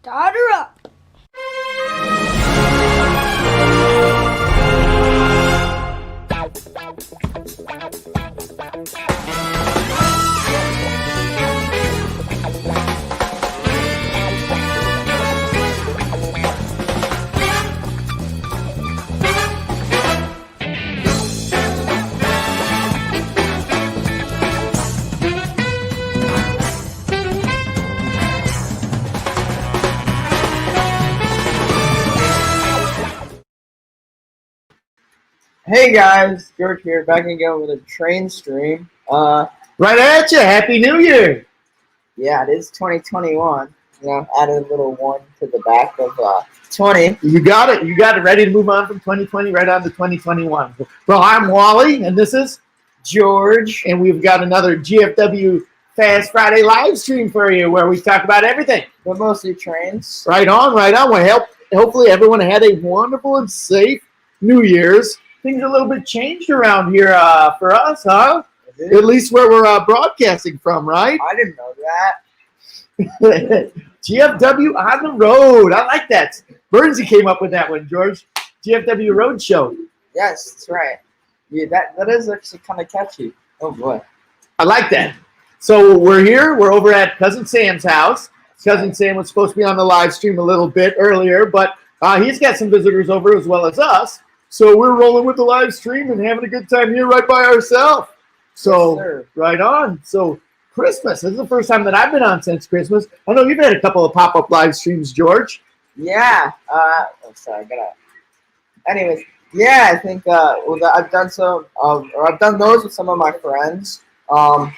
Start her up. Hey guys, George here, back again with a train stream. Right at you. Happy New Year. Yeah, it is 2021. You know, added a little one to the back of 20. You got it. You got it. Ready to move on from 2020 right on to 2021. Well, I'm Wally, and this is George. and we've got another GFW Fast Friday live stream for you where we talk about everything. But mostly trains. Right on, right on. Hopefully everyone had a wonderful and safe New Year's. Things a little bit changed around here for us, huh? At least where we're broadcasting from, right? I didn't know that. GFW on the road. I like that. Burnsy came up with that one, George. GFW Road Show. Yes, that's right. Yeah, that is actually kind of catchy. Oh boy. I like that. So we're here. We're over at Cousin Sam's house. Cousin Sam was supposed to be on the live stream a little bit earlier, but he's got some visitors over as well as us. So we're rolling with the live stream and having a good time here right by ourselves. So Yes, right on. So Christmas. This is the first time that I've been on since Christmas. I know you've had a couple of pop-up live streams, George. Yeah. Sorry, anyways, yeah, I think I've done I've done those with some of my friends. Kind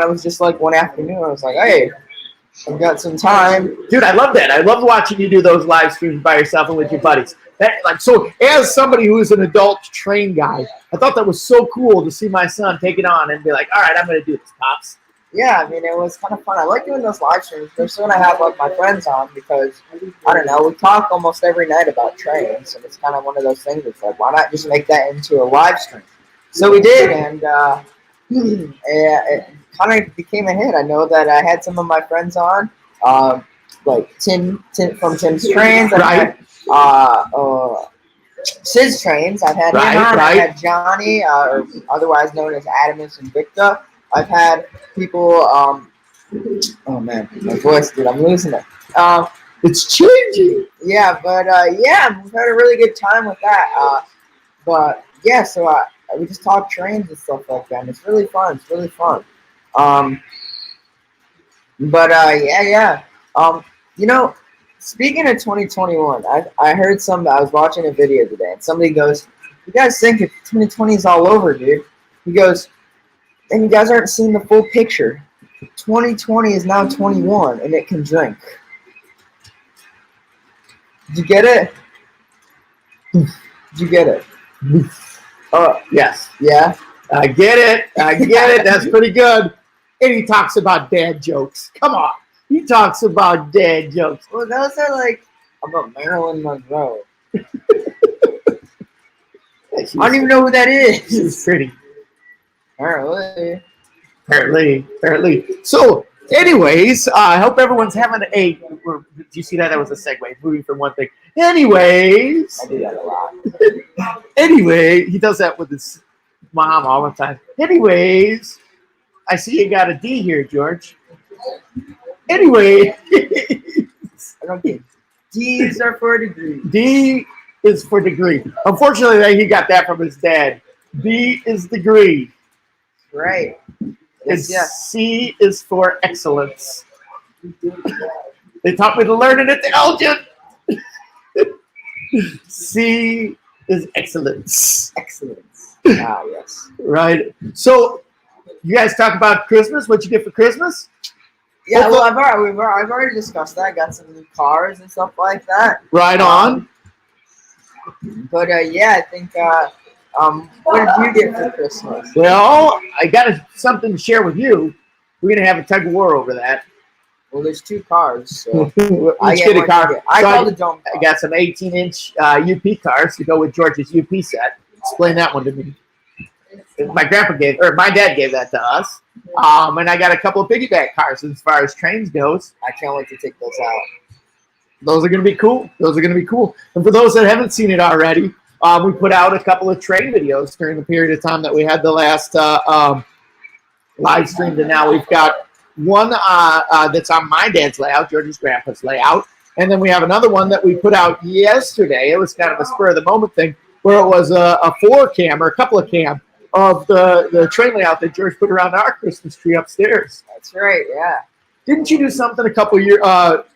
of was just like one afternoon. I was like, hey, I've got some time. Dude, I love that. I love watching you do those live streams by yourself and with your buddies. So as somebody who's an adult train guy, I thought that was so cool to see my son take it on and be like, all right, I'm going to do this, Pops. Yeah, I mean, it was kind of fun. I like doing those live streams. Especially when I have like my friends on because, I don't know, we talk almost every night about trains. And it's kind of one of those things that's like, why not just make that into a live stream? So we did, and it kind of became a hit. I know that I had some of my friends on, like Tim from Tim's Trains. Right. Sid's Trains. I've had him on. I've had Johnny, or otherwise known as Adamus and Victor. I've had people. Oh man, my voice, dude, I'm losing it. It's changing. Yeah, but yeah, we've had a really good time with that. But yeah, so we just talk trains and stuff like that. And it's really fun. It's really fun. Yeah. You know, speaking of 2021, I heard I was watching a video today, and somebody goes, "You guys think if 2020 is all over, dude?" He goes, "And you guys aren't seeing the full picture. 2020 is now 21, and it can drink." Did you get it? Did you get it? Yes. Yeah? I get it. That's pretty good. And he talks about dad jokes. Come on. He talks about dad jokes. Well, those are like about Marilyn Monroe. I don't even know who that is. She's pretty. Apparently. So, anyways, I hope everyone's having did you see that? That was a segue, moving from one thing. Anyways. I do that a lot. Anyway, he does that with his mom all the time. Anyways, I see you got a D here, George. Anyway. I don't get D's are for a degree. D is for degree. Unfortunately, he got that from his dad. D is degree. Right. And C is for excellence. They taught me to learn it at the Elgin. C is excellence. Excellence. Ah, yes. Right. So, you guys talk about Christmas. What you get for Christmas? Yeah, well, I've already discussed that. I got some new cars and stuff like that. Right on. But yeah, I think. What did you get for Christmas? Well, I got something to share with you. We're gonna have a tug of war over that. Well, there's two cars, so I get a car. I call the dome car. I got some 18-inch UP cars to go with George's UP set. Explain that one to me. My dad gave that to us. And I got a couple of piggyback cars as far as trains goes. I can't wait to take those out. Those are going to be cool. And for those that haven't seen it already, we put out a couple of train videos during the period of time that we had the last live stream. And now we've got one that's on my dad's layout, George's grandpa's layout. And then we have another one that we put out yesterday. It was kind of a spur of the moment thing where it was a 4-cam or a couple of cam of the train layout that George put around our Christmas tree upstairs. That's right, yeah. Didn't you do something a couple of year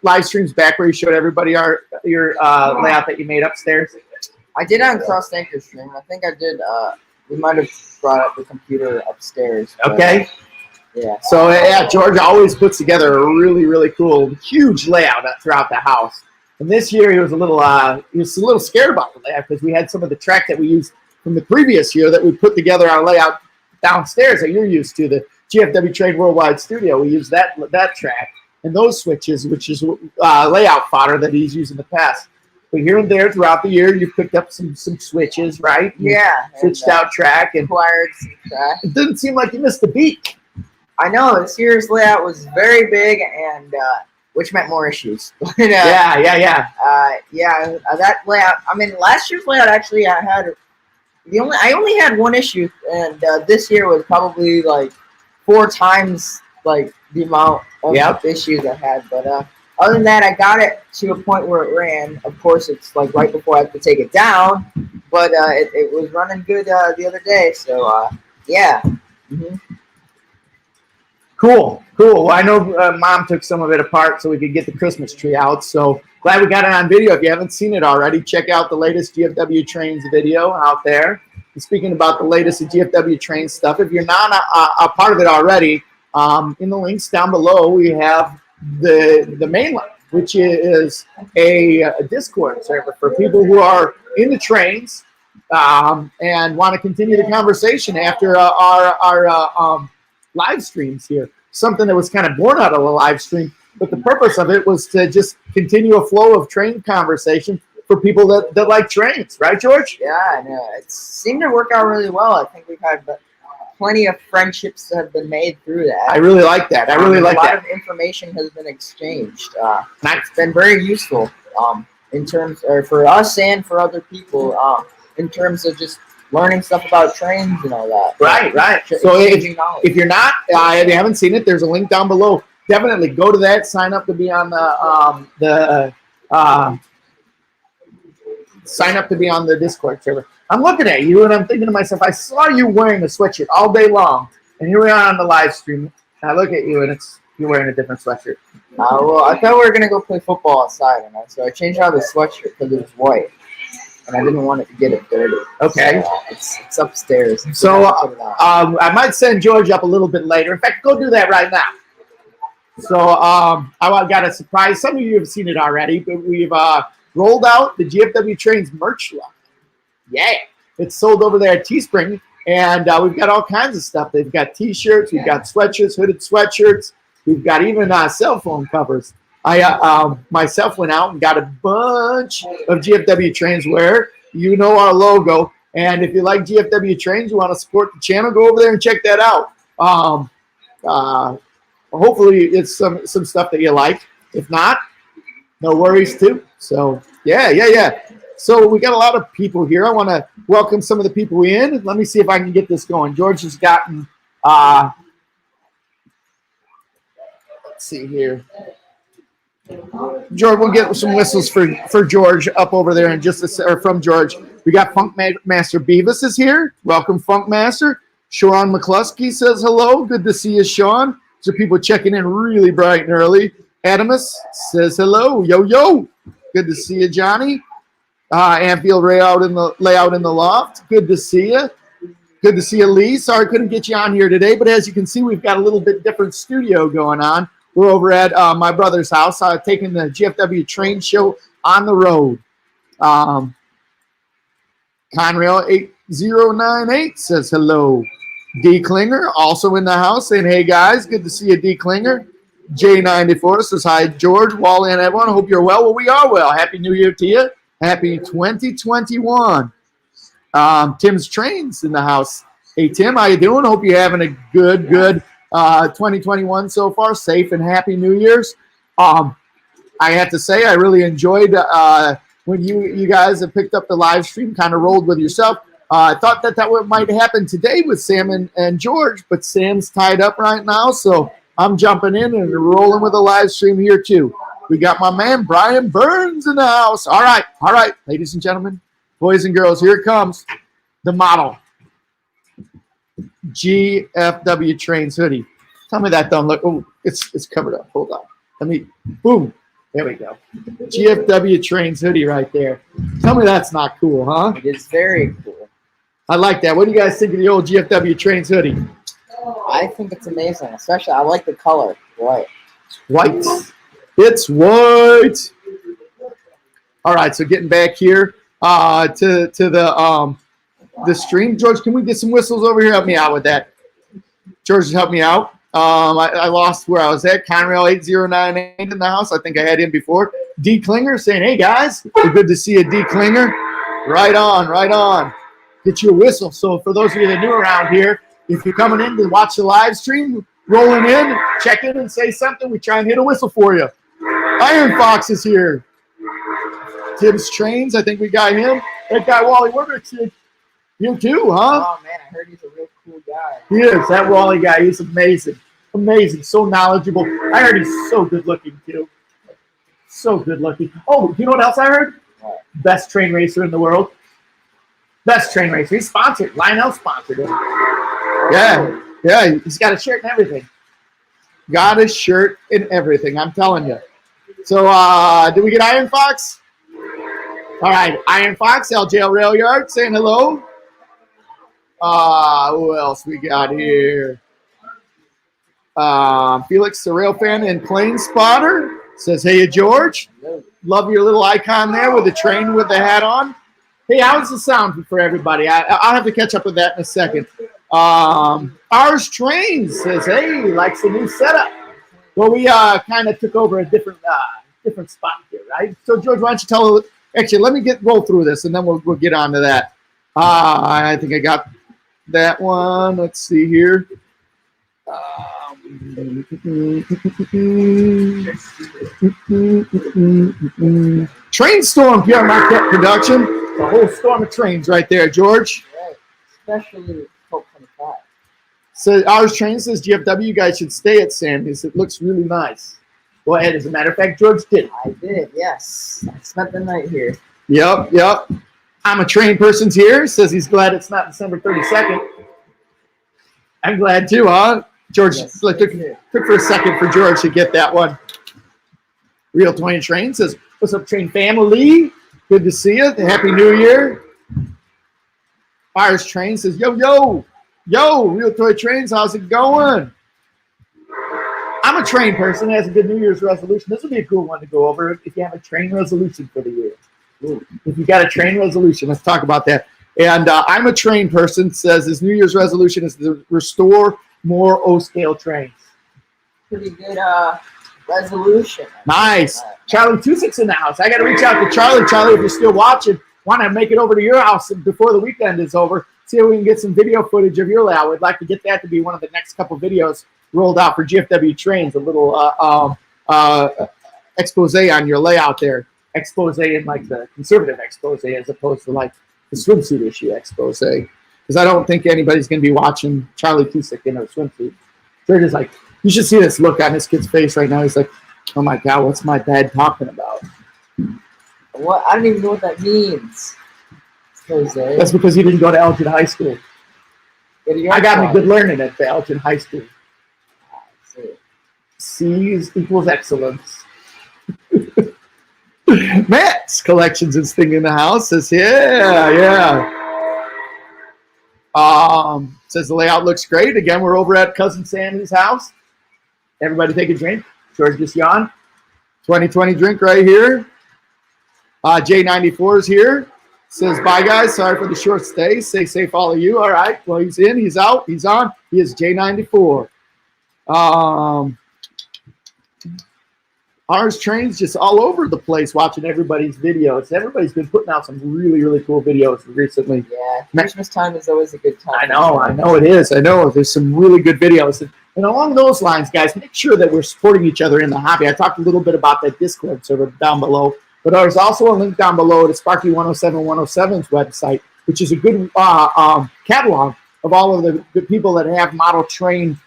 live streams back where you showed everybody your layout that you made upstairs? I did on Cross Anchor stream. I think I did. We might have brought up the computer upstairs. Okay. Yeah. So yeah, George always puts together a really, really cool, huge layout throughout the house. And this year he was a little scared about the layout because we had some of the track that we used from the previous year that we put together our layout downstairs that you're used to, the GFW Train Worldwide Studio. We use that track and those switches, which is layout fodder that he's used in the past. But here and there throughout the year, you've picked up some switches, right? Yeah. Switched out track and acquired some track. It didn't seem like you missed a beat. I know this year's layout was very big, and which meant more issues. But, yeah. That layout. I mean, last year's layout actually I only had one issue, and this year was probably like 4 times like the amount of issues I had. But other than that, I got it to a point where it ran. Of course, it's like right before I have to take it down, but it was running good the other day. So yeah. Mm-hmm. Cool. Well, I know Mom took some of it apart so we could get the Christmas tree out. So glad we got it on video. If you haven't seen it already, check out the latest GFW Trains video out there. And speaking about the latest GFW Trains stuff, if you're not a part of it already, in the links down below, we have the main line, which is a Discord server for people who are in the trains and want to continue the conversation after our live streams here. Something that was kind of born out of a live stream, but the purpose of it was to just continue a flow of train conversation for people that like trains, right, George? Yeah, I know. It seemed to work out really well. I think we've had plenty of friendships that have been made through that. I really like that. A lot of information has been exchanged. It's been very useful in terms, or for us and for other people, in terms of just learning stuff about trains and all that. Right. So if you're not, if you haven't seen it, there's a link down below. Definitely go to that. Sign up to be on the Discord server. I'm looking at you and I'm thinking to myself, I saw you wearing a sweatshirt all day long, and here we are on the live stream. And I look at you and you're wearing a different sweatshirt. Well, I thought we were gonna go play football outside, and so I changed out the sweatshirt because it was white. And I didn't want it to get it dirty. Okay. So, it's upstairs. So I might send George up a little bit later. In fact, go do that right now. So I got a surprise. Some of you have seen it already, but we've rolled out the GFW Trains merch line. Yeah. It's sold over there at Teespring, and we've got all kinds of stuff. They've got T-shirts, we've got sweatshirts, hooded sweatshirts. We've got even cell phone covers. I myself went out and got a bunch of GFW Trains wear. You know our logo. And if you like GFW Trains, you want to support the channel, go over there and check that out. Hopefully it's some stuff that you like. If not, no worries too. So, yeah. So we got a lot of people here. I want to welcome some of the people in. Let me see if I can get this going. George has gotten, let's see here. George, we'll get some whistles for George up over there in just or from George. We got Funk Master Beavis is here. Welcome, Funk Master. Sean McCluskey says hello. Good to see you, Sean. So people checking in really bright and early. Adamus says hello. Yo. Good to see you, Johnny. Anfield layout in the loft. Good to see you. Good to see you, Lee. Sorry I couldn't get you on here today, but as you can see, we've got a little bit different studio going on. We're over at my brother's house, taking the GFW Train Show on the road. Conrail 8098 says hello. D. Klinger also in the house saying, hey guys, good to see you, D. Klinger. J94 says hi, George, Wally, and everyone. Hope you're well. Well, we are well. Happy New Year to you. Happy 2021. Tim's Trains in the house. Hey Tim, how you doing? Hope you're having a good 2021 so far. Safe and happy New Year's. I have to say, I really enjoyed when you guys have picked up the live stream, kind of rolled with yourself. I thought that might happen today with Sam and George, but Sam's tied up right now, so I'm jumping in and rolling with the live stream here too. We got my man Brian Burns in the house. All right, ladies and gentlemen, boys and girls, here it comes. The model. GFW Trains Hoodie. Tell me that don't look. Oh, it's covered up. Hold on. Let me. Boom. There we go. GFW Trains Hoodie right there. Tell me that's not cool, huh? It is very cool. I like that. What do you guys think of the old GFW Trains Hoodie? I think it's amazing. Especially, I like the color. White. White. It's white. All right. So getting back here to the stream. George, can we get some whistles over here? Help me out with that. George, help me out. I lost where I was at. Conrail 8098 in the house. I think I had him before. D. Klinger saying, hey, guys, we're good to see you, D. Klinger. Right on. Get you a whistle. So for those of you that are new around here, if you're coming in to watch the live stream, rolling in, check in and say something, we try and hit a whistle for you. Iron Fox is here. Tibbs Trains, I think we got him. That guy, Wally Werber's here. You too, huh? Oh, man, I heard he's a real cool guy. He is. That Wally guy, he's amazing. Amazing. So knowledgeable. I heard he's so good looking, too. So good looking. Oh, you know what else I heard? What? Best train racer in the world. Best train racer. He's sponsored. Lionel sponsored him. Yeah. He's got a shirt and everything. Got a shirt and everything, I'm telling you. So, did we get Iron Fox? All right. Iron Fox, LJL Rail Yard, saying hello. Who else we got here? Felix, the rail fan and plane spotter, says, hey, George. Love your little icon there with the train with the hat on. Hey, how's the sound for everybody? I'll have to catch up with that in a second. Ours Trains says, hey, likes the new setup. Well, we kind of took over a different spot here, right? So, George, why don't you tell us? Actually, let me roll through this, and then we'll get on to that. I think I got that one. Let's see here. Train Storm, Pierre Marquette production. The whole storm of trains right there, George. Right. Especially Coke 25. So Ours Train says, GFW, you guys should stay at Sammy's. It looks really nice. Go ahead. As a matter of fact, George did. I did, yes. I spent the night here. Yep. I'm a train person's here. Says he's glad it's not December 32nd. I'm glad too, huh? George, yes, took for a second for George to get that one. Real 20 Train says, what's up, train family? Good to see you. Happy New Year. Ours Train says, yo, Real Toy Trains, how's it going? I'm a train person that has a good New Year's resolution. This would be a cool one to go over if you have a train resolution for the year. Ooh. If you got a train resolution, let's talk about that. And I'm a train person, says his New Year's resolution is to restore more O-scale trains. Pretty good resolution. Nice. Charlie Tusik's in the house. I got to reach out to Charlie. Charlie, if you're still watching, want to make it over to your house before the weekend is over. See if we can get some video footage of your layout. We'd like to get that to be one of the next couple videos rolled out for GFW Trains. A little expose on your layout there. Expose in like the conservative expose as opposed to like the swimsuit issue expose. Because I don't think anybody's going to be watching Charlie Tusik in a swimsuit. They're just like, you should see this look on this kid's face right now. He's like, oh my God, what's my dad talking about? What? I don't even know what that means. Jose. That's because he didn't go to Elgin High School. I got me good learning at the Elgin High School. C equals excellence. Matt's Collections is thing in the house says, yeah. Says the layout looks great. Again, we're over at Cousin Sammy's house. Everybody take a drink. George just yawned. 2020 drink right here. J94 is here. Says, bye, guys. Sorry for the short stay. Stay safe, all of you. All right. Well, he's in. He's out. He's on. He is J94. Ours Trains just all over the place watching everybody's videos. Everybody's been putting out some really, really cool videos recently. Yeah, Christmas time is always a good time. I know it is. I know there's some really good videos. And along those lines, guys, make sure that we're supporting each other in the hobby. I talked a little bit about that Discord server down below, but there's also a link down below to Sparky107107's website, which is a good catalog of all of the people that have model train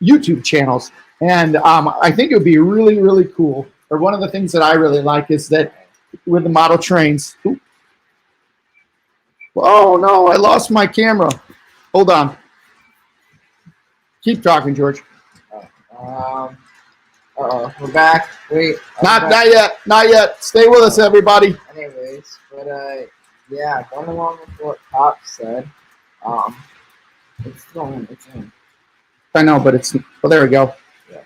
YouTube channels. And I think it would be really, really cool. Or one of the things that I really like is that with the model trains. Oh, no, I lost my camera. Hold on. Keep talking, George. We're back. Wait. Not yet. Not yet. Stay with us, everybody. Anyways, but yeah, going along with what Pop said, it's still it's in. I know, but it's, well, there we go. Yeah.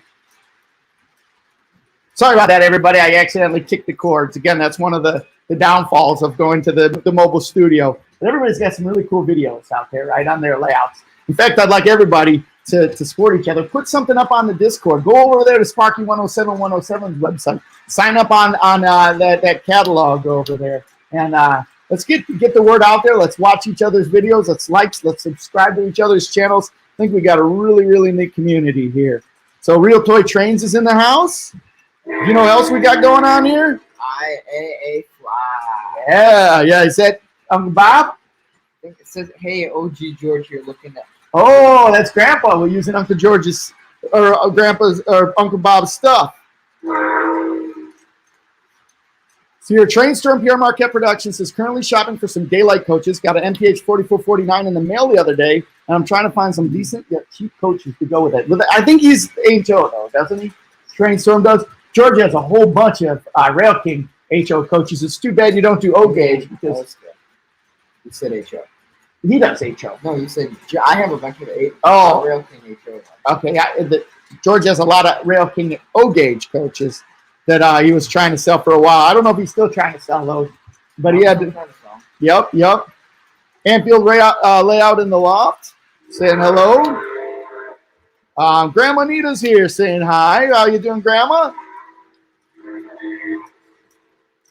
Sorry about that, everybody. I accidentally kicked the cords. Again, that's one of the downfalls of going to the mobile studio. But everybody's got some really cool videos out there, right, on their layouts. In fact, I'd like everybody to support each other. Put something up on the Discord. Go over there to Sparky107107's website. Sign up on that catalog over there. And let's get the word out there. Let's watch each other's videos. Let's subscribe to each other's channels. I think we got a really, really neat community here. So Real Toy Trains is in the house. You know what else we got going on here? IAA Fly. Yeah. Is that Uncle Bob? I think it says, hey, OG George, you're looking at. Oh, that's Grandpa. We're using Uncle George's or Grandpa's or Uncle Bob's stuff. So your Train Storm PR Marquette Productions is currently shopping for some daylight coaches. Got an MPH 4449 in the mail the other day, and I'm trying to find some decent yet cheap coaches to go with it. I think he's HO though, doesn't he? Train Storm does. George has a whole bunch of Rail King HO coaches. It's too bad you don't do O gauge because you said HO. He does HO. No, you said I have a bunch of Rail King HO. Okay, George has a lot of Rail King O gauge coaches that he was trying to sell for a while. I don't know if he's still trying to sell those, but he had. Yep. Anfield layout in the loft, saying hello. Grandma Nita's here saying hi. How you doing, Grandma?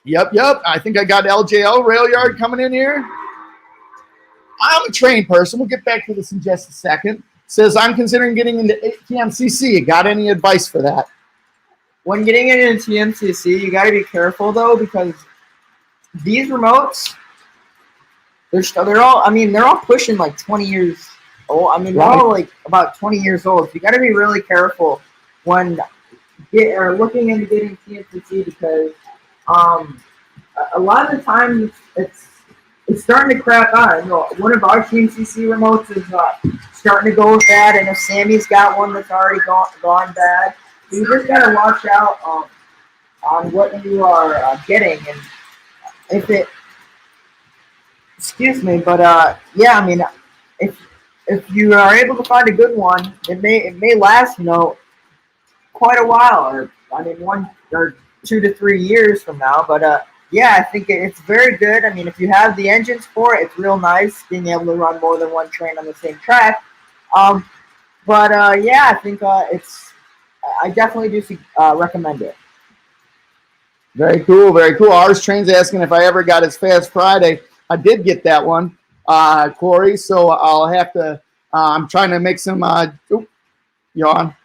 Yep. I think I got LJL Rail Yard coming in here. I'm a trained person. We'll get back to this in just a second. Says, I'm considering getting into TMCC. Got any advice for that? When getting into TMCC, you got to be careful, though, because these remotes, they're all pushing like 20 years old. I mean, they're all like about 20 years old. So you got to be really careful when looking into getting TMCC because a lot of the time it's starting to crap out. You know, one of our TMCC remotes is starting to go bad. I know Sammy's got one that's already gone bad. So you just gotta watch out on what you are getting, and if it. Excuse me, but yeah, I mean, if you are able to find a good one, it may last, quite a while, or I mean 1 or 2 to 3 years from now. But yeah, I think it's very good. I mean, if you have the engines for it, it's real nice being able to run more than one train on the same track. But yeah, I think I definitely do recommend it. Very cool, very cool. Ours Train's asking if I ever got his Fast Friday. I did get that one, Corey, so I'll have to, I'm trying to make some, yawn,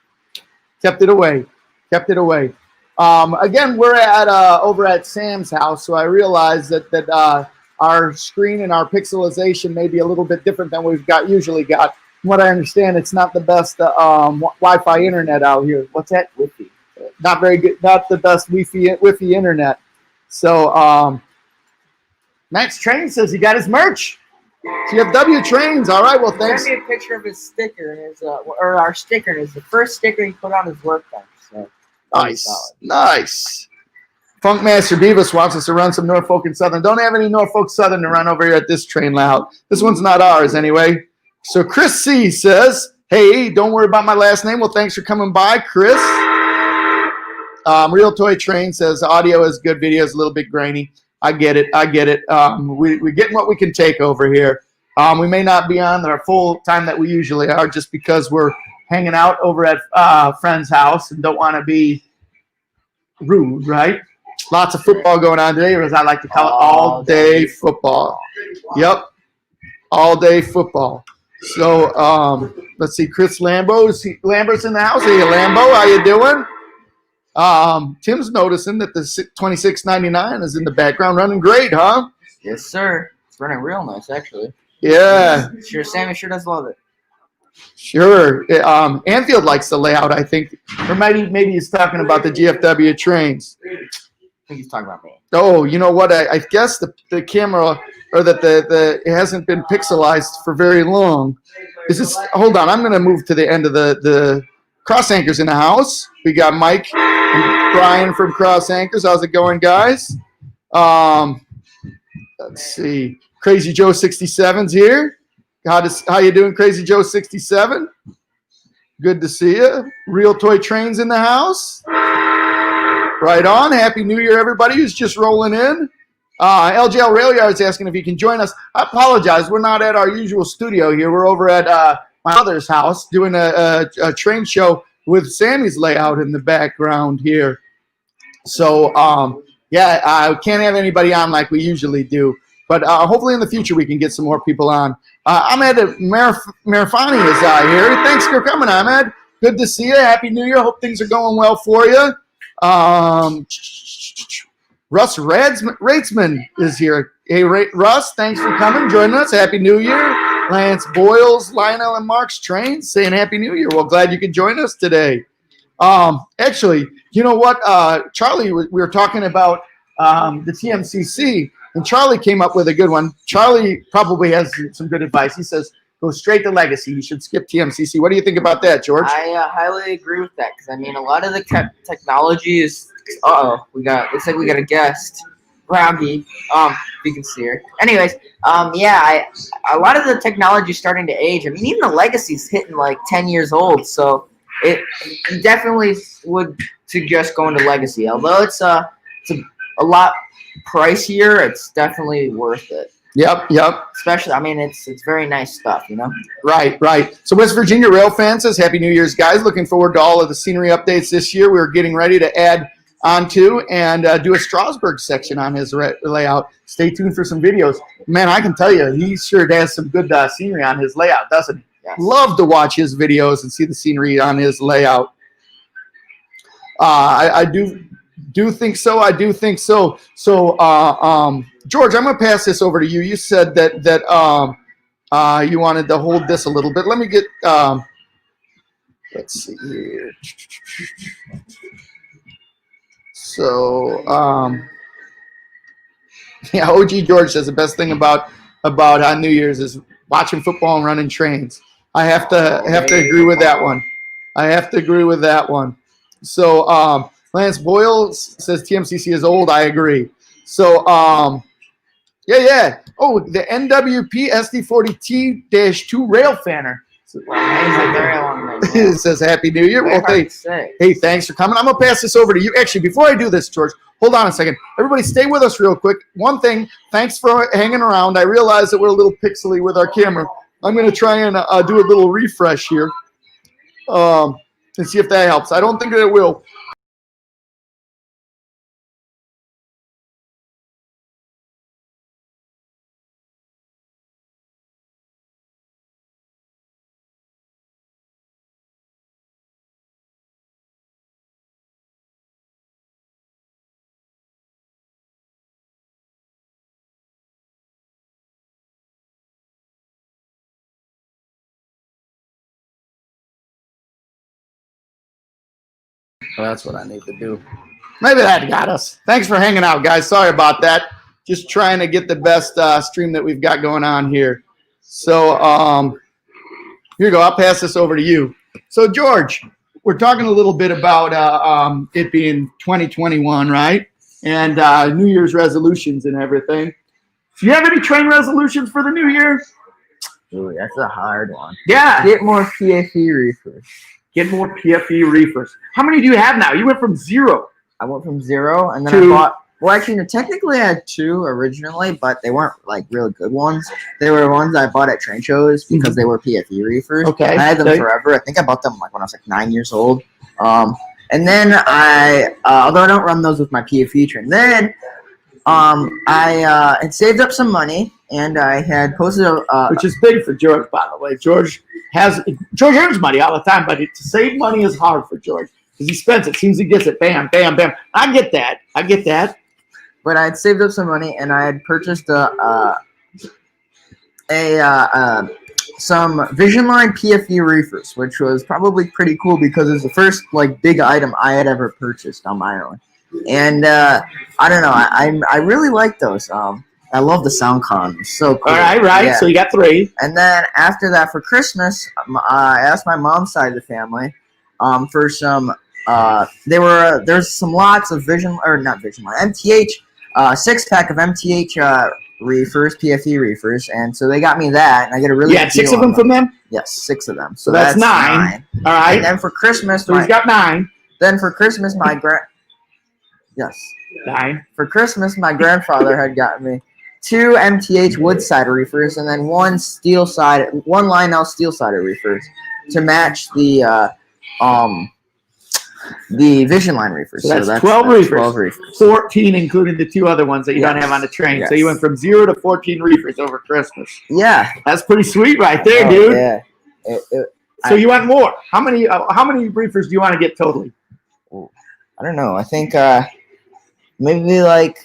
kept it away. Again, we're at over at Sam's house, so I realized that our screen and our pixelization may be a little bit different than we've usually got. From what I understand, it's not the best Wi-Fi internet out here. What's that? Wi-Fi. Not very good. Not the best Wi-Fi internet. So Max Train says he got his merch. GFW Trains. All right. Well, thanks. Send me a picture of his sticker and or our sticker. Is the first sticker he put on his workbench. So nice. Funkmaster Beavis wants us to run some Norfolk and Southern. Don't have any Norfolk Southern to run over here at this train layout. This one's not ours anyway. So Chris C says, hey, don't worry about my last name. Well, thanks for coming by, Chris. Real Toy Train says audio is good, video is a little bit grainy. I get it. We're getting what we can take over here. We may not be on our full time that we usually are just because we're hanging out over at a friend's house and don't want to be rude, right? Lots of football going on today, or as I like to call it, all-day football. Yep, all-day football. So let's see, Chris Lambert's in the house. Hey, Lambo, how you doing? Tim's noticing that the 2699 is in the background running great, huh? Yes, sir. It's running real nice, actually. Yeah. Sure, Sammy sure does love it. Sure. Anfield likes the layout, I think. Or maybe he's talking about the GFW trains. I think he's talking about me. Oh, you know what? I guess the camera, or that it hasn't been pixelized for very long. Hold on, I'm going to move to the end of the Cross Anchors in the house. We got Mike and Brian from Cross Anchors. How's it going, guys? Let's see. Crazy Joe 67's here. How you doing, Crazy Joe 67? Good to see you. Real Toy Trains in the house. Right on. Happy New Year, everybody who's just rolling in. LJL Rail Yard's asking if you can join us. I apologize. We're not at our usual studio here. We're over at my mother's house doing a train show with Sammy's layout in the background here. So, yeah, I can't have anybody on like we usually do. But hopefully in the future we can get some more people on. Ahmed Marifani is here. Thanks for coming, Ahmed. Good to see you. Happy New Year. Hope things are going well for you. Russ Ratesman is here. Hey, Russ, thanks for coming, joining us. Happy New Year. Lance Boyles, Lionel, and Mark's Trains saying Happy New Year. Well, glad you could join us today. Actually, you know what? Charlie, we were talking about the TMCC, and Charlie came up with a good one. Charlie probably has some good advice. He says, go straight to Legacy. You should skip TMCC. What do you think about that, George? I highly agree with that, because, I mean, a lot of the technology is – looks like we got a guest. Roundy, if you can see her. Anyways, yeah, a lot of the technology is starting to age. I mean, even the Legacy's hitting like 10 years old, so it definitely would suggest going to Legacy. Although it's a lot pricier, it's definitely worth it. Yep. Especially, I mean, it's very nice stuff, you know? Right. So West Virginia Rail Fan says, Happy New Year's, guys. Looking forward to all of the scenery updates this year. We're getting ready to add onto and do a Strasburg section on his layout. Stay tuned for some videos. Man, I can tell you, he sure has some good scenery on his layout, doesn't he? Yes. Love to watch his videos and see the scenery on his layout. I do think so. I do think so. So, George, I'm going to pass this over to you. You said that you wanted to hold this a little bit. Let me get, let's see here. So, yeah, OG George says the best thing about New Year's is watching football and running trains. I have to agree with that one. So, Lance Boyle says TMCC is old. I agree. So, yeah. Oh, the NWP SD40T-2 rail fanner. It says Happy New Year. Well, hey, thanks for coming. I'm going to pass this over to you. Actually, before I do this, George, hold on a second. Everybody stay with us real quick. One thing, thanks for hanging around. I realize that we're a little pixely with our camera. I'm going to try and do a little refresh here and see if that helps. I don't think that it will. Well, that's what I need to do. Maybe that got us. Thanks for hanging out, guys. Sorry about that. Just trying to get the best stream that we've got going on here. So here you go. I'll pass this over to you. So, George, we're talking a little bit about it being 2021, right? And New Year's resolutions and everything. Do you have any train resolutions for the new year? Ooh, that's a hard one. Yeah. Get more PFE reefers. Get more PFE reefers. How many do you have now? You went from 0. I went from 0, and then I bought. Well, actually, no, technically I had 2 originally, but they weren't like really good ones. They were ones I bought at train shows because they were PFE reefers. Okay. I had them forever. I think I bought them like when I was like 9 years old. And then although I don't run those with my PFE train, then I had saved up some money, and I had posted which is big for George, by the way. George earns money all the time, but to save money is hard for George because he spends it. As soon as he gets it, bam, bam, bam. I get that. But I had saved up some money, and I had purchased some Vision Line PFE reefers, which was probably pretty cool because it was the first like big item I had ever purchased on my own. And I don't know, I really like those. I love the sound card. It's so cool. All right. Yeah. So you got 3. And then after that, for Christmas, I asked my mom's side of the family for some. There's some lots of not Vision Line, MTH 6-pack of MTH reefers, PFE reefers, and so they got me that, and I get a really. You had 6 of them from them. Yes, 6 of them. So that's 9. All right. And then for Christmas, so he's got 9. Then for Christmas, Yes. 9. For Christmas, my grandfather had gotten me 2 MTH Woodside reefers and then 1 Lionel steel sided reefers to match the Vision Line reefers. So that's 12 reefers. 12 reefers. 14 including the 2 other ones that you don't have on the train. Yes. So you went from 0 to 14 reefers over Christmas. Yeah. That's pretty sweet right there, dude. Yeah. So you want more? How many reefers do you want to get totally? I don't know. I think maybe like,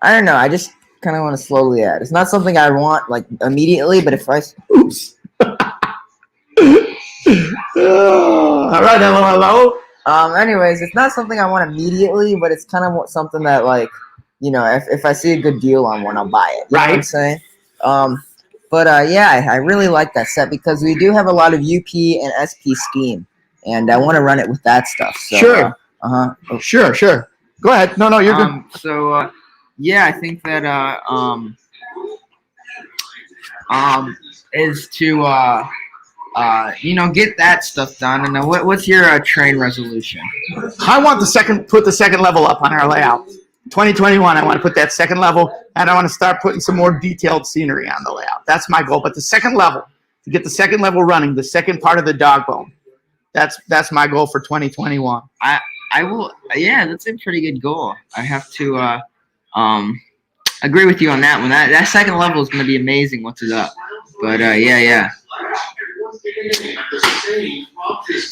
I don't know. I just kind of want to slowly add. It's not something I want like immediately, but if I oops. All right, hello. Anyways, it's not something I want immediately, but it's kind of something that like, you know, if I see a good deal on one, I'll buy it. You know what I'm saying? Yeah, I really like that set because we do have a lot of UP and SP scheme, and I want to run it with that stuff. So, sure. Sure. Go ahead. No, you're good. So, yeah, I think that is to get that stuff done. And what's your train resolution? I want put the second level up on our layout. 2021, I want to put that second level, and I want to start putting some more detailed scenery on the layout. That's my goal. But the second level, to get the second level running, the second part of the dog bone, that's my goal for 2021. I will. Yeah, that's a pretty good goal. I have to agree with you on that one. That second level is going to be amazing once it's up. But yeah.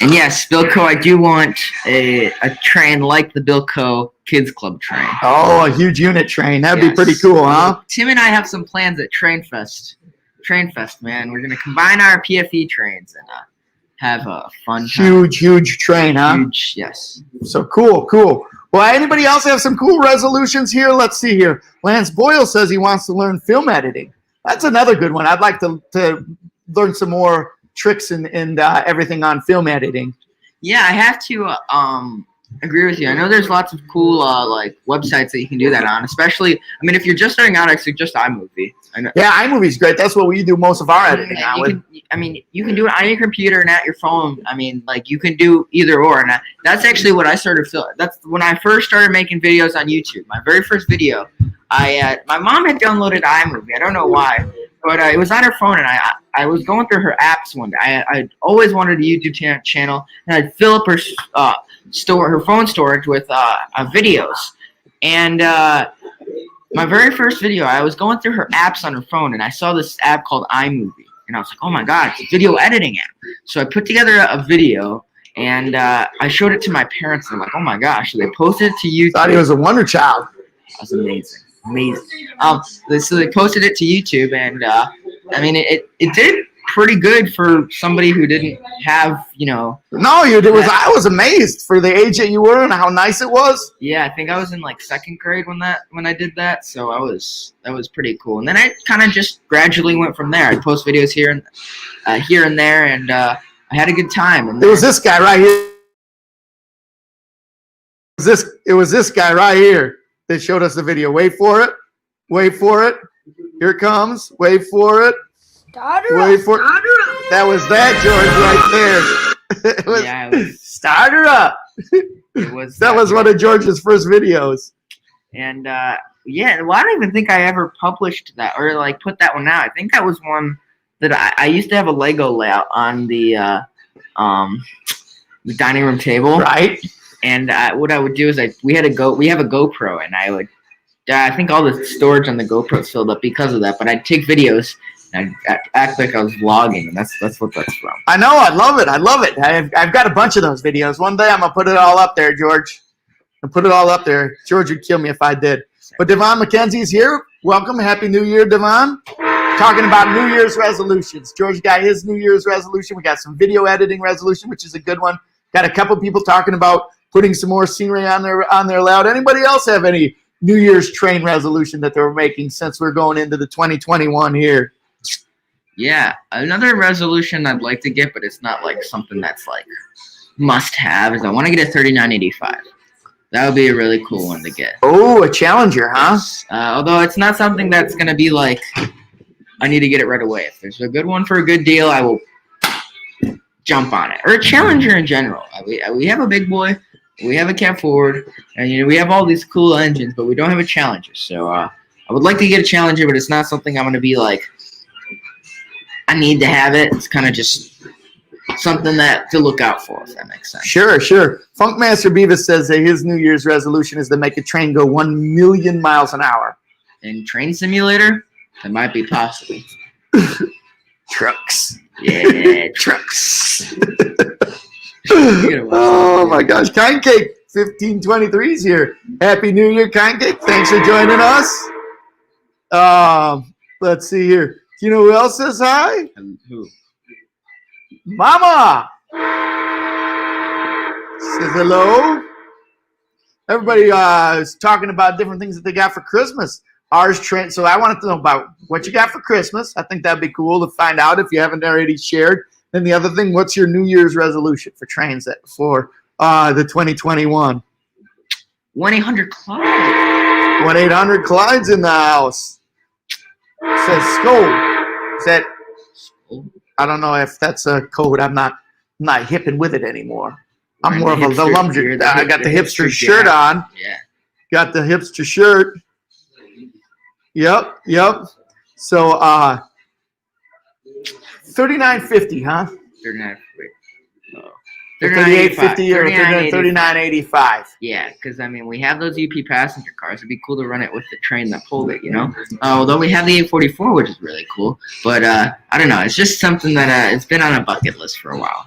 And yes, Bilko, I do want a train like the Bilko Kids Club train. Oh, a huge unit train. That'd be pretty cool, huh? Tim and I have some plans at Train Fest, man. We're going to combine our PFE trains and have a fun time. Huge train, huh? Huge, yes. So cool. Well, anybody else have some cool resolutions here? Let's see here. Lance Boyle says he wants to learn film editing. That's another good one. I'd like to learn some more tricks and everything on film editing. Yeah, I have to agree with you. I know there's lots of cool like websites that you can do that on. Especially, I mean, if you're just starting out, I suggest iMovie. I know. Yeah, iMovie's great. That's what we do most of our editing on. You can do it on your computer and at your phone. I mean, like you can do either or. And that's actually what I started feeling. That's when I first started making videos on YouTube. My very first video, my mom had downloaded iMovie. I don't know why, but it was on her phone, and I was going through her apps one day. I always wanted a YouTube channel, and I'd fill up her her phone storage with videos. And my very first video, I was going through her apps on her phone, and I saw this app called iMovie, and I was like, oh my god, it's a video editing app. So I put together a video, and I showed it to my parents, and I'm like, oh my gosh. So they posted it to YouTube. Thought he was a wonder child. That was amazing. So they posted it to YouTube, and I mean, it did pretty good for somebody who didn't have, No, you did. I was amazed for the age that you were and how nice it was. Yeah, I think I was in like second grade when I did that, so that was pretty cool. And then I kind of just gradually went from there. I'd post videos here and there, and I had a good time. And it was this guy right here. It was this guy right here that showed us the video. Wait for it. Here it comes. Wait for it. Wait for it. That was that George right there. It was Start Her Up. That was one of George's first videos. And yeah, well, I don't even think I ever published that or like put that one out. I think that was one that I used to have a Lego layout on the dining room table. Right. And what I would do is we have a GoPro, and I think all the storage on the GoPro is filled up because of that. But I'd take videos and I'd act like I was vlogging, and that's what that's from. I know. I love it. I love it. I've got a bunch of those videos. One day I'm gonna put it all up there, George. And put it all up there. George would kill me if I did. But Devon McKenzie's here. Welcome. Happy New Year, Devon. Talking about New Year's resolutions. George got his New Year's resolution. We got some video editing resolution, which is a good one. Got a couple people talking about putting some more scenery on their layout. Anybody else have any New Year's train resolution that they're making since we're going into the 2021 here? Yeah, another resolution I'd like to get, but it's not like something that's like must have, is I want to get a 3985. That would be a really cool one to get. Oh, a Challenger, huh? Although it's not something that's going to be like, I need to get it right away. If there's a good one for a good deal, I will jump on it. Or a Challenger in general. We have a big boy. We have a Cat Ford. And we have all these cool engines, but we don't have a Challenger. So I would like to get a Challenger, but it's not something I'm going to be like, I need to have it. It's kind of just something that to look out for, if that makes sense. Sure. Funkmaster Beavis says that his New Year's resolution is to make a train go 1 million miles an hour. In Train Simulator, that might be possible. Trucks. Yeah, trucks. Oh my gosh. Kind Cake 1523 is here. Happy New Year, Kind Cake. Thanks for joining us. Let's see here. Do you know who else says hi? Who? Mama says hello. Everybody is talking about different things that they got for Christmas. Ours train. So I wanted to know about what you got for Christmas. I think that'd be cool to find out if you haven't already shared. Then the other thing, what's your New Year's resolution for trains for the 2021? 1-800-CLIDE. 1-800-CLIDE's in the house. Says Skull. Is that? I don't know if that's a code. I'm not hipping with it anymore. I'm more of a lumberjack. I got the hipster shirt on. Yeah. Got the hipster shirt. Yep. So 3950, huh? 3850 or 3985. Yeah, because we have those UP passenger cars. It'd be cool to run it with the train that pulled it, although we have the 844, which is really cool. But I don't know. It's just something that it's been on a bucket list for a while.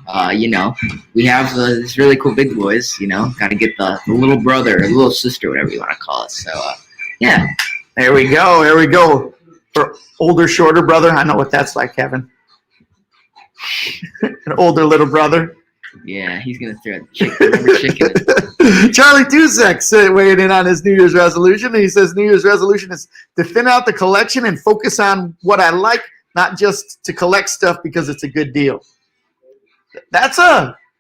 We have these really cool big boys. Got to get the little brother or little sister, whatever you want to call it. So yeah, there we go. For older, shorter brother, I know what that's like, Kevin. An older little brother. Yeah, he's going to throw chicken. Charlie Tusek weighing in on his New Year's resolution. He says New Year's resolution is to thin out the collection and focus on what I like, not just to collect stuff because it's a good deal. I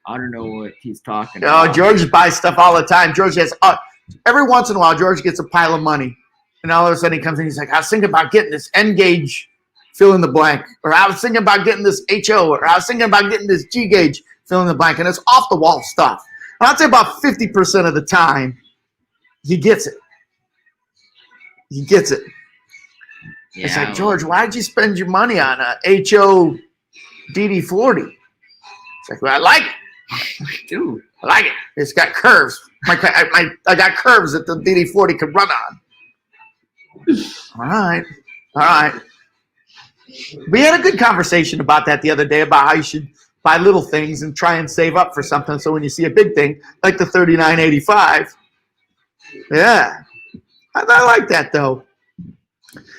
don't know what he's talking about. Oh, George buys stuff all the time. George has every once in a while, George gets a pile of money. And all of a sudden he comes in, he's like, I was thinking about getting this N gauge, fill in the blank. Or I was thinking about getting this HO. Or I was thinking about getting this G gauge, fill in the blank. And it's off the wall stuff. And I'd say about 50% of the time, he gets it. Yeah, it's like, George, why'd you spend your money on a HO DD40? It's like, well, I like it. Dude, I like it. It's got curves. I got curves that the DD40 could run on. All right. We had a good conversation about that the other day, about how you should buy little things and try and save up for something. So when you see a big thing like the 3985, yeah, I like that though.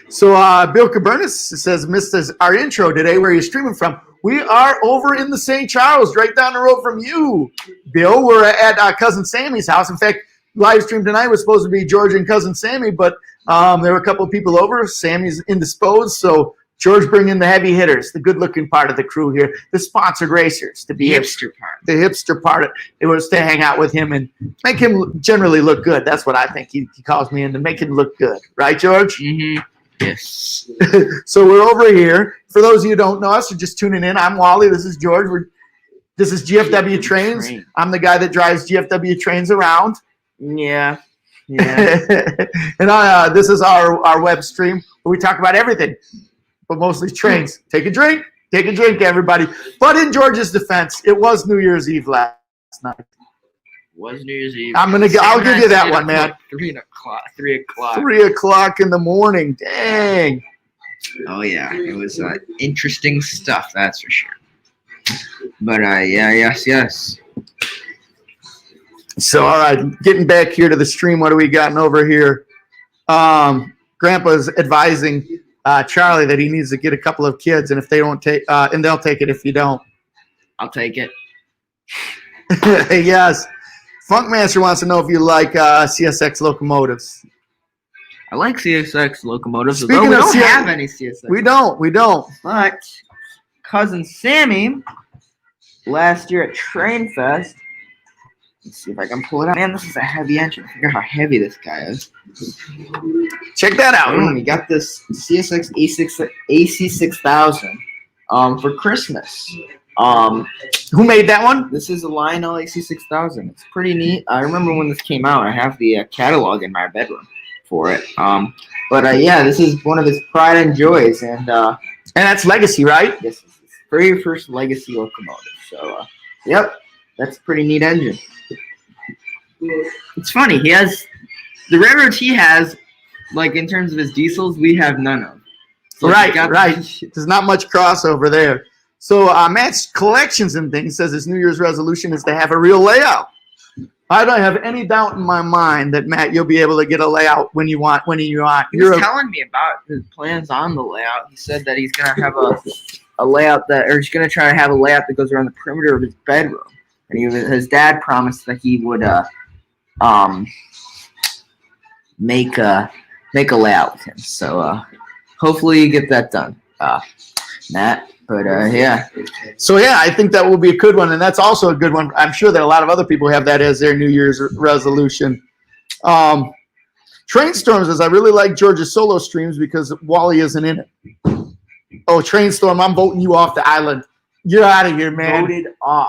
So Bill Cabernis says, missed our intro today. Where are you streaming from? We are over in the St. Charles, right down the road from you, Bill. We're at Cousin Sammy's house. In fact, live stream tonight was supposed to be George and Cousin Sammy, but there were a couple of people over. Sammy's indisposed, so George bringing the heavy hitters, the good-looking part of the crew here, the sponsored racers, to be the hipster part. The hipster part. It was to hang out with him and make him generally look good. That's what I think he calls me in, to make him look good. Right, George? Mm-hmm. Yes. So we're over here. For those of you who don't know us or just tuning in, I'm Wally. This is George. This is GFW Trains. I'm the guy that drives GFW Trains around. Yeah. And this is our web stream where we talk about everything, but mostly trains. Take a drink, everybody. But in George's defense, it was New Year's Eve last night. Was New Year's Eve. I'll give you that one, man. 3 o'clock. 3 o'clock. 3 o'clock in the morning. Dang. Oh yeah, it was interesting stuff. That's for sure. But yes. So all right, getting back here to the stream. What do we gotten over here? Grandpa's advising Charlie that he needs to get a couple of kids, and if they don't take, and they'll take it if you don't. I'll take it. Yes. Funkmaster wants to know if you like CSX locomotives. I like CSX locomotives. Speaking although we of don't have any CSX. We don't. But cousin Sammy, last year at Train Fest, let's see if I can pull it out. Man, this is a heavy engine. I forget how heavy this guy is. Check that out. We got this CSX AC6000 for Christmas. Who made that one? This is a Lionel AC6000. It's pretty neat. I remember when this came out. I have the catalog in my bedroom for it. Yeah, this is one of his pride and joys, and that's legacy, right? This is his very first legacy locomotive. So, yep, that's a pretty neat engine. It's funny. He has the railroads he has, like in terms of his diesels, we have none of. So right. There's not much crossover there. So Matt's Collections and Things says his New Year's resolution is to have a real layout. I don't have any doubt in my mind that, Matt, you'll be able to get a layout when you want. He was telling me about his plans on the layout. He said that he's going to have a layout he's going to try to have a layout that goes around the perimeter of his bedroom. And his dad promised that he would make a layout with him. So hopefully you get that done, Matt. But yeah. So yeah, I think that will be a good one, and that's also a good one. I'm sure that a lot of other people have that as their New Year's resolution. Trainstorm says, I really like George's solo streams because Wally isn't in it. Oh, Trainstorm, I'm voting you off the island. You're out of here, man.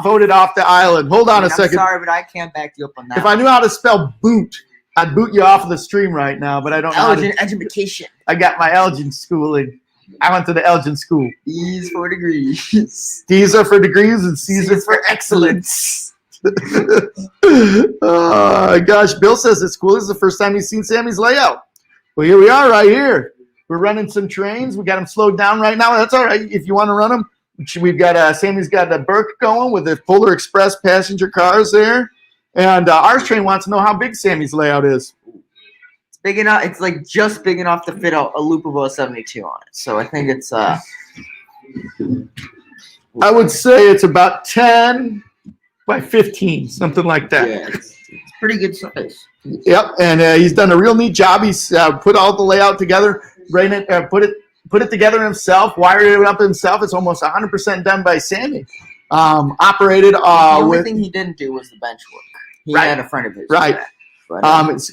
Voted off the island. Hold on a second. I'm sorry, but I can't back you up on that. If I knew how to spell boot, I'd boot you off of the stream right now, but I don't know. Education. I got my Elgin schooling. I went to the Elgin school. D's for degrees. D's are for degrees and C's are for excellence. Gosh, Bill says it's cool. This is the first time he's seen Sammy's layout. Well, here we are right here. We're running some trains. We got them slowed down right now. That's all right. If you want to run them, we've got Sammy's got the Burke going with the Polar Express passenger cars there. And ours train wants to know how big Sammy's layout is. Big enough. It's like just big enough to fit a loopable 72 on it. So I think it's I would say it's about 10 by 15, something like that. Yeah, it's pretty good size. Yep, and he's done a real neat job. He's put all the layout together, put it together himself, wired it up himself. It's almost 100% done by Sammy. Operated the only thing he didn't do was the bench work. He had a friend of his. Right. But,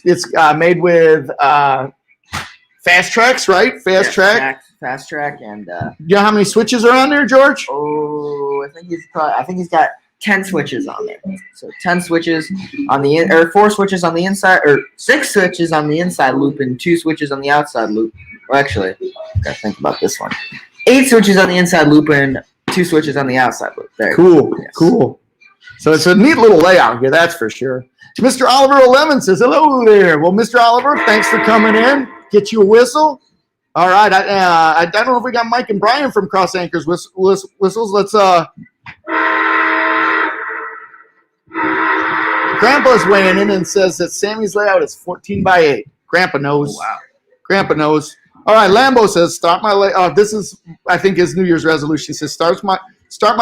it's made with fast tracks, right? Fast track, and you know how many switches are on there, George? Oh, I think he's got 10 switches on there. So 10 switches on the or 4 switches on the inside, or 6 switches on the inside loop and 2 switches on the outside loop. Well, actually, gotta think about this one. 8 switches on the inside loop and 2 switches on the outside loop. There. Cool. Cool. So it's a neat little layout here, that's for sure. Mr. Oliver 11 says, hello there. Well, Mr. Oliver, thanks for coming in. Get you a whistle. All right. I don't know if we got Mike and Brian from Cross Anchors whistles. Let's Grandpa's weighing in and says that Sammy's layout is 14 by 8. Grandpa knows. Oh, wow. Grandpa knows. All right. Lambo says, start my layout. This is, I think, his New Year's resolution. He says, start my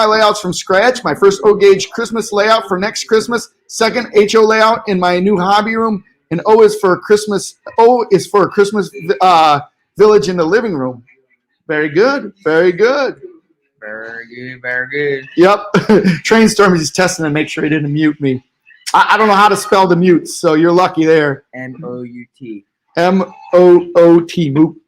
layouts from scratch. My first O-gauge Christmas layout for next Christmas. Second HO layout in my new hobby room. And O is for a Christmas village in the living room. Very good. Very good. Very good. Very good. Yep. Trainstorm is testing to make sure he didn't mute me. I don't know how to spell the mute, so you're lucky there. M-O-U-T. M-O-O-T. Moot.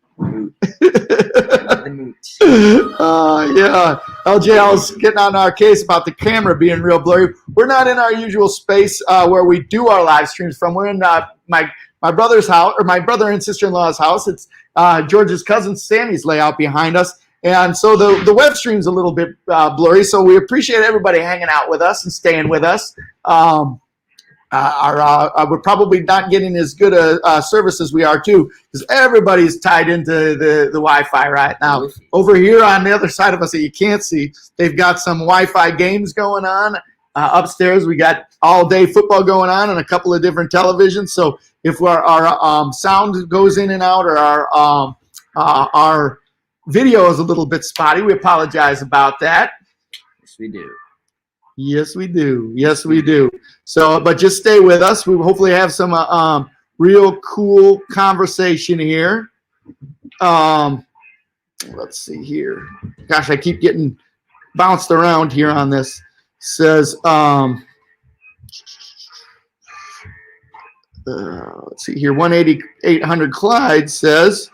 Yeah. LJL's getting on our case about the camera being real blurry. We're not in our usual space where we do our live streams from. We're in my brother's house, or my brother and sister-in-law's house. It's George's cousin Sammy's layout behind us. And so the web stream's a little bit blurry, so we appreciate everybody hanging out with us and staying with us. we're probably not getting as good a service as we are too, because everybody's tied into the Wi-Fi right now. Over here on the other side of us that you can't see, they've got some Wi-Fi games going on. Upstairs, we got all-day football going on and a couple of different televisions. So if our sound goes in and out, or our video is a little bit spotty, we apologize about that. Yes, we do. Yes, we do. Yes, we do. So, but just stay with us. We will hopefully have some real cool conversation here. Let's see here. Gosh, I keep getting bounced around here on this. Says, let's see here. 18800 Clyde says,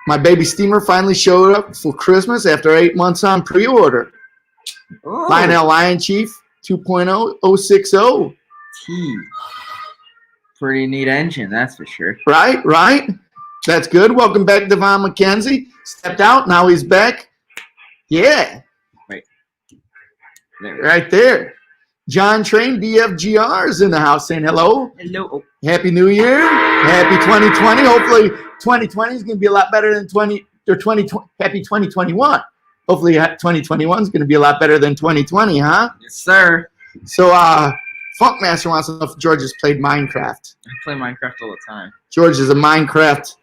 my baby steamer finally showed up for Christmas after 8 months on pre-order. Oh. Lionel Lion Chief 2.0 060. T. Pretty neat engine, that's for sure. Right, right. That's good. Welcome back, Devon McKenzie. Stepped out, now he's back. Yeah. Right. Right there. John Train DFGR is in the house saying hello. Hello. Happy New Year. Happy 2020. Hopefully 2020 is going to be a lot better than 2020. Happy 2021. Hopefully 2021 is going to be a lot better than 2020, huh? Yes, sir. So Funkmaster wants to know if George has played Minecraft. I play Minecraft all the time. George is a Minecraft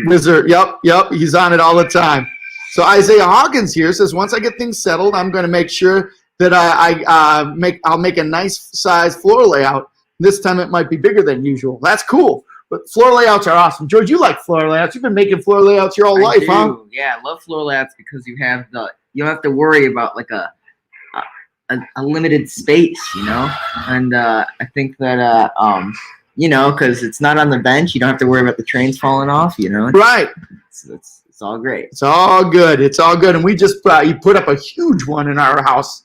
wizard. Yep. He's on it all the time. So Isaiah Hawkins here says, once I get things settled, I'm going to make sure that I'll make a nice size floor layout. This time it might be bigger than usual. That's cool. But floor layouts are awesome. George, you like floor layouts. You've been making floor layouts your whole life, huh? Yeah, I love floor layouts because you don't have to worry about like a limited space, you know? And I think that you know, because it's not on the bench, you don't have to worry about the trains falling off, you know? Right. It's all great. It's all good. It's all good. And we just you put up a huge one in our house.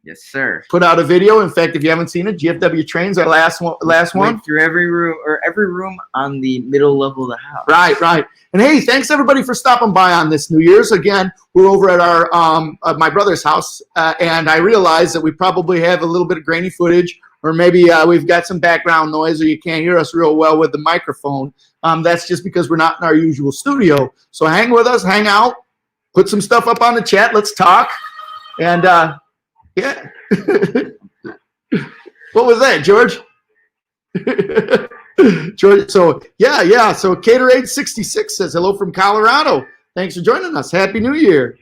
Yes, sir. Put out a video. In fact, if you haven't seen it, GFW Trains, our last one. Went through every room on the middle level of the house. Right, right. And hey, thanks everybody for stopping by on this New Year's. Again, we're over at our my brother's house, and I realize that we probably have a little bit of grainy footage, or maybe we've got some background noise, or you can't hear us real well with the microphone. That's just because we're not in our usual studio. So hang with us, hang out, put some stuff up on the chat. Let's talk, and yeah. What was that, George? George, so yeah. So Caterade 66 says hello from Colorado. Thanks for joining us. Happy New Year.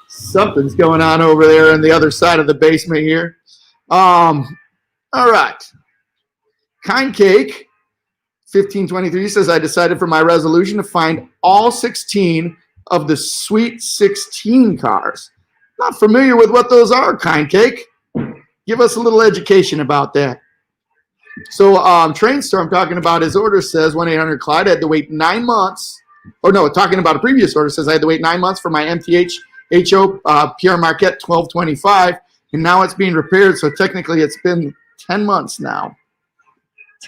Something's going on over there on the other side of the basement here. All right. Kind Cake 1523 says, I decided for my resolution to find all 16 of the Sweet 16 cars. Not familiar with what those are, Kind Cake. Give us a little education about that. So Trainstorm talking about his order says 1-800-CLYDE had to wait 9 months. Or no, talking about a previous order says I had to wait 9 months for my MTH HO PR Marquette 1225, and now it's being repaired, so technically it's been 10 months now.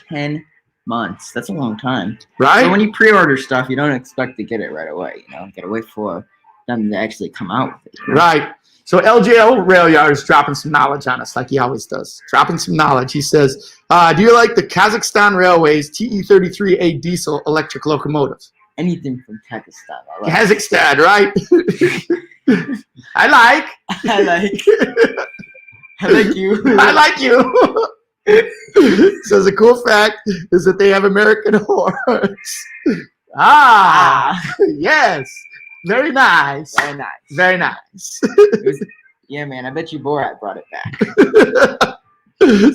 10 months. That's a long time. Right? So when you pre-order stuff, you don't expect to get it right away. You know, you gotta wait for them to actually come out with it. You know? Right. So LJL Rail Yard is dropping some knowledge on us, like he always does. Dropping some knowledge. He says, do you like the Kazakhstan Railways TE33A diesel electric locomotives? Anything from Kazakhstan. I like. Kazakhstan, right? I like you. I like you. Says the cool fact is that they have American horns. Yes. Very nice. Very nice. Very nice. Yeah, man. I bet you Borat brought it back.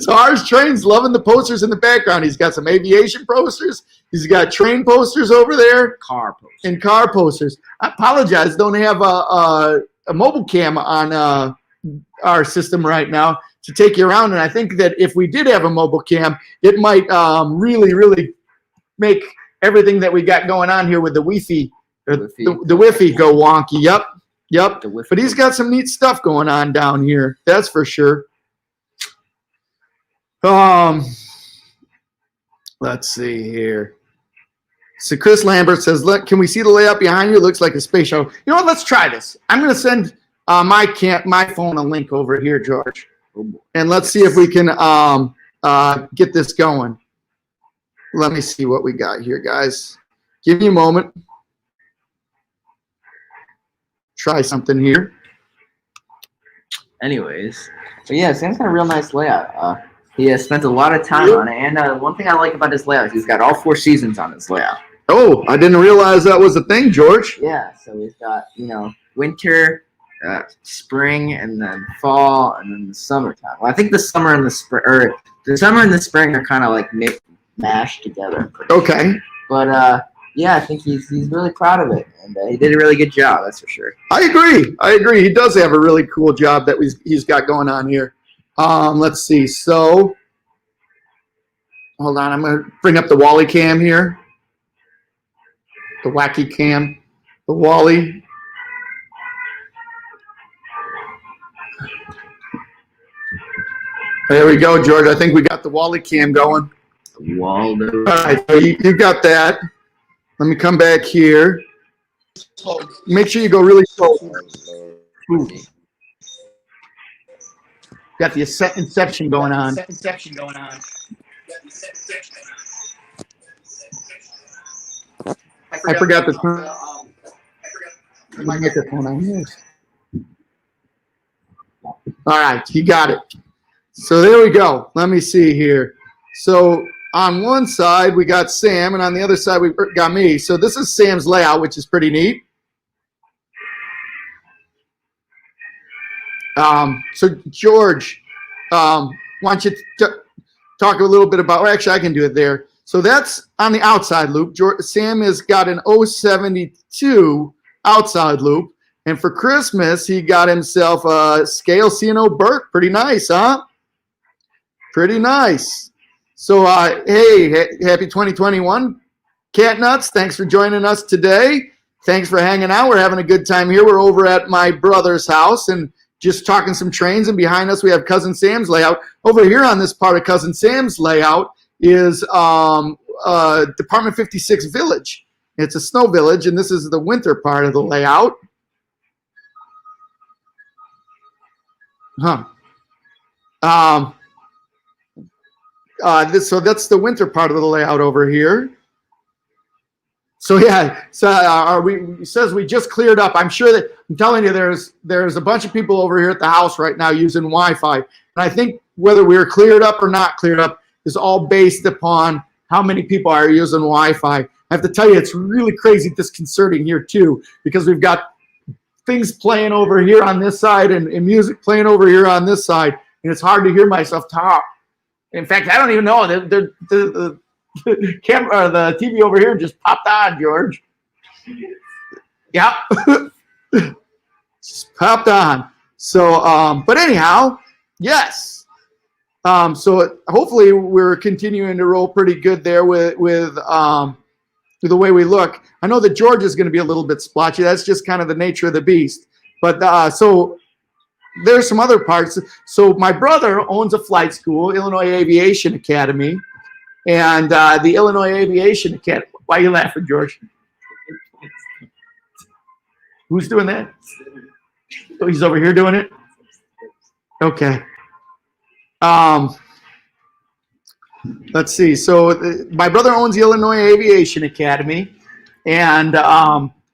So ours Train's loving the posters in the background. He's got some aviation posters. He's got train posters over there. Car posters. And car posters. I apologize. Don't have a mobile cam on our system right now to take you around. And I think that if we did have a mobile cam, it might really, really make everything that we got going on here with the Wi-Fi, the Wi-Fi go wonky. Yep. But he's got some neat stuff going on down here. That's for sure. Let's see here. So Chris Lambert says, "Look, can we see the layout behind you? It looks like a space shuttle." You know what? Let's try this. I'm going to send my phone a link over here, George, and let's see if we can get this going. Let me see what we got here, guys. Give me a moment. Try something here. Anyways, but yeah, Sam's got a real nice layout. He has spent a lot of time on it, and one thing I like about his layout is he's got all 4 seasons on his layout. Oh, I didn't realize that was a thing, George. Yeah, so we've got, winter, spring, and then fall, and then the summertime. Well, I think the summer and the spring are kind of like mashed together. Okay. But yeah, I think he's really proud of it, and he did a really good job. That's for sure. I agree. He does have a really cool job that he's got going on here. Let's see. So, hold on. I'm going to bring up the Wally cam here. The wacky cam. The Wally. There we go, George. I think we got the Wally cam going. Waldo. All right. So you got that. Let me come back here. Make sure you go really slow. Ooh. Got the inception going on. I forgot to turn my microphone on. Yes. All right, you got it. So there we go. Let me see here. So on one side we got Sam, and on the other side we got me. So this is Sam's layout, which is pretty neat. So George, why don't you talk a little bit about, or actually I can do it there. So that's on the outside loop. Sam has got an 072 outside loop. And for Christmas, he got himself a scale C&O Burke. Pretty nice, huh? Pretty nice. So, hey, happy 2021. Cat Nuts, thanks for joining us today. Thanks for hanging out. We're having a good time here. We're over at my brother's house and just talking some trains. And behind us, we have Cousin Sam's layout. Over here on this part of Cousin Sam's layout is Department 56 Village. It's a snow village, and this is the winter part of the layout. So that's the winter part of the layout over here. So yeah, so it says we just cleared up. I'm sure that, I'm telling you, there's a bunch of people over here at the house right now using Wi-Fi. And I think whether we're cleared up or not cleared up is all based upon how many people are using Wi-Fi. I have to tell you, it's really crazy disconcerting here too, because we've got things playing over here on this side and music playing over here on this side, and it's hard to hear myself talk. In fact, I don't even know. The camera, the TV over here just popped on, George. Yep. Just popped on. So, but anyhow, yes. So hopefully we're continuing to roll pretty good there with the way we look. I know that George is going to be a little bit splotchy. That's just kind of the nature of the beast. But so there's some other parts. So my brother owns a flight school, Illinois Aviation Academy, and the Illinois Aviation Academy. Why are you laughing, George? Who's doing that? Oh, he's over here doing it? Okay. Let's see. So my brother owns the Illinois Aviation Academy, and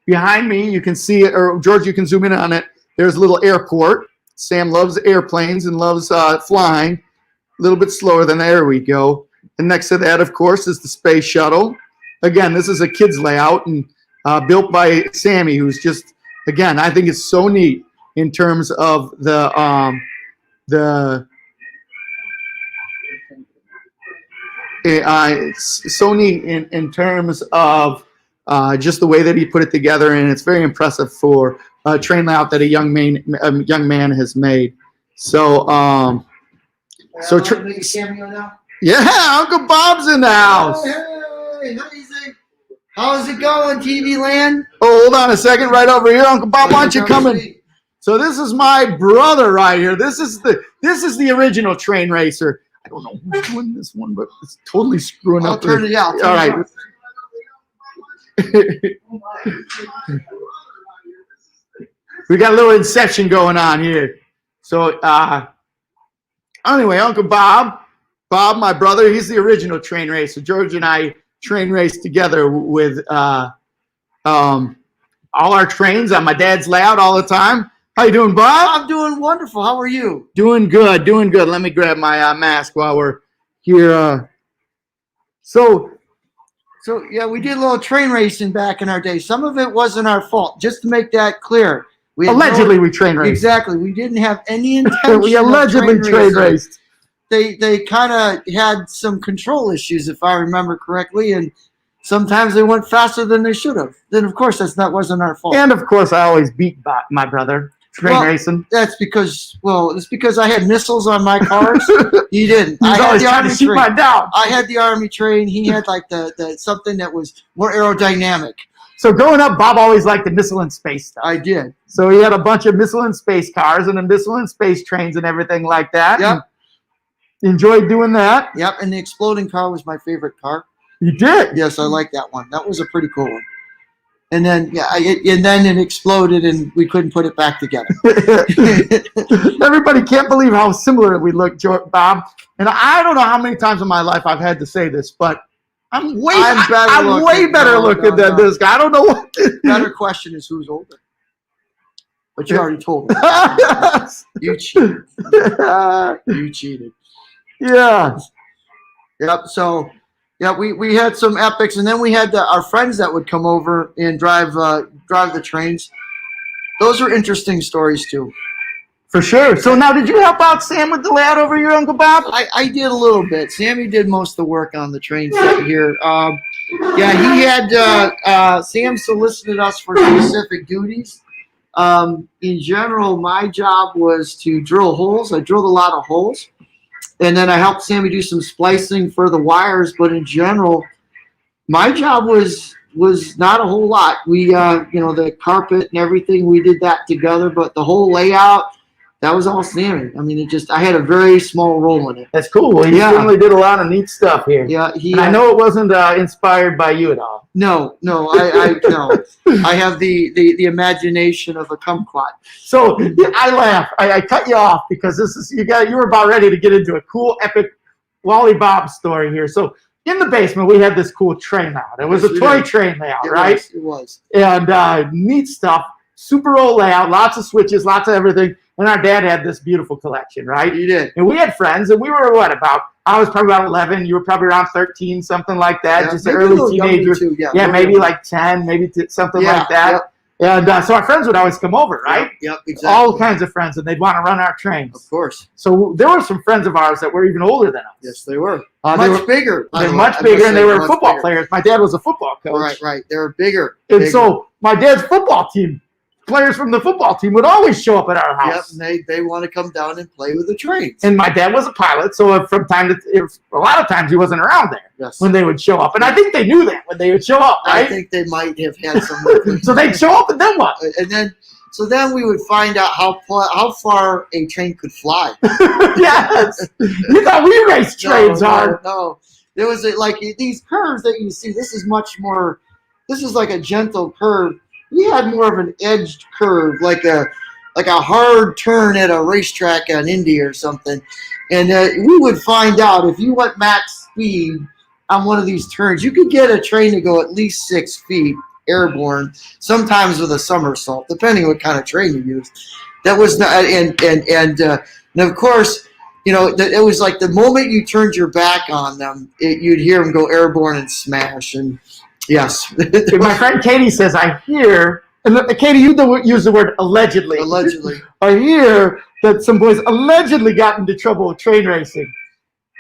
behind me you can see it, or George, you can zoom in on it. There's a little airport. Sam loves airplanes and loves flying. A little bit slower than there we go. And next to that, of course, is the space shuttle. Again, this is a kid's layout and built by Sammy, who's just, again, I think it's so neat in terms of it's so neat in terms of just the way that he put it together, and it's very impressive for a train layout that a young man has made. So, yeah, Uncle Bob's in the house. Hey, how's it going, TV land? Oh, hold on a second, right over here, Uncle Bob. Why don't you come in? So this is my brother right here. This is the original train racer. I don't know who's doing this one, but it's totally screwing up. Turn it out. All right. We got a little inception going on here. So anyway, Uncle Bob, my brother, he's the original train racer. George and I train race together with all our trains on my dad's layout all the time. How you doing, Bob? I'm doing wonderful. How are you? Doing good, doing good. Let me grab my mask while we're here. So yeah, we did a little train racing back in our day. Some of it wasn't our fault. Just to make that clear, allegedly we train raced. Exactly, we didn't have any intention. We allegedly train raced. They kind of had some control issues, if I remember correctly, and sometimes they went faster than they should have. Then, of course, wasn't our fault. And of course, I always beat my brother train racing. That's because, it's because I had missiles on my cars. He didn't. He was always trying to shoot my down. I had the Army train. He had like the something that was more aerodynamic. So growing up, Bob always liked the missile and space stuff. I did. So he had a bunch of missile and space cars and the missile and space trains and everything like that. Yep. Enjoyed doing that. Yep. And the exploding car was my favorite car. You did? Yes, I like that one. That was a pretty cool one. And then, and then it exploded and we couldn't put it back together. Everybody can't believe how similar we look, Bob. And I don't know how many times in my life I've had to say this, but I'm way better looking than this guy. I don't know what. Better question is who's older. But you already told me. You cheated. You cheated. Yeah. Yep. So, yeah, we had some epics, and then we had our friends that would come over and drive the trains. Those are interesting stories too. For sure. So now, did you help out Sam with the layout over here, Uncle Bob? I did a little bit. Sammy did most of the work on the train set here. Yeah, he had Sam solicited us for specific duties. In general, my job was to drill holes. I drilled a lot of holes. And then I helped Sammy do some splicing for the wires. But in general, my job was not a whole lot. We, the carpet and everything, we did that together. But the whole layout, that was all Sammy. I mean, I had a very small role in it. That's cool. Well, you certainly did a lot of neat stuff here. Yeah, and I know it wasn't inspired by you at all. No, I no. I have the imagination of a kumquat. So I laugh. I cut you off because this is you were about ready to get into a cool, epic Wally Bob story here. So in the basement, we had this cool train layout. It was a toy train layout, right? It was. And neat stuff. Super old layout. Lots of switches. Lots of everything. And our dad had this beautiful collection, right? He did. And we had friends, and we were I was probably about 11. You were probably around 13, something like that. Yeah, just an early teenager. Too, maybe like 10, maybe something like that. Yep. And so our friends would always come over, right? Yep, exactly. All kinds of friends, and they'd want to run our trains. Of course. So there were some friends of ours that were even older than us. Yes, they were. Much bigger. They're much bigger, and they were football players. My dad was a football coach. Right. They were bigger. And so my dad's football team, players from the football team would always show up at our house. Yep, and they want to come down and play with the trains. And my dad was a pilot, so a lot of times he wasn't around there when they would show up. And I think they knew that when they would show up, right? I think they might have had some. So they'd show up, and then what? And then we would find out how far a train could fly. Yes, you thought we raced trains hard. No, there was like these curves that you see. This is much more. This is like a gentle curve. We had more of an edged curve, like a hard turn at a racetrack in Indy or something. And we would find out if you went max speed on one of these turns, you could get a train to go at least 6 feet airborne, sometimes with a somersault, depending on what kind of train you used. That was not, and of course, it was like the moment you turned your back on them, you'd hear them go airborne and smash. And yes. My friend Katie says, I hear, and Katie, you use the word allegedly. Allegedly. I hear that some boys allegedly got into trouble with train racing.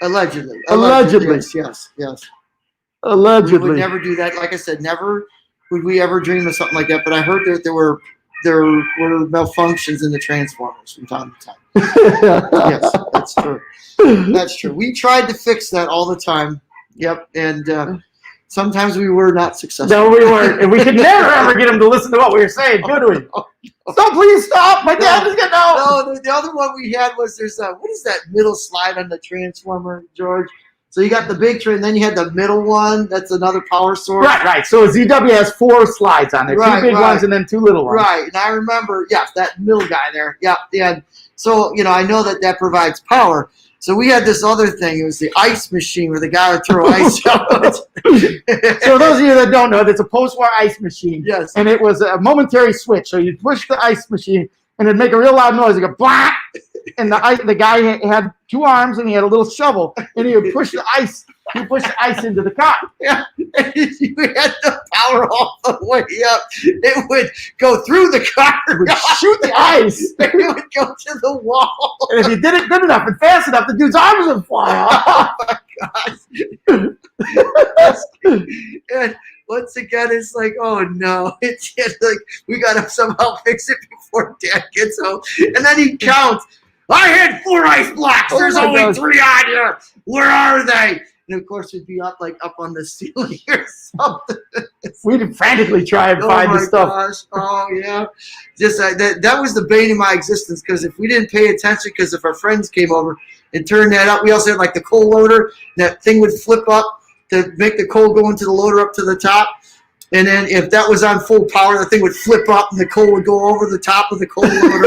Allegedly. Yes. Allegedly. We would never do that. Like I said, never would we ever dream of something like that. But I heard that there were malfunctions in the transformers from time to time. Yes, that's true. That's true. We tried to fix that all the time. Yep. And sometimes we were not successful. No, we weren't. And we could never, ever get him to listen to what we were saying, could we? So please stop. My dad is going to know. No, the other one we had was what is that middle slide on the transformer, George? So you got the big train, then you had the middle one. That's another power source. Right. So a ZW has 4 slides on there, 2 big ones and then 2 little ones. Right, and I remember, that middle guy there. Yeah. So I know that provides power. So we had this other thing. It was the ice machine where the guy would throw ice out. So those of you that don't know, there's a post-war ice machine. Yes. And it was a momentary switch. So you'd push the ice machine, and it'd make a real loud noise. It'd go, blah! And the guy had 2 arms, and he had a little shovel, and he would push the ice. He pushed the ice into the car. Yeah, and you had the power all the way up. It would go through the car. It would shoot the ice. It would go to the wall. And if you did it good enough and fast enough, the dude's arms would fly off. Oh, my gosh. And once again, it's like, oh, no. It's just like, we got to somehow fix it before Dad gets home. And then he counts. I had 4 ice blocks. There's only 3 on here. Where are they? And of course, we'd be up on the ceiling or something. We'd frantically try and find the stuff. Oh my gosh! Oh yeah, just that was the bane of my existence. Because if we didn't pay attention, because if our friends came over and turned that up, we also had like the coal loader. That thing would flip up to make the coal go into the loader up to the top. And then if that was on full power, the thing would flip up and the coal would go over the top of the coal loader.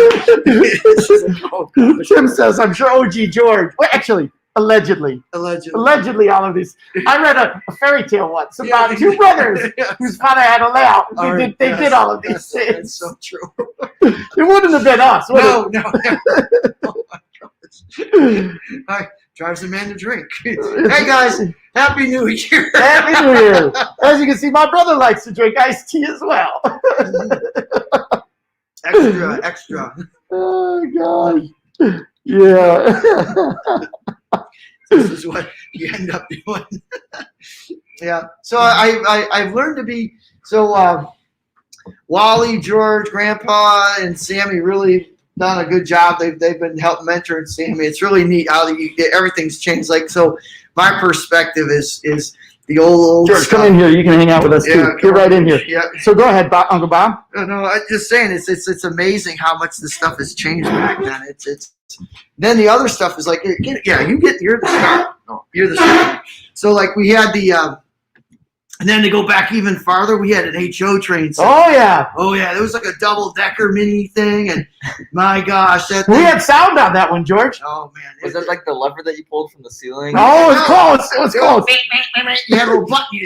It's just like, oh, gosh. Tim says, I'm sure OG George. Well, actually, allegedly, all of these. I read a fairy tale once about 2 brothers whose father had a layout. They did all of these things. That's so true. It wouldn't have been us, would it? No. Oh my gosh. Drives a man to drink. Hey guys, Happy New Year. Happy New Year. As you can see, my brother likes to drink iced tea as well. Extra. Oh, gosh. Yeah. This is what you end up doing. Yeah. So I've learned to be Wally, George, Grandpa, and Sammy really done a good job. They've been helping mentoring Sammy. It's really neat how everything's changed. Like, so my perspective is the old George, stuff. come in here. You can hang out with us too. Get right in here. Yeah. So go ahead, Uncle Bob. No, I'm just saying it's amazing how much this stuff has changed back then. It's then the other stuff is like, you're the star. No, you're the star. So like we had and then to go back even farther, we had an HO train set. Oh yeah. There was like a double-decker mini thing, and my gosh, we had sound on that one, George. Oh man, Was it like the lever that you pulled from the ceiling? Oh, it was close. It was close. You had a little button.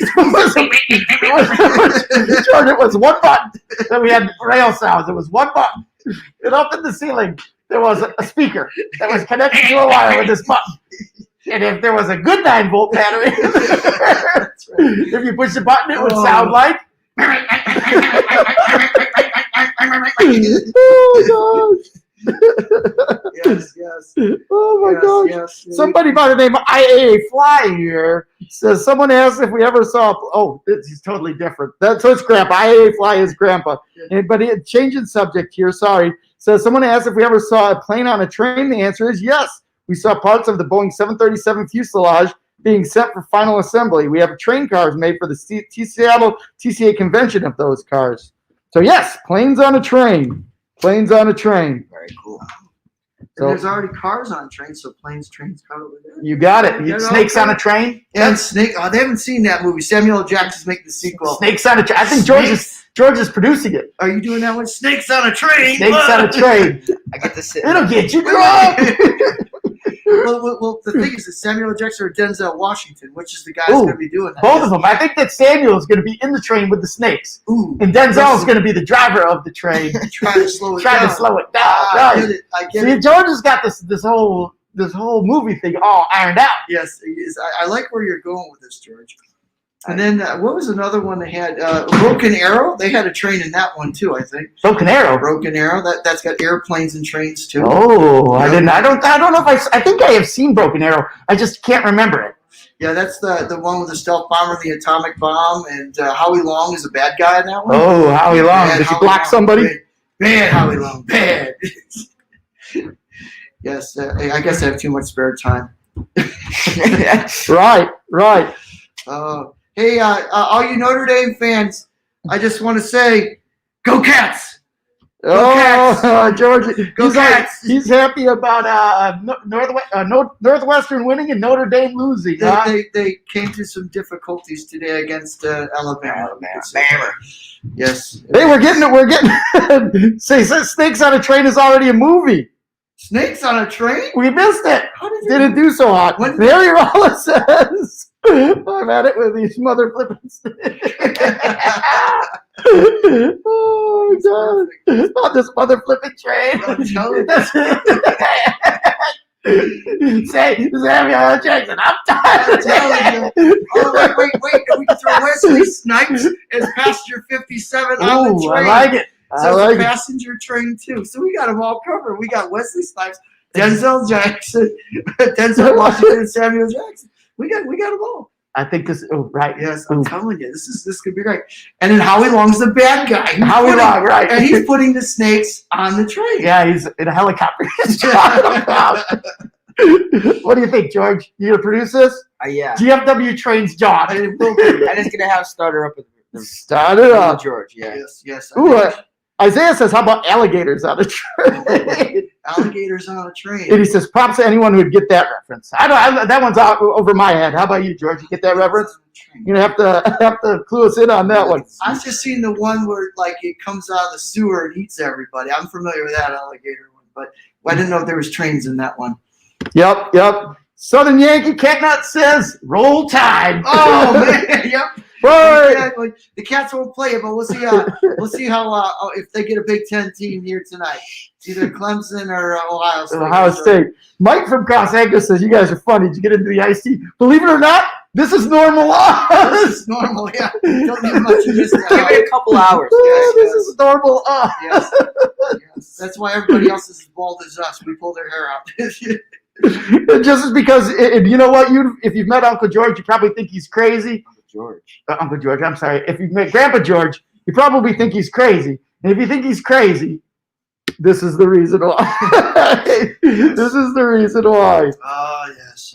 George, it was 1 button. Then we had rail sounds. It was 1 button. And up in the ceiling, there was a speaker that was connected to a wire with this button. And if there was a good 9-volt battery, if you push the button, it would sound like. Oh gosh! Yes. Oh my gosh! Yes. Somebody by the name of IAA Fly here says someone asked if we ever saw. Oh, this is totally different. So it's Grandpa. IAA Fly is Grandpa. But changing subject here. Sorry. Says someone asked if we ever saw a plane on a train. The answer is yes. We saw parts of the Boeing 737 fuselage being sent for final assembly. We have train cars made for the Seattle TCA convention of those cars. So yes, planes on a train. Planes on a train. Very cool. And there's already cars on trains, so planes, trains, cars over there. You got it. Snakes on a Train. And Snake. Oh, they haven't seen that movie. Samuel L. Jackson's making the sequel. Snakes on a Train. I think George is producing it. Are you doing that one? Snakes on a Train. Snakes on a Train. I get to sit. It'll get you drunk. Well, the thing is, Samuel L. Jackson or Denzel Washington, which is the guy that's going to be doing that? Both of them. I think that Samuel is going to be in the train with the snakes. Ooh, and Denzel is going to be the driver of the train. trying to slow it down. I get it. George has got this whole movie thing all ironed out. Yes, I like where you're going with this, George. And then what was another one they had? Broken Arrow. They had a train in that one too, I think. Broken Arrow. That's got airplanes and trains too. Oh, I didn't. I don't know if I think I have seen Broken Arrow. I just can't remember it. Yeah, that's the one with the stealth bomber, the atomic bomb, and Howie Long is a bad guy in that one. Oh, Howie Long. Did you block somebody? Bad Howie Long. Bad. Yes, I guess I have too much spare time. Right. Hey, all you Notre Dame fans, I just want to say, go Cats! Oh, George, Go Cats. he's happy about Northwestern winning and Notre Dame losing. They came through some difficulties today against Alabama. Yes. Hey, we're getting. Say, Snakes on a Train is already a movie. Snakes on a Train? We missed it. How did Didn't do so hot. When- Harry Rollins says, I'm at it with these mother flipping snakes. Oh, God. On this mother flipping train. I'm telling Say, Samuel Jackson, I'm I'm tired. telling you. Oh, wait. We can throw Wesley Snipes as passenger 57 on the Ooh, train. I like it. I So like it's a it. passenger train, too. So we got them all covered. We got Wesley Snipes, Denzel Jackson, Denzel Washington, and Samuel Jackson. We got them all. I think this. Oh, right. Yes, I'm telling you, this could be great. And then Howie Long's the bad guy. Howie Long, right? And he's putting the snakes on the train. Yeah, he's in a helicopter. He's driving about. What do you think, George? You gonna produce this? Yeah. GFW Trains John. And it will be. I'm just gonna have starter up with Start it up. George. Yeah. Yes. Ooh, Isaiah says, how about alligators on a train? Alligators on a train. And he says, props to anyone who'd get that reference. That one's out over my head. How about you, George? You get that reference? You're gonna have to clue us in on that one. I've just seen the one where like it comes out of the sewer and eats everybody. I'm familiar with that alligator one, but I didn't know if there was trains in that one. Yep. Southern Yankee Catnut says, roll Tide. Oh man, yep. Right. Exactly. The Cats won't play it, but we'll see. We'll see how if they get a Big Ten team here tonight. It's either Clemson or Ohio State. Ohio State. Mike from Cross Anchor says, you guys are funny. Did you get into the iced tea? Believe it or not, this is normal This is normal, yeah. Don't need much of this now. Give it a couple hours. This is normal. Yes. That's why everybody else is as bald as us. We pull their hair out. Just because, you know what? If you've met Uncle George, you probably think he's crazy. Uncle George, I'm sorry. If you've met Grandpa George, you probably think he's crazy. And if you think he's crazy, this is the reason why. This is the reason why. Oh, yes.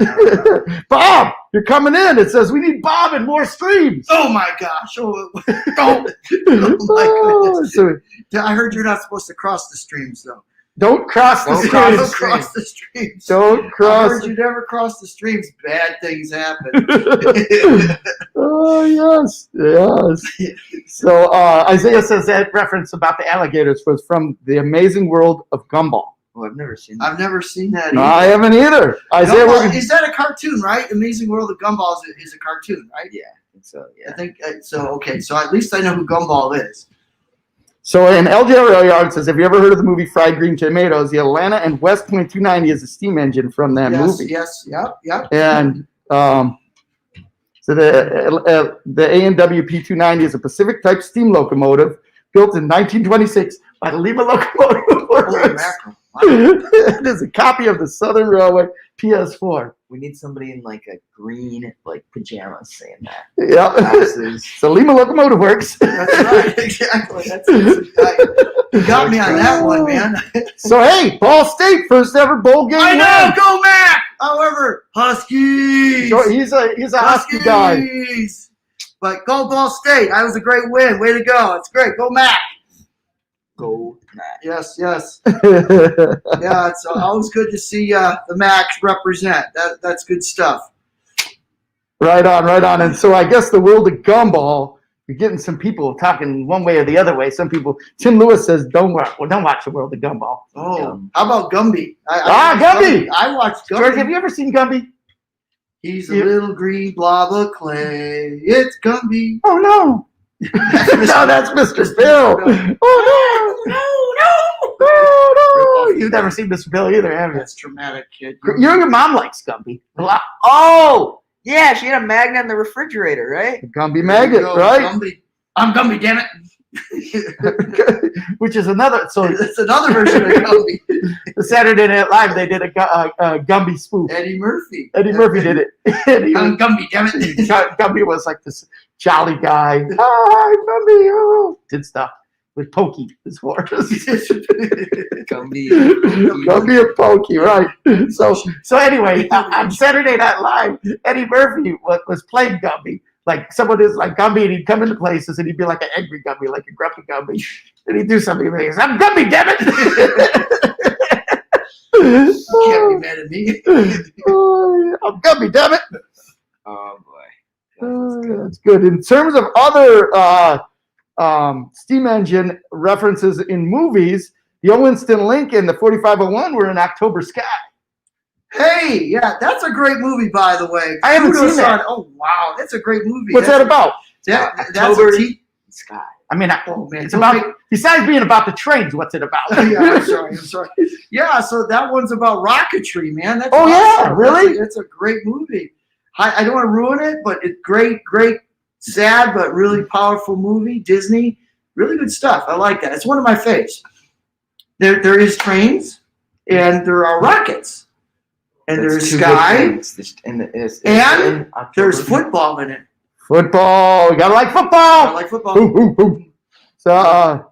Bob, you're coming in. It says we need Bob and more streams. Oh, my gosh. Oh my goodness. So I heard you're not supposed to cross the streams, though. don't cross the Don't streams. cross the streams. Don't I cross. heard you never cross the streams. Bad things happen. Oh, yes. So Isaiah says that reference about the alligators was from The Amazing World of Gumball. Oh, I've never seen that. I've never seen that No, either. I haven't either. Isaiah, Gumball, is that a cartoon, right? Amazing World of Gumball is a cartoon, right? Yeah, I think so. I Yeah. think so. Okay, so at least I know who Gumball is. So in LJ Yard says, have you ever heard of the movie Fried Green Tomatoes? The Atlanta and West Point 290 is a steam engine from that movie. Yes, yep. And so the A&W P290 is a Pacific type steam locomotive built in 1926 by the Lima Locomotive Holy Works. mackerel. Wow. It is a copy of the Southern Railway PS4. We need somebody in like a green pajamas saying that. Yep. Glasses. So Lima Locomotive Works. That's right, exactly. You got me on that one, man. So hey, Ball State first ever bowl game. I know, win. go Mac! However, Huskies! So he's a Husky guy. Huskies! But go Ball State. That was a great win. Way to go. It's great. Go Mac! Go Mac. Yes. Yeah, it's always good to see the Macs represent. That's good stuff. Right on. And so I guess the world of gumball, you're getting some people talking one way or the other way. Some people, Tim Lewis says, don't watch the world of gumball. Oh, how about Gumby? Gumby! I watched Gumby. George, have you ever seen Gumby? He's a little green blob of clay. It's Gumby. Oh, no. No, that's Mr. Bill. Oh, no. You've never seen Mr. Bill either, have you? That's traumatic, kid. Your mom likes Gumby. Oh, yeah, she had a magnet in the refrigerator, right? Gumby maggot, right? Gumby. I'm Gumby, damn it. Which is another. So It's another version of Gumby. the Saturday Night Live, they did a Gumby spoof. Eddie Murphy. Eddie Murphy did it. I'm Gumby, damn it. Gumby was like this jolly guy. Hi, Gumby. Oh. Did stuff with Pokey, his horse. Gumby. Gumby and Pokey, right? So anyway, on Saturday Night Live, Eddie Murphy was playing Gumby. Like someone is like Gumby, and he'd come into places, and he'd be like an angry Gumby, like a grumpy Gumby. Did he do something? He goes, I'm Gumby, damn it! You can't be mad at me. I'm Gumby, damn it! Oh boy. That's good. In terms of other steam engine references in movies, the Winston Link and the 4501 were in October Sky. Hey, yeah, that's a great movie, by the way. I haven't Kudos seen that. on- Oh, wow, that's a great movie. What's that about? That's October a T. Sky. I mean, Oh, man. it's about, besides being about the trains, what's it about? Yeah, I'm sorry. Yeah, so that one's about rocketry, man. That's Oh, yeah, awesome. really? That's a great movie. I don't want to ruin it, but it's great, sad, but really powerful movie. Disney, really good stuff. I like that. It's one of my faves. There is trains, and there are rockets, and That's there's two sky, good things. And there's football in it. Football. We gotta like I football. like football. Boop, boop, boop.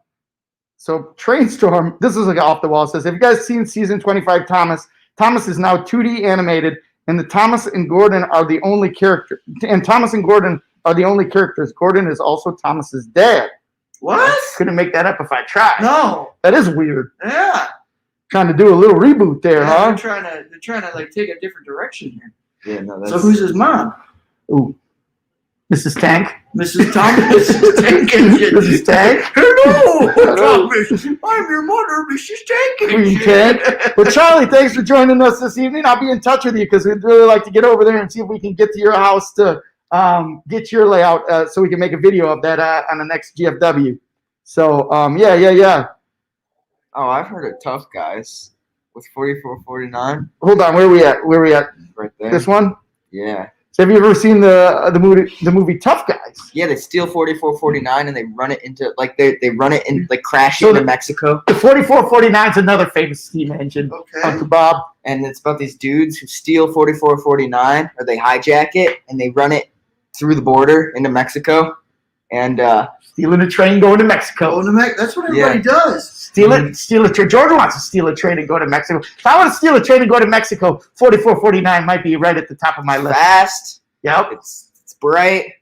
So Trainstorm, this is like off the wall. It says, have you guys seen season 25 Thomas? Thomas is now 2D animated, and the Thomas and Gordon are the only character. And Thomas and Gordon are the only characters. Gordon is also Thomas's dad. What? Couldn't make that up if I tried. No. That is weird. Yeah. Trying to do a little reboot there, Yeah, huh? they're trying to like take a different direction here. Yeah, no, that's So who's his mom? Ooh. Mrs. Tank. Mrs. Thomas. Tank Engine. Mrs. Tank. Hello, Thomas. I'm your mother, Mrs. Tank Queen Engine. Tank. Well, Charlie, thanks for joining us this evening. I'll be in touch with you because we'd really like to get over there and see if we can get to your house to get your layout so we can make a video of that on the next GFW. So, yeah. Oh, I've heard of Tough Guys with 4449 Hold on, where are we at? right there. This one? Yeah. So have you ever seen the movie Tough Guys? Yeah, they steal 4449 and they run it into they run it in crash So into Mexico. The 4449 is another famous steam engine. Okay. Uncle Bob. And it's about these dudes who steal 4449 or they hijack it and they run it through the border into Mexico. And Stealing a train going to Mexico. That's what everybody does. Steal a train. Jordan wants to steal a train and go to Mexico. If I want to steal a train and go to Mexico, 4449 might be right at the top of my list. fast. Yep. It's bright.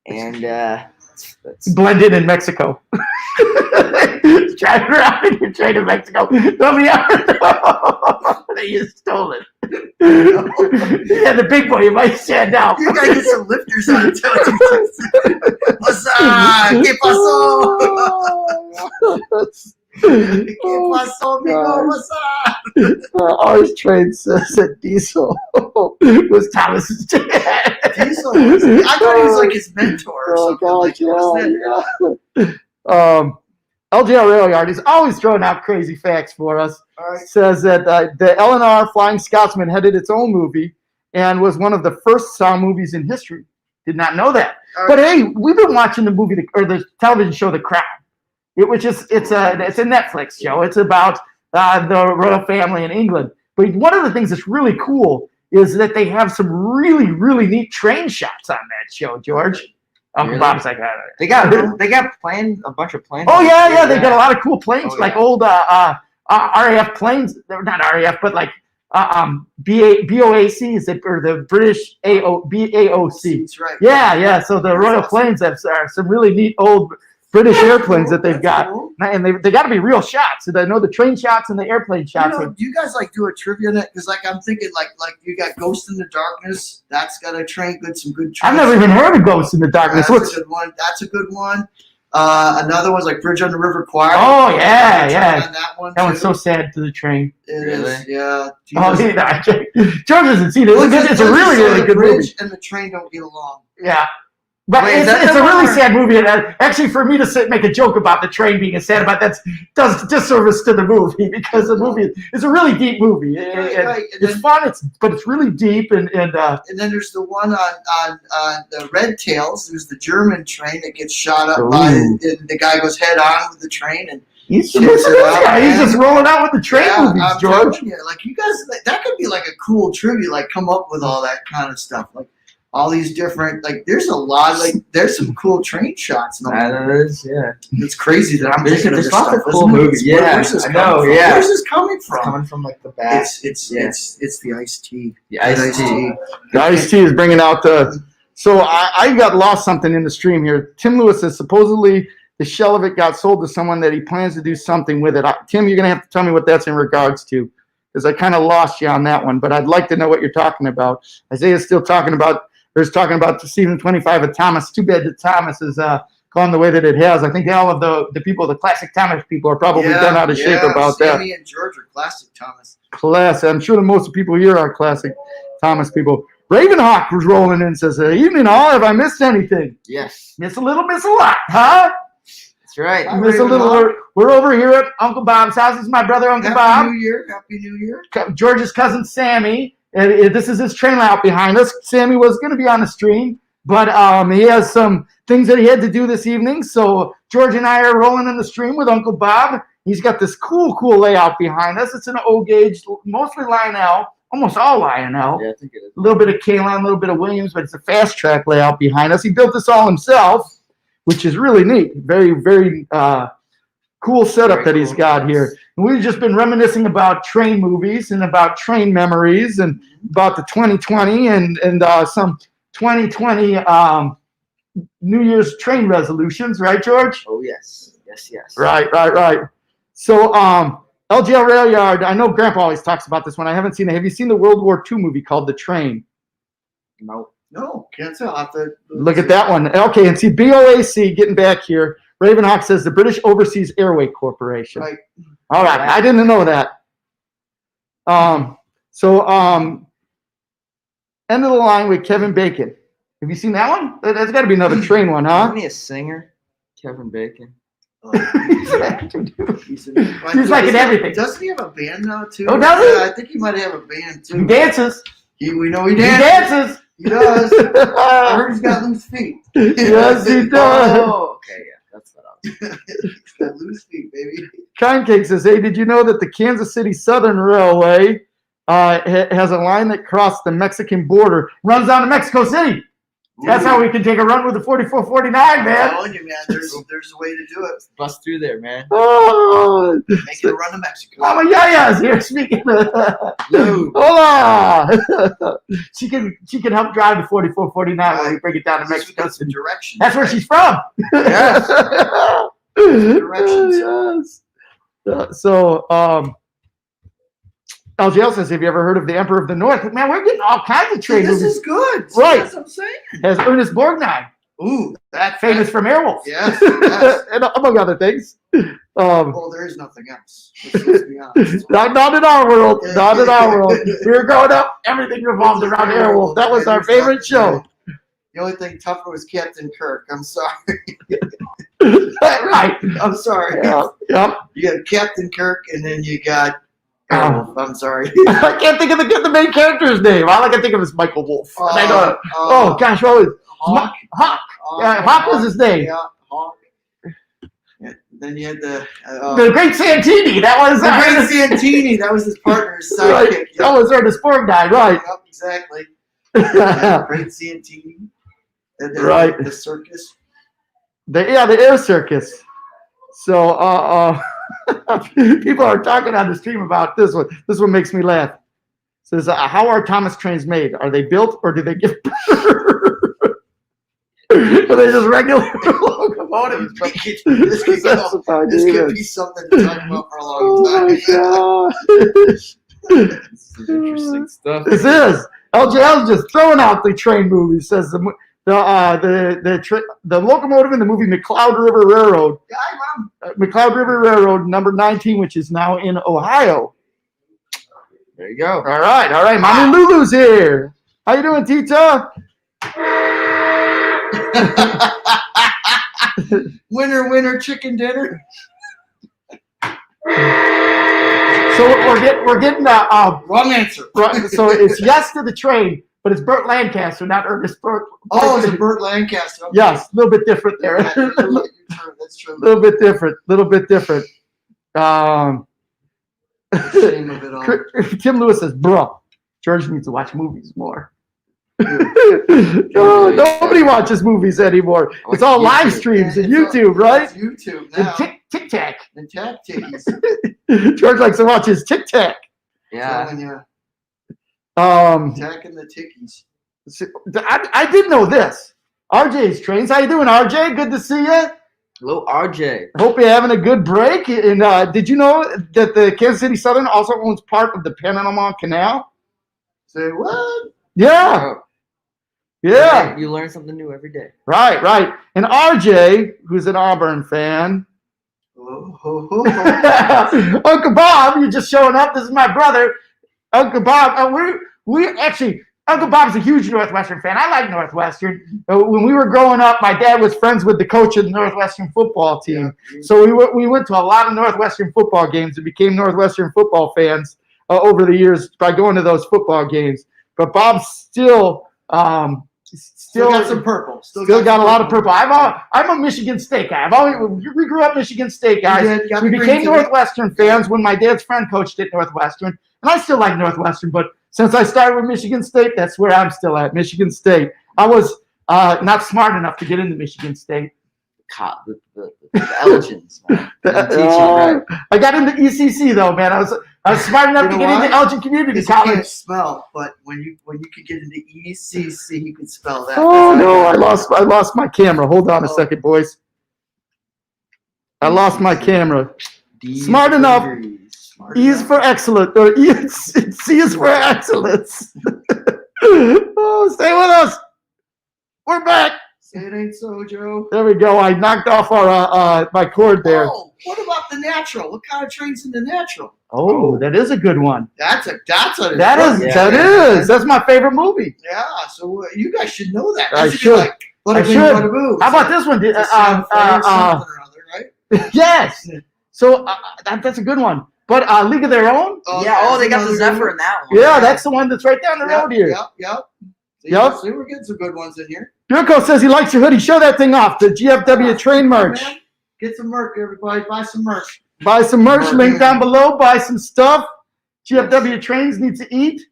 And it's Blended in Mexico. Driving around in your train in Mexico. Nobody ever knows that you stole it. Yeah, the big boy, you might stand out. You gotta get some lifters on it. What's up? ¿Qué pasó? ¿Qué pasó, amigo? What's up? Ours train says that Diesel was Thomas's dad. Diesel. I thought he was like his mentor or something. Like, LJR Rail Yard is always throwing out crazy facts for us. All right. Says that the LNR Flying Scotsman headed its own movie and was one of the first sound movies in history. Did not know that. But hey, we've been watching the movie or the television show The Crown, which is it's a Netflix show. It's about the royal family in England. But one of the things that's really cool is that they have some really, really neat train shots on that show, George. Uncle Really? Bob's like, they got a bunch of planes. oh yeah, they got a lot of cool planes, Oh, like yeah. old RAF planes. They're not RAF, but like BOAC is it, or the British BAOC? That's right. Yeah. So the Royal Planes have some really neat old British airplanes that they've got, Cool. and they got to be real shots. I know the train shots and the airplane shots. Do you guys like do a trivia net? Because like I'm thinking like you got Ghost in the Darkness. That's got a some good. I've never even heard of Ghosts in the Darkness. That's a good one. That's a good one. Another one's like Bridge on the River Choir. Oh, yeah. That one. That one's too. so sad to the train. It Really? is, yeah. Oh, George hasn't seen it. It's a Let's really, just say really the good movie. bridge and the train don't get along. Yeah. But Wait, is that it's the a really one sad movie. And actually, for me to make a joke about the train being sad about that does disservice to the movie because the movie is a really deep movie. Right. And It's then- fun, but it's really deep. And And then there's the one on the Red Tails. There's the German train that gets shot up by Ooh. the guy goes head on with the train and he's Checks it out, he's man. just rolling out with the train yeah, movies, I'm George. telling you, like you guys, that could be like a cool trivia. Like come up with all that kind of stuff. Like all these different there's a lot. Like there's some cool train shots. And all that. That is, yeah. It's crazy that I'm There's- thinking of there's this lots of stuff. cool isn't it? movies. Where- Yeah, where's this I coming know, from? yeah. Where's this coming from? Coming from like the back. It's the iced tea. The iced tea. The Ice-T is bringing out the. So I got lost something in the stream here. Tim Lewis says supposedly the shell of it got sold to someone that he plans to do something with it. Tim, you're going to have to tell me what that's in regards to, because I kind of lost you on that one, but I'd like to know what you're talking about. Isaiah's still talking about the season 25 of Thomas. Too bad that Thomas is gone the way that it has. I think all of the people, the classic Thomas people, are probably done out of shape about that. Sammy and George are classic Thomas. Classic. I'm sure that most of the people here are classic Thomas people. Ravenhawk was rolling in and says, evening all, have I missed anything? Yes. Miss a little, miss a lot, huh? That's right. Miss a little. We're over here at Uncle Bob's house. This is my brother, Uncle Bob. Happy New Year. Happy New Year. George's cousin, Sammy. And this is his train layout behind us. Sammy was going to be on the stream, but he has some things that he had to do this evening. So George and I are rolling in the stream with Uncle Bob. He's got this cool layout behind us. It's an O-gauge, mostly Lionel, almost all Lionel. Yeah, I think it is. A little bit of Kalon, a little bit of Williams, but it's a fast track layout behind us. He built this all himself, which is really neat. Very, very cool setup that he's got here. And we've just been reminiscing about train movies and about train memories and about the 2020 and some 2020 New Year's train resolutions, right, George? Oh, yes. Yes. Right. So, LGL Rail Yard, I know Grandpa always talks about this one. I haven't seen it. Have you seen the World War II movie called The Train? No. No, can't tell. I'll have to Look at that one. Okay, and see BOAC, getting back here, Ravenhawk says the British Overseas Airway Corporation. Right. All right, I didn't know that. End of the line with Kevin Bacon. Have you seen that one? That's got to be another train one, huh? Isn't he a singer? Kevin Bacon. He's an actor, dude. He's like in everything. Doesn't he have a band now, too? Oh, does he? Yeah, I think he might have a band, too. He dances. We know he He dances. dances. He does. I heard he's got loose feet. Yes, he does. Oh, okay, yeah. That's what I was. He's got loose feet, baby. Kind Cake says, hey, did you know that the Kansas City Southern Railway has a line that crossed the Mexican border, runs down to Mexico City? That's how we can take a run with the 4449, I'm man. telling you, man, there's a way to do it. Bust through there, man. Oh, Make it a run to Mexico. Mama Yaya's here speaking. No. Hola. She can help drive the 4449 when we bring it down to This Mexico would get some City. directions. That's where she's from. Yes. Directions. Yes. So, LGL says, have you ever heard of the Emperor of the North? Man, we're getting all kinds of trade This movies. is good. Right. That's what I'm saying. Has Ernest Borgnine, Ooh, that famous from Airwolf. Yes. Yes. And among other things. Well, there is nothing else. Let's be honest. Not in our world. Not in our world. We were growing up, everything revolved around Airwolf. That was our favorite show. The only thing tougher was Captain Kirk. I'm sorry. Right. I'm sorry. Yep. You got Captain Kirk, and then you got. Oh. I'm sorry. I can't think of the main character's name. All I can think of is Michael Wolf. And I know. Oh gosh, what was Hawk. Hawk? Hawk was his name. Yeah, Hawk. Yeah, then you had the Great Santini. That was Great Santini. That was his partner's sidekick. Right. Yep. That was Ernest Borgnine, right? Yep, exactly. Yeah, Great Santini. And then Right. The circus. The air circus. So people are talking on the stream about this one. This one makes me laugh. It says, how are Thomas trains made? Are they built or do they give Are they just regular locomotives? This could be something to talk about for a long time. Oh my gosh. This is interesting stuff. This is. LJL's just throwing out the train movie. Says the locomotive in the movie McCloud River Railroad. McCloud River Railroad, number 19, which is now in Ohio. There you go. All right. Mommy Lulu's here. How you doing, Tita? Winner, chicken dinner. So we're getting Wrong answer. so it's yes to the train, but it's Burt Lancaster, not Ernest Burt. Oh, it's a Burt Lancaster. Okay. Yes, a little bit different there. Yeah, you're right, that's true. A little bit different. Shame of it all. Tim Lewis says, bro, George needs to watch movies more. Nobody watches movies anymore. It's all live streams and YouTube, right? It's YouTube And now. Tic Tac. And tap tickies. George likes to watch his Tic Tac. Yeah. Telling you, Um, attacking the tickies. I did know this. RJ's trains. How you doing, RJ? Good to see you. Hello, RJ. Hope you're having a good break. And did you know that the Kansas City Southern also owns part of the Panama Canal? Say what? Yeah. Yeah. You learn something new every day. Right, right. And RJ, who's an Auburn fan. Uncle Bob, you're just showing up. This is my brother, Uncle Bob. Uncle Bob's a huge Northwestern fan. I like Northwestern. When we were growing up, my dad was friends with the coach of the Northwestern football team. Yeah. So we went to a lot of Northwestern football games and became Northwestern football fans over the years by going to those football games. But Bob's still got some purple. Still got a lot of purple. I'm a Michigan State guy. We grew up Michigan State guys. We became Northwestern fans when my dad's friend coached at Northwestern, and I still like Northwestern. But since I started with Michigan State, that's where I'm still at. Michigan State. I was not smart enough to get into Michigan State. The Elgins, man. I got into ECC though, man. I was smart enough to get into Elgin Community College. You can't spell, but when you could get into ECC, you could spell that. Oh no, I lost my camera. Hold on a second, boys. I lost my camera. Smart enough. E is for excellent. Or C is for excellence. Oh, stay with us. We're back. Say it ain't so, Joe. There we go. I knocked off our my cord there. Oh, what about the natural? What kind of train's in the natural? Oh, that is a good one. That is. That's my favorite movie. Yeah, so you guys should know that. I should. I should. How about this one? Right? Yes. So that's a good one. But League of Their Own? They got the Zephyr in that one. Yeah, that's the one that's right down the road here. Yep. See, we're getting some good ones in here. Yurko says he likes your hoodie. Show that thing off. The GFW train merch. Man. Get some merch, everybody. Buy some merch. Buy some merch. Link down below. Buy some stuff. GFW Trains needs to eat.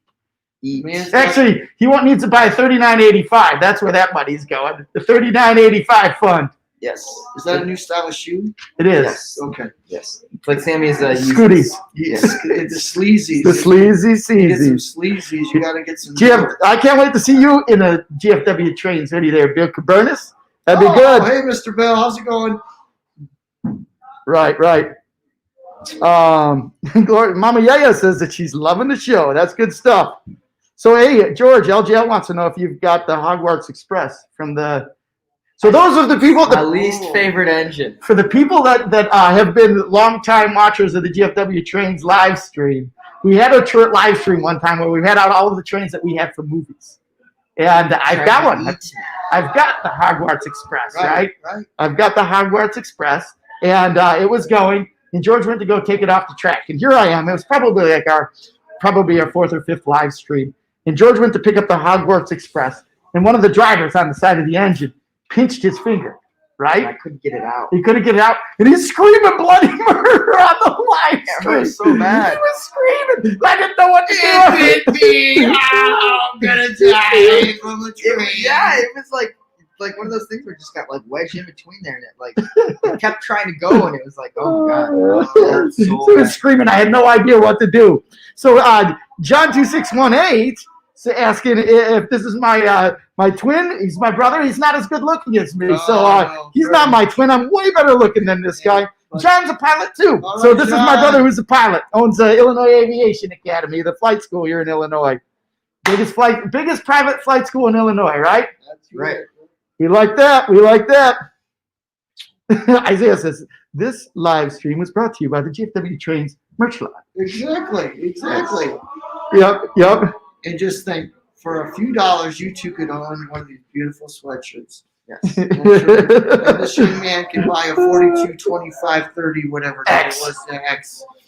Actually, he needs to buy $39.85. That's where that money's going. The $39.85 fund. Yes. Is that a new style of shoe? It is. Yes. Okay. Yes. Like Sammy's Scooties. Yes. The sleazies. The sleazy Get some sleazies. You gotta get some. I can't wait to see you in a GFW Trains hoodie there, Bill Cabernis. That'd be good. Hey, Mr. Bell, how's it going? Right. Mama Yaya says that she's loving the show. That's good stuff. So, hey, George, LGL wants to know if you've got the Hogwarts Express from the. So those are the people that my least favorite engine. For the people that have been longtime watchers of the GFW Trains live stream, we had a live stream one time where we had out all of the trains that we had for movies, and I've got one. I've got the Hogwarts Express, right? I've got the Hogwarts Express, and it was going. And George went to go take it off the track, and here I am. It was probably our fourth or fifth live stream, and George went to pick up the Hogwarts Express, and one of the drivers on the side of the engine pinched his finger, right? I couldn't get it out. He couldn't get it out, and he's screaming bloody murder on the live stream. It was so bad. He was screaming. I didn't know what to do. I'm gonna die from the train. It was like one of those things where it just got like wedged in between there, and it kept trying to go, and it was like, oh my god. He was screaming. I had no idea what to do. So John2618 asking if this is my twin. He's my brother. He's not as good looking as me. He's not my twin. I'm way better looking than this guy. John's a pilot too. So this is my brother who's a pilot. Owns the Illinois Aviation Academy, the flight school here in Illinois. Biggest private flight school in Illinois, right? That's right. We like that. Isaiah says, this live stream was brought to you by the GFW Trains merch line. Exactly. Yep. And just think, for a few dollars, you two could own one of these beautiful sweatshirts. Yes. And this young man can buy a 42, 25, 30, whatever X. it was.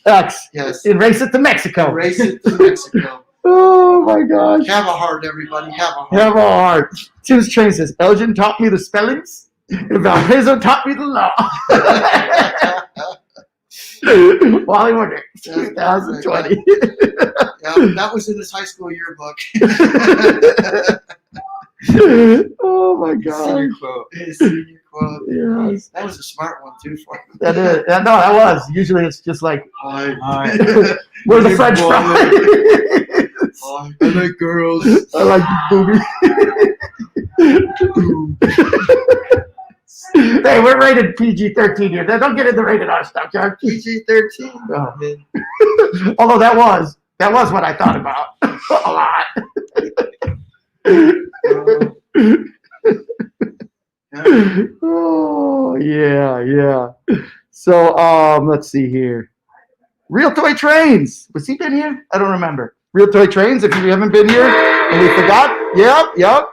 X. Yes. And race it to Mexico. Oh my gosh. Have a heart, everybody. Have a heart. Have a heart. Tim's Train says, Elgin taught me the spellings, and Valparaiso taught me the law. Wally Wonder, 2020. That was in his high school yearbook. Oh my God. His senior quote. Yes. That was a smart one too for him. That is. No, that was. Usually it's just like, Hi. We're the French fries. I like girls. I like boobies. Hey, we're rated PG-13 here. Don't get into rated R stuff, John. PG-13. Although that was what I thought about a lot. Oh yeah. So let's see here. Real Toy Trains. Was he been here? I don't remember. Real Toy Trains. If you haven't been here and we forgot, yep.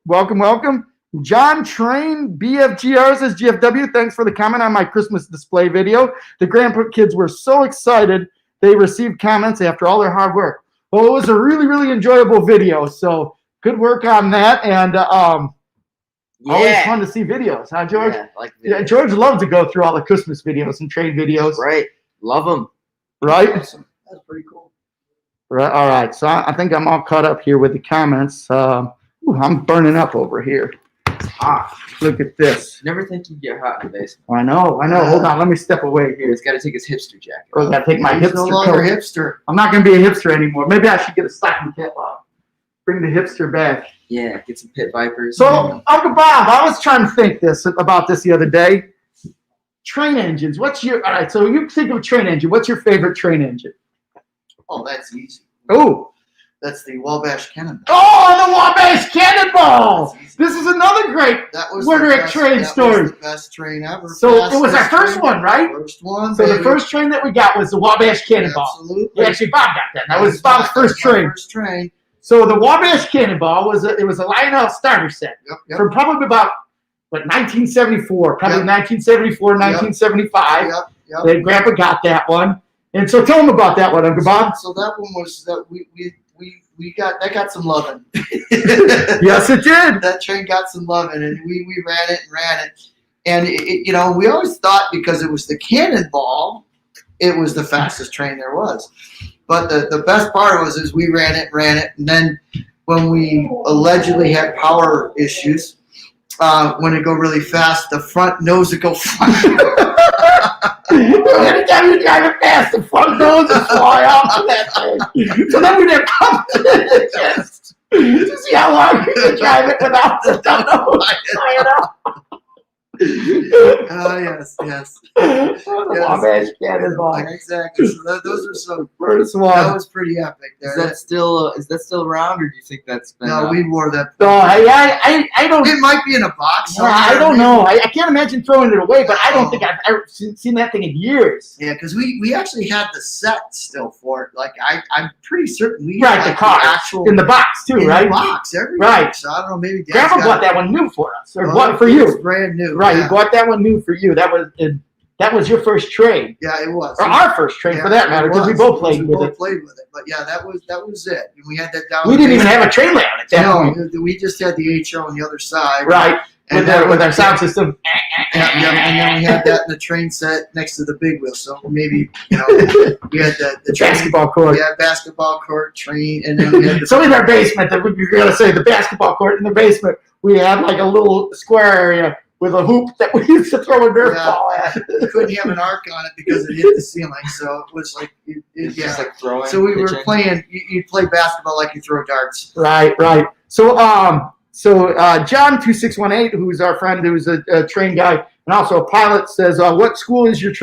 Welcome. John Train BFGR says GFW. Thanks for the comment on my Christmas display video. The grandkids were so excited they received comments after all their hard work. Well, it was a really, really enjoyable video. So good work on that, and always fun to see videos, huh, George? Yeah, like videos. Yeah, George loved to go through all the Christmas videos and train videos. Right, love them. Right? Awesome. That's pretty cool. Right. All right. So I think I'm all caught up here with the comments. I'm burning up over here. Look at this. Never think you get hot in the basement. I know. Hold on. Let me step away here. He's got to take his hipster jacket. I got to take my He's hipster no longer coat. hipster. I'm not going to be a hipster anymore. Maybe I should get a stocking cap on. Bring the hipster back. Yeah, get some pit vipers. So, Uncle Bob, I was trying to think about this the other day. Train engines. All right, so you think of a train engine. What's your favorite train engine? Oh, that's easy. Oh. That's the Wabash Cannonball. Oh, the Wabash Cannonball! This is another great Woodrick train story. That was the best train ever. So it was our first one, right? First one. So the first train that we got was the Wabash Cannonball. Absolutely. Actually, Bob got that. That was Bob's first train. First train. So the Wabash Cannonball was a Lionel starter set Yep. from probably about 1974, probably 1974, 1975. Yep. Then Grandpa got that one, and so tell him about that one, Uncle Bob. So that one was that we got some loving. Yes, it did. That train got some loving, and we ran it, and we always thought because it was the Cannonball, it was the fastest train there was. But the best part was we ran it, and then when we allegedly had power issues, when it go really fast, the front nose would go flying. Anytime you drive it fast, the front nose is fly off of that thing. So then we didn't come to the test to see how long you can drive it without the nose flying off. Yes. Wabash Cannonball. Exactly. So those are some. First one. That was pretty epic. There. Is that still around, or do you think that's been? No, we wore that. So I don't. It might be in a box. Yeah, I don't know. I can't imagine throwing it away, but I don't think I've ever seen that thing in years. Yeah, because we actually had the set still for it. Like I'm pretty certain we Right, had the car actual in the box too, in right? the box, everything. Right. So I don't know, maybe Dad's Grandpa got bought it. that one new for us, or Oh, bought it for it you. was brand new. Right, Yeah. he bought that one new for you. That was your first train, Yeah, it was. or our first train for that matter, because we both played with it. But yeah, that was it. And we had that down. We didn't even have a train layout at that point. No, we just had the HO on the other side. Right, And with our sound system. Yeah, and then we had that in the train set next to the big wheel. So maybe we had the train, basketball court. Yeah, basketball court, train, and then we had the So in our basement, that we gotta say the basketball court in the basement, we had like a little square area with a hoop that we used to throw a Nerf ball at. We couldn't have an arc on it because it hit the ceiling. So it was like, It's just like throwing. So we were pitching. playing. You play basketball like you throw darts. Right. So John 2618, who's our friend, who's a train guy and also a pilot, says, "What school is your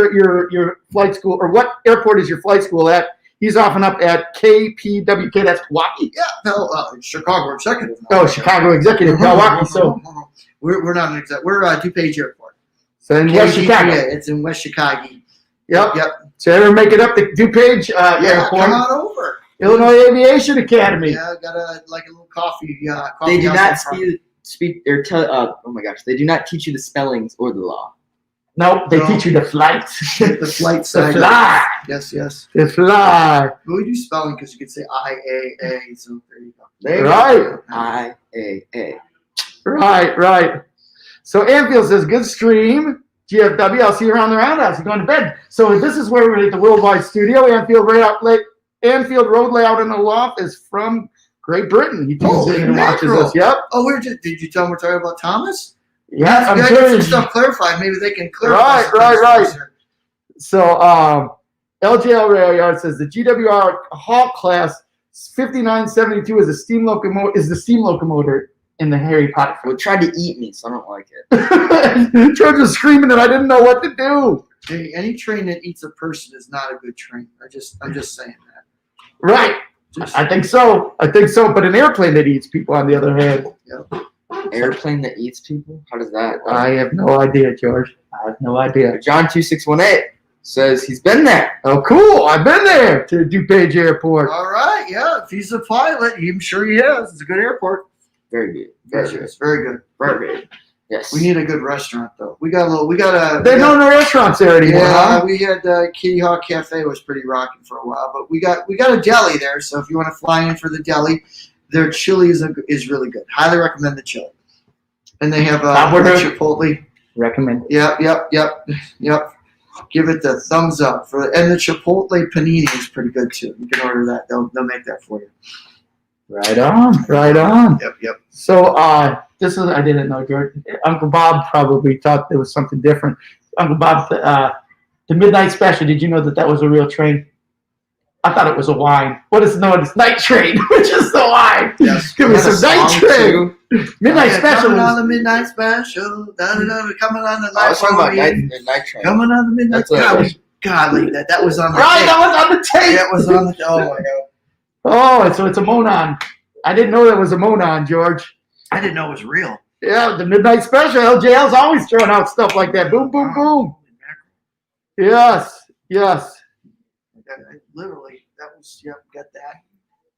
flight school, or what airport is your flight school at?" He's often up at KPWK. That's Milwaukee. Yeah, Chicago Executive. Oh, Chicago Executive, Milwaukee. So we're not an exec. We're DuPage Airport. So in West KGPA, Chicago. It's in West Chicago. Yep. Yep. So ever make it up to DuPage Airport? Come on over. Illinois Aviation Academy. Yeah, got a little coffee. They do house not in front. speak or tell. Oh my gosh, they do not teach you the spellings or the law. No, they No. teach you the flight. The flight The side. fly. Yes. The fly. But we do spelling because you could say IAA. So there you go. There Right. IAA. Right. So Anfield says, good stream. GFW, I'll see you around the roundhouse. You're going to bed. So this is where we're at the Worldwide Studio. Anfield Road layout in the loft is from Great Britain. He tunes in and watches mackerel. us. Yep. Oh, did you tell them we're talking about Thomas? Yeah, I'm Get sure. some stuff clarified. Maybe they can clarify. Right. some things. So LJL Rail Yard says the GWR Hawk class 5972 is the steam locomotive in the Harry Potter Well, film. it tried to eat me, so I don't like it. George was screaming and I didn't know what to do. Hey, any train that eats a person is not a good train. I'm just saying that. Right. Just, I think so. But an airplane that eats people, on the other hand, Airplane that eats people? How does that? I have no idea, George. I have no idea. John2618 says he's been there. Oh, cool. I've been there to DuPage Airport. all right, yeah. If he's a pilot, I'm sure he has. It's a good airport. Very good. Very good. It's very good. Very good. Yes. We need a good restaurant though. We got There's no restaurants there anymore, yeah, huh? we had Kitty Hawk Cafe was pretty rocking for a while, but we got a deli there. So if you want to fly in for the deli, their chili is really good. Highly recommend the chili. And they have Chipotle. Recommend. Yep. Give it the thumbs up and the Chipotle panini is pretty good too. You can order that. They'll make that for you. Right on. Yep. So this is, I didn't know, George. Uncle Bob probably thought there was something different. Uncle Bob, the Midnight Special, did you know that was a real train? I thought it was a wine. What is known as Night Train, which is the wine. Yes. Give me some Night Train. Midnight Special coming is on the Midnight Special. Coming on the I was talking about night. night train. Coming on the Midnight That's Golly, that was on the right. tape. That was on the tape. That was on the oh my god. Oh, so it's a Monon. I didn't know that was a Monon, George. I didn't know it was real. Yeah, the Midnight Special. LJL's always throwing out stuff like that. Boom, boom, boom. Yes. Literally, that was got that.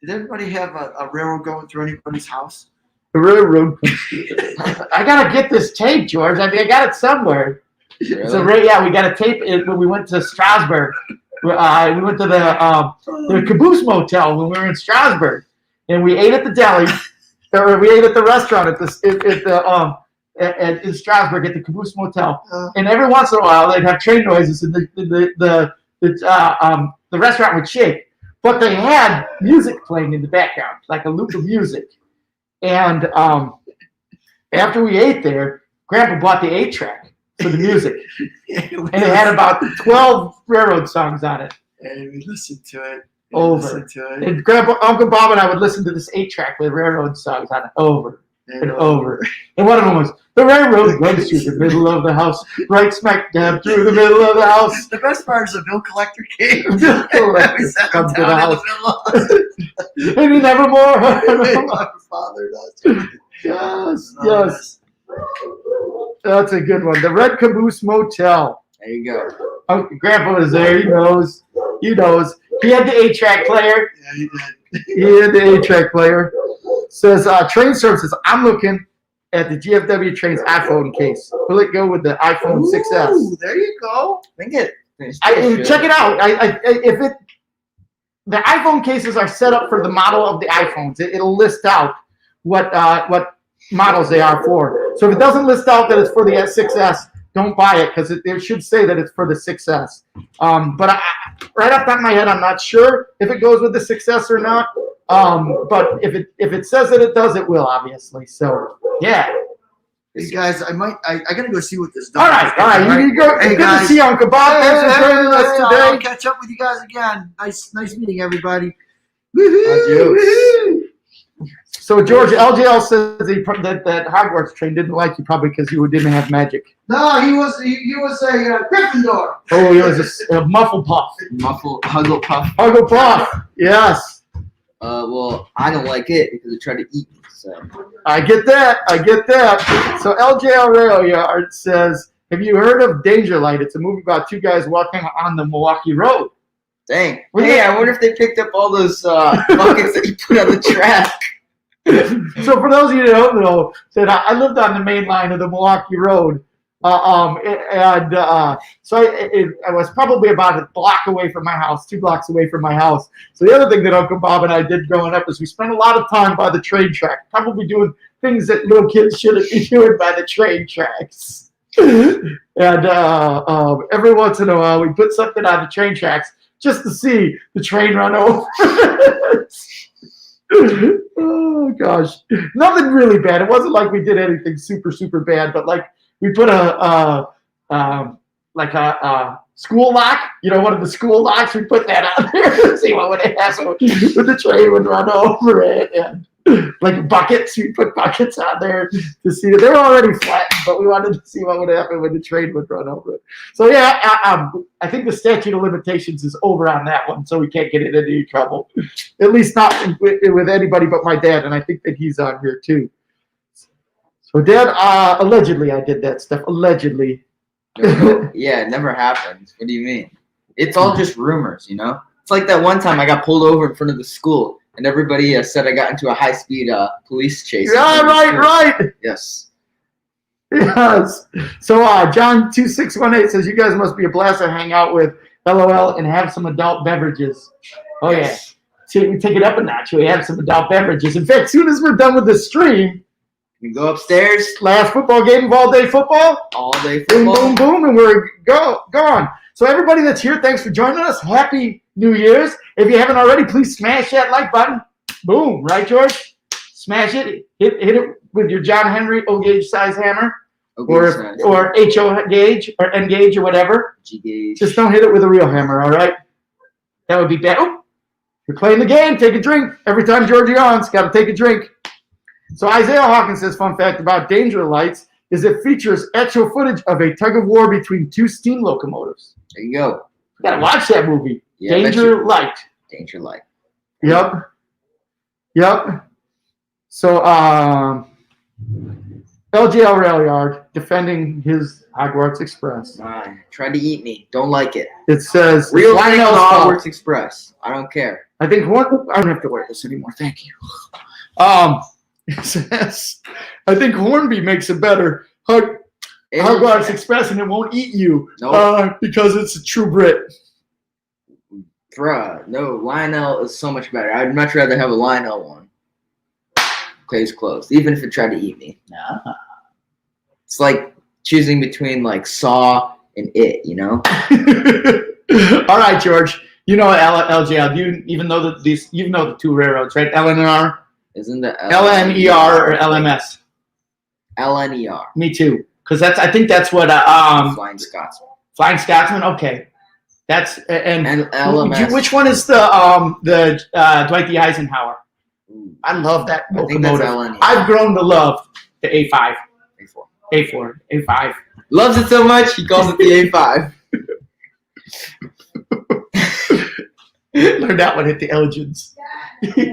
Did everybody have a railroad going through anybody's house? The railroad. I gotta get this tape, George. I mean, I got it somewhere. Really? So we got a tape when we went to Strasbourg. We went to the Caboose Motel when we were in Strasbourg, and we ate at the deli, or we ate at the restaurant in Strasbourg at the Caboose Motel. And every once in a while, they'd have train noises, and the restaurant would shake. But they had music playing in the background, like a loop of music. And after we ate there, Grandpa bought the 8-track for the music. And it had about 12 railroad songs on it. And we listened to it. Over. And Uncle Bob and I would listen to this 8-track with railroad songs on it over and over. And one of them was, the railroad runs through the middle of the house, right smack dab through the middle of the house. The best part is the bill collector came. Bill collector comes to the house. And he nevermore. My father does. Yes. That's a good one. The Red Caboose Motel. There you go. Grandpa was there. He knows. He had the 8-track player. Yeah, he did. He had the 8-track player. Says train services. I'm looking at the GFW Trains iPhone case. Will it go with the iPhone 6S? Ooh, there you go. I think it. Check it out. The iPhone cases are set up for the model of the iPhones. It'll list out what models they are for. So if it doesn't list out that it's for the 6S, don't buy it because it should say that it's for the 6S. But right off the top of my head, I'm not sure if it goes with the 6S or not. But if it says that it does, it will obviously. So yeah. Hey guys, I gotta go see what this does. All right. You go. Hey Good guys. to see you, Uncle Bob. Thanks for joining us I'll today. catch up with you guys again. Nice meeting everybody. Adios. So George, LJL says that Hogwarts train didn't like you probably because you didn't have magic. No, he was a Gryffindor. Oh, he was a Mufflepuff. Hugglepuff. Hugglepuff. Yes. Well, I don't like it because it tried to eat me. So. I get that. So LJL Rail says, have you heard of Danger Light? It's a movie about two guys walking on the Milwaukee Road. Dang. Hey, I wonder if they picked up all those buckets that you put on the track. So for those of you that don't know, that I lived on the main line of the Milwaukee Road. So I was probably about a block away from my house, 2 blocks away from my house. So the other thing that Uncle Bob and I did growing up is we spent a lot of time by the train track, probably doing things that little kids shouldn't be doing by the train tracks. And every once in a while, we put something on the train tracks just to see the train run over. Oh gosh, nothing really bad. It wasn't like we did anything super bad, but like we put a school lock, one of the school locks. We put that out there to see what would happen when the train would run over it. And like buckets. We put buckets on there to see it. They were already flattened, but we wanted to see what would happen when the train would run over it. So yeah, I think the statute of limitations is over on that one, so we can't get into any trouble. At least not with anybody but my dad, and I think that he's on here too. So Dad, allegedly I did that stuff. Allegedly. Yeah, it never happened. What do you mean? It's all just rumors, you know? It's like that one time I got pulled over in front of the school, and everybody said I got into a high-speed police chase. Yeah, right. Yes. Yes. So John 2618 says you guys must be a blast to hang out with. LOL and have some adult beverages. Oh Yes. yeah. See, we take it up a notch. We have some adult beverages. In fact, as soon as we're done with the stream, We go upstairs. last football game of all day football. All day Boom, football. boom, boom, and we're gone. So everybody that's here, thanks for joining us. Happy New Year's. If you haven't already, please smash that like button. Boom, right, George? Smash it. Hit it with your John Henry O gauge size hammer, Okay, or sorry. HO gauge, or N gauge, or whatever. G gauge. Just don't hit it with a real hammer, all right? That would be bad. Oh, you're playing the game. Take a drink. Every time George yawns, got to take a drink. So Isaiah Hawkins says, fun fact about Danger Lights is it features actual footage of a tug of war between two steam locomotives. There you go. You gotta watch that movie. Yeah, I bet Danger Light. Danger light. Yep. So LGL Rail Yard defending his Hogwarts Express. Tried to eat me. Don't like it. It says Real thing on Lionel's the fault. Hogwarts Express. I don't care. I think I don't have to wear this anymore. Thank you. It says I think Hornby makes a better Hogwarts Express and it won't eat you. Nope. Because it's a true Brit. Bruh, no, Lionel is so much better. I'd much rather have a Lionel one. Case closed. Even if it tried to eat me. Nah. It's like choosing between like Saw and It, you know? All right, George. You know LGL. You know the two railroads, right? LNR, Isn't the LNER, or LMS. LNER. Me too. Because I think that's what Flying Scotsman. Flying Scotsman. Okay, that's and LMS. which one is the Dwight D. Eisenhower? Ooh, I love that I think that's locomotive. LNER. I've grown to love the A5, A4. A5. Loves it so much, he calls it the A5. Learned that one at the Elgins.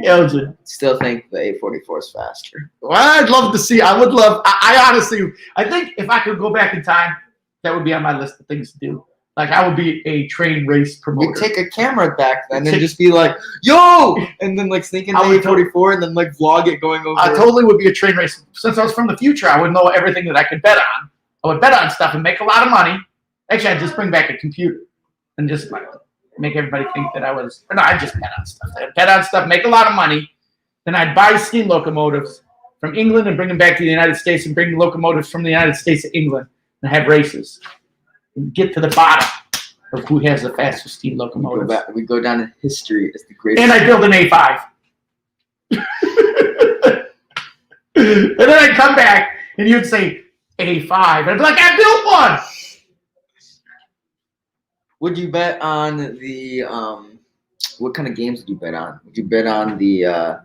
Elgin. Still think the A44 is faster. Well, I'd love to see. I would love. I honestly, I think if I could go back in time, that would be on my list of things to do. Like I would be a train race promoter. You take a camera back then and just be like, "Yo!" and then like sneak into A44 and then like vlog it going over. I totally would be a train race. Since I was from the future, I would know everything that I could bet on. I would bet on stuff and make a lot of money. Actually, I'd just bring back a computer and just like make everybody think that I was. No, I'd just bet on stuff. I'd bet on stuff, make a lot of money. Then I'd buy steam locomotives from England and bring them back to the United States and bring locomotives from the United States to England and have races. And get to the bottom of who has the fastest steam locomotive. We go down in history as the greatest. And I build an A5. And then I'd come back and you'd say A5. And I'd be like, I built one. Would you bet on the what kind of games would you bet on? Would you bet on the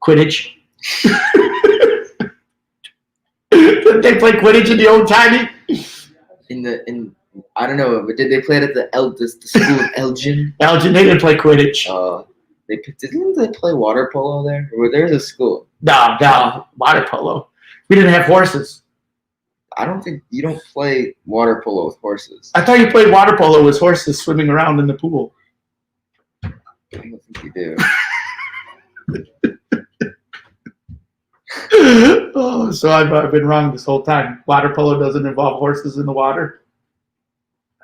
Quidditch. Did they play Quidditch in the old timey? in I don't know, but did they play it at the school of Elgin? Elgin, they didn't play Quidditch. Didn't they play water polo there? Or there's a school. No, water polo. We didn't have horses. I don't think you don't play water polo with horses. I thought you played water polo with horses swimming around in the pool. I don't think you do. Oh, so I've been wrong this whole time. Water polo doesn't involve horses in the water.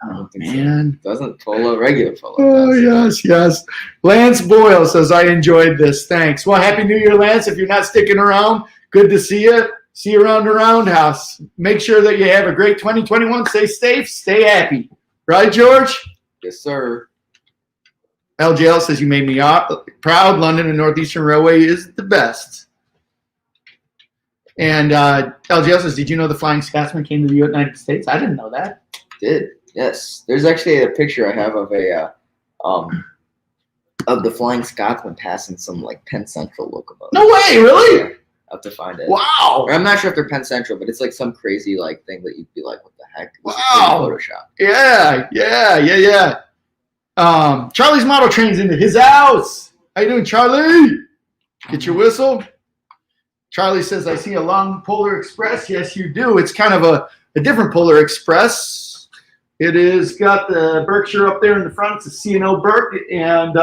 Oh, man. Doesn't polo, regular polo. Oh, yes. Lance Boyle says, I enjoyed this. Thanks. Well, Happy New Year, Lance. If you're not sticking around, good to see you. See you around the roundhouse. Make sure that you have a great 2021. Stay safe. Stay happy. Right, George? Yes, sir. LGL says, you made me proud. London and Northeastern Railway is the best. And LGL says, did you know the Flying Scotsman came to the United States? I didn't know that. Did. Yes. There's actually a picture I have of a of the Flying Scotsman passing some like Penn Central locomotive. No way, really? Yeah, I'll have to find it. Wow. Or I'm not sure if they're Penn Central, but it's like some crazy like thing that you'd be like, what the heck? This is Wow. Photoshop. Yeah. Charlie's model train's into his house. How you doing, Charlie? Get your whistle. Charlie says, I see a long Polar Express. Yes, you do. It's kind of a different Polar Express. It is got the Berkshire up there in the front. It's a C&O Burke and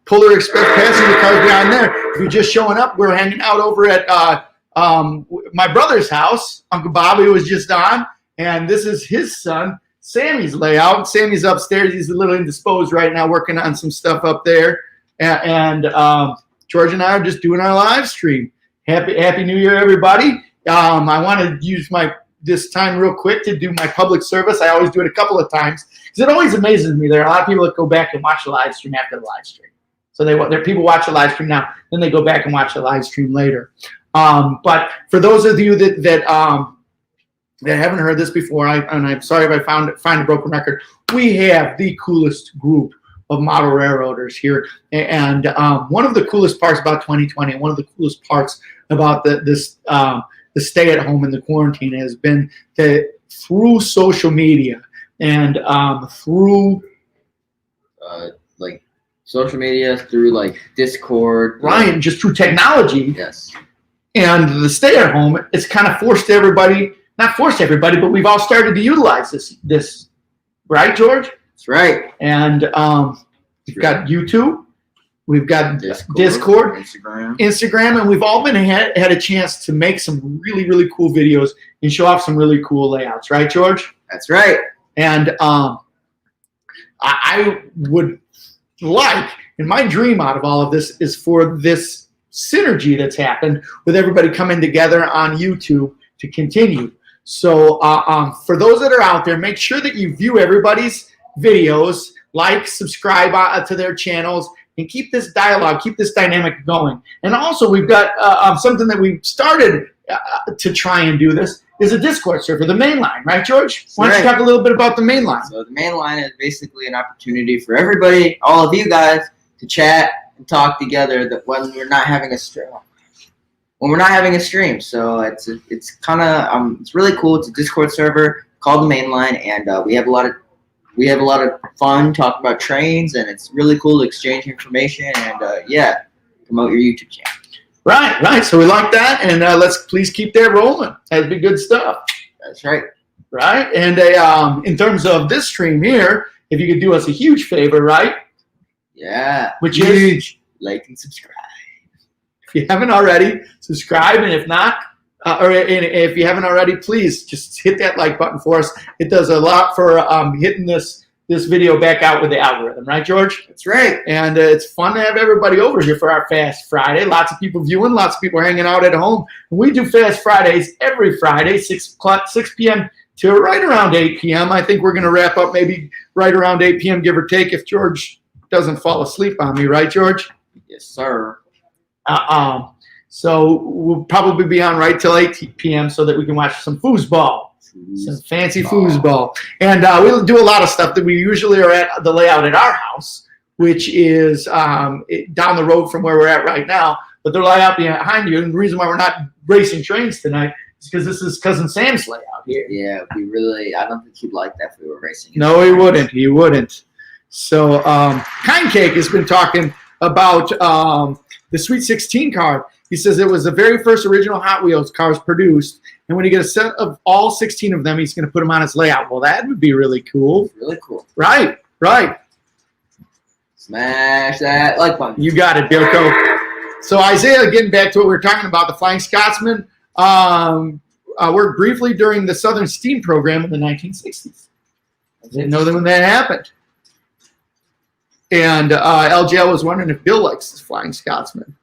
Polar Express passenger cars behind there. If you're just showing up, we're hanging out over at my brother's house. Uncle Bobby was just on, and this is his son, Sammy's layout. Sammy's upstairs. He's a little indisposed right now, working on some stuff up there. And George and I are just doing our live stream. Happy New Year, everybody. I want to use this time real quick to do my public service. I always do it a couple of times because it always amazes me. There are a lot of people that go back and watch the live stream after the live stream. So people watch the live stream now, then they go back and watch the live stream later. But for those of you that haven't heard this before, and I'm sorry if I find a broken record, we have the coolest group of model railroaders here. And one of the coolest parts about 2020, and one of the coolest parts about the stay at home and the quarantine has been that through social media and through like social media, through like Discord. Right, just through technology. Yes. And the stay at home, it's kind of not forced everybody, but we've all started to utilize this, right, George? That's right. And we've got YouTube, we've got Discord, Instagram, and we've all had a chance to make some really, really cool videos and show off some really cool layouts, right, George? That's right. And I would like, and my dream out of all of this is for this synergy that's happened with everybody coming together on YouTube to continue. So for those that are out there, make sure that you view everybody's videos, like, subscribe to their channels, and keep this dialogue, keep this dynamic going. And also, we've got something that we've started to try and do this is a Discord server, the main line, right, George? Why don't you talk a little bit about the main line? So the main line is basically an opportunity for everybody, all of you guys, to chat and talk together that when we're not having a stream. So it's kind of it's really cool. It's a Discord server called the Main Line, and we have a lot of fun talking about trains, and it's really cool to exchange information and promote your YouTube channel. Right. So we like that, and let's please keep that rolling. That'd be good stuff. That's right. Right, and in terms of this stream here, if you could do us a huge favor, right? Yeah. Which is like and subscribe. If you haven't already, subscribe, and if not, if you haven't already, please just hit that like button for us. It does a lot for hitting this video back out with the algorithm, right, George? That's right. And it's fun to have everybody over here for our Fast Friday. Lots of people viewing, lots of people hanging out at home. We do Fast Fridays every Friday, 6 p.m. to right around 8 p.m. I think we're going to wrap up maybe right around 8 p.m., give or take, if George doesn't fall asleep on me, right, George? Yes, sir. So we'll probably be on right till 8 p.m. so that we can watch some foosball. Some fancy foosball. And we'll do a lot of stuff that we usually are at the layout at our house, which is down the road from where we're at right now. But the layout behind you, and the reason why we're not racing trains tonight is because this is Cousin Sam's layout here. Yeah, I don't think he'd like that if we were racing. No, he wouldn't. He wouldn't. So Kind Cake has been talking about the Sweet 16 car. He says it was the very first original Hot Wheels cars produced, and when you get a set of all 16 of them, he's going to put them on his layout. Well, that would be really cool. Really cool. Right. Smash that like button. You got it, Bilko. So Isaiah, getting back to what we were talking about, the Flying Scotsman worked briefly during the Southern Steam program in the 1960s. I didn't know that when that happened. And LGL was wondering if Bill likes this Flying Scotsman.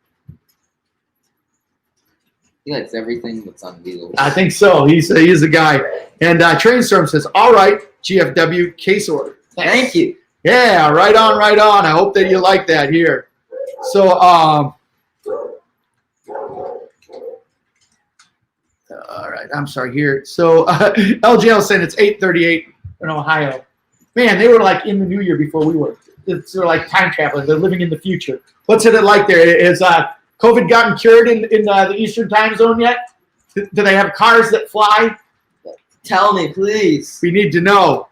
He likes everything that's on wheels. I think so. He's a guy. And Trainstorm says, all right, GFW K-Sword. Thank you. Yeah, right on. I hope that you like that here. So, all right, I'm sorry here. So, LGL saying it's 8:38 in Ohio. Man, they were like in the new year before we were. They're like time travelers. They're living in the future. What's it like there? Has COVID gotten cured in the Eastern time zone yet? Do they have cars that fly? Tell me, please. We need to know.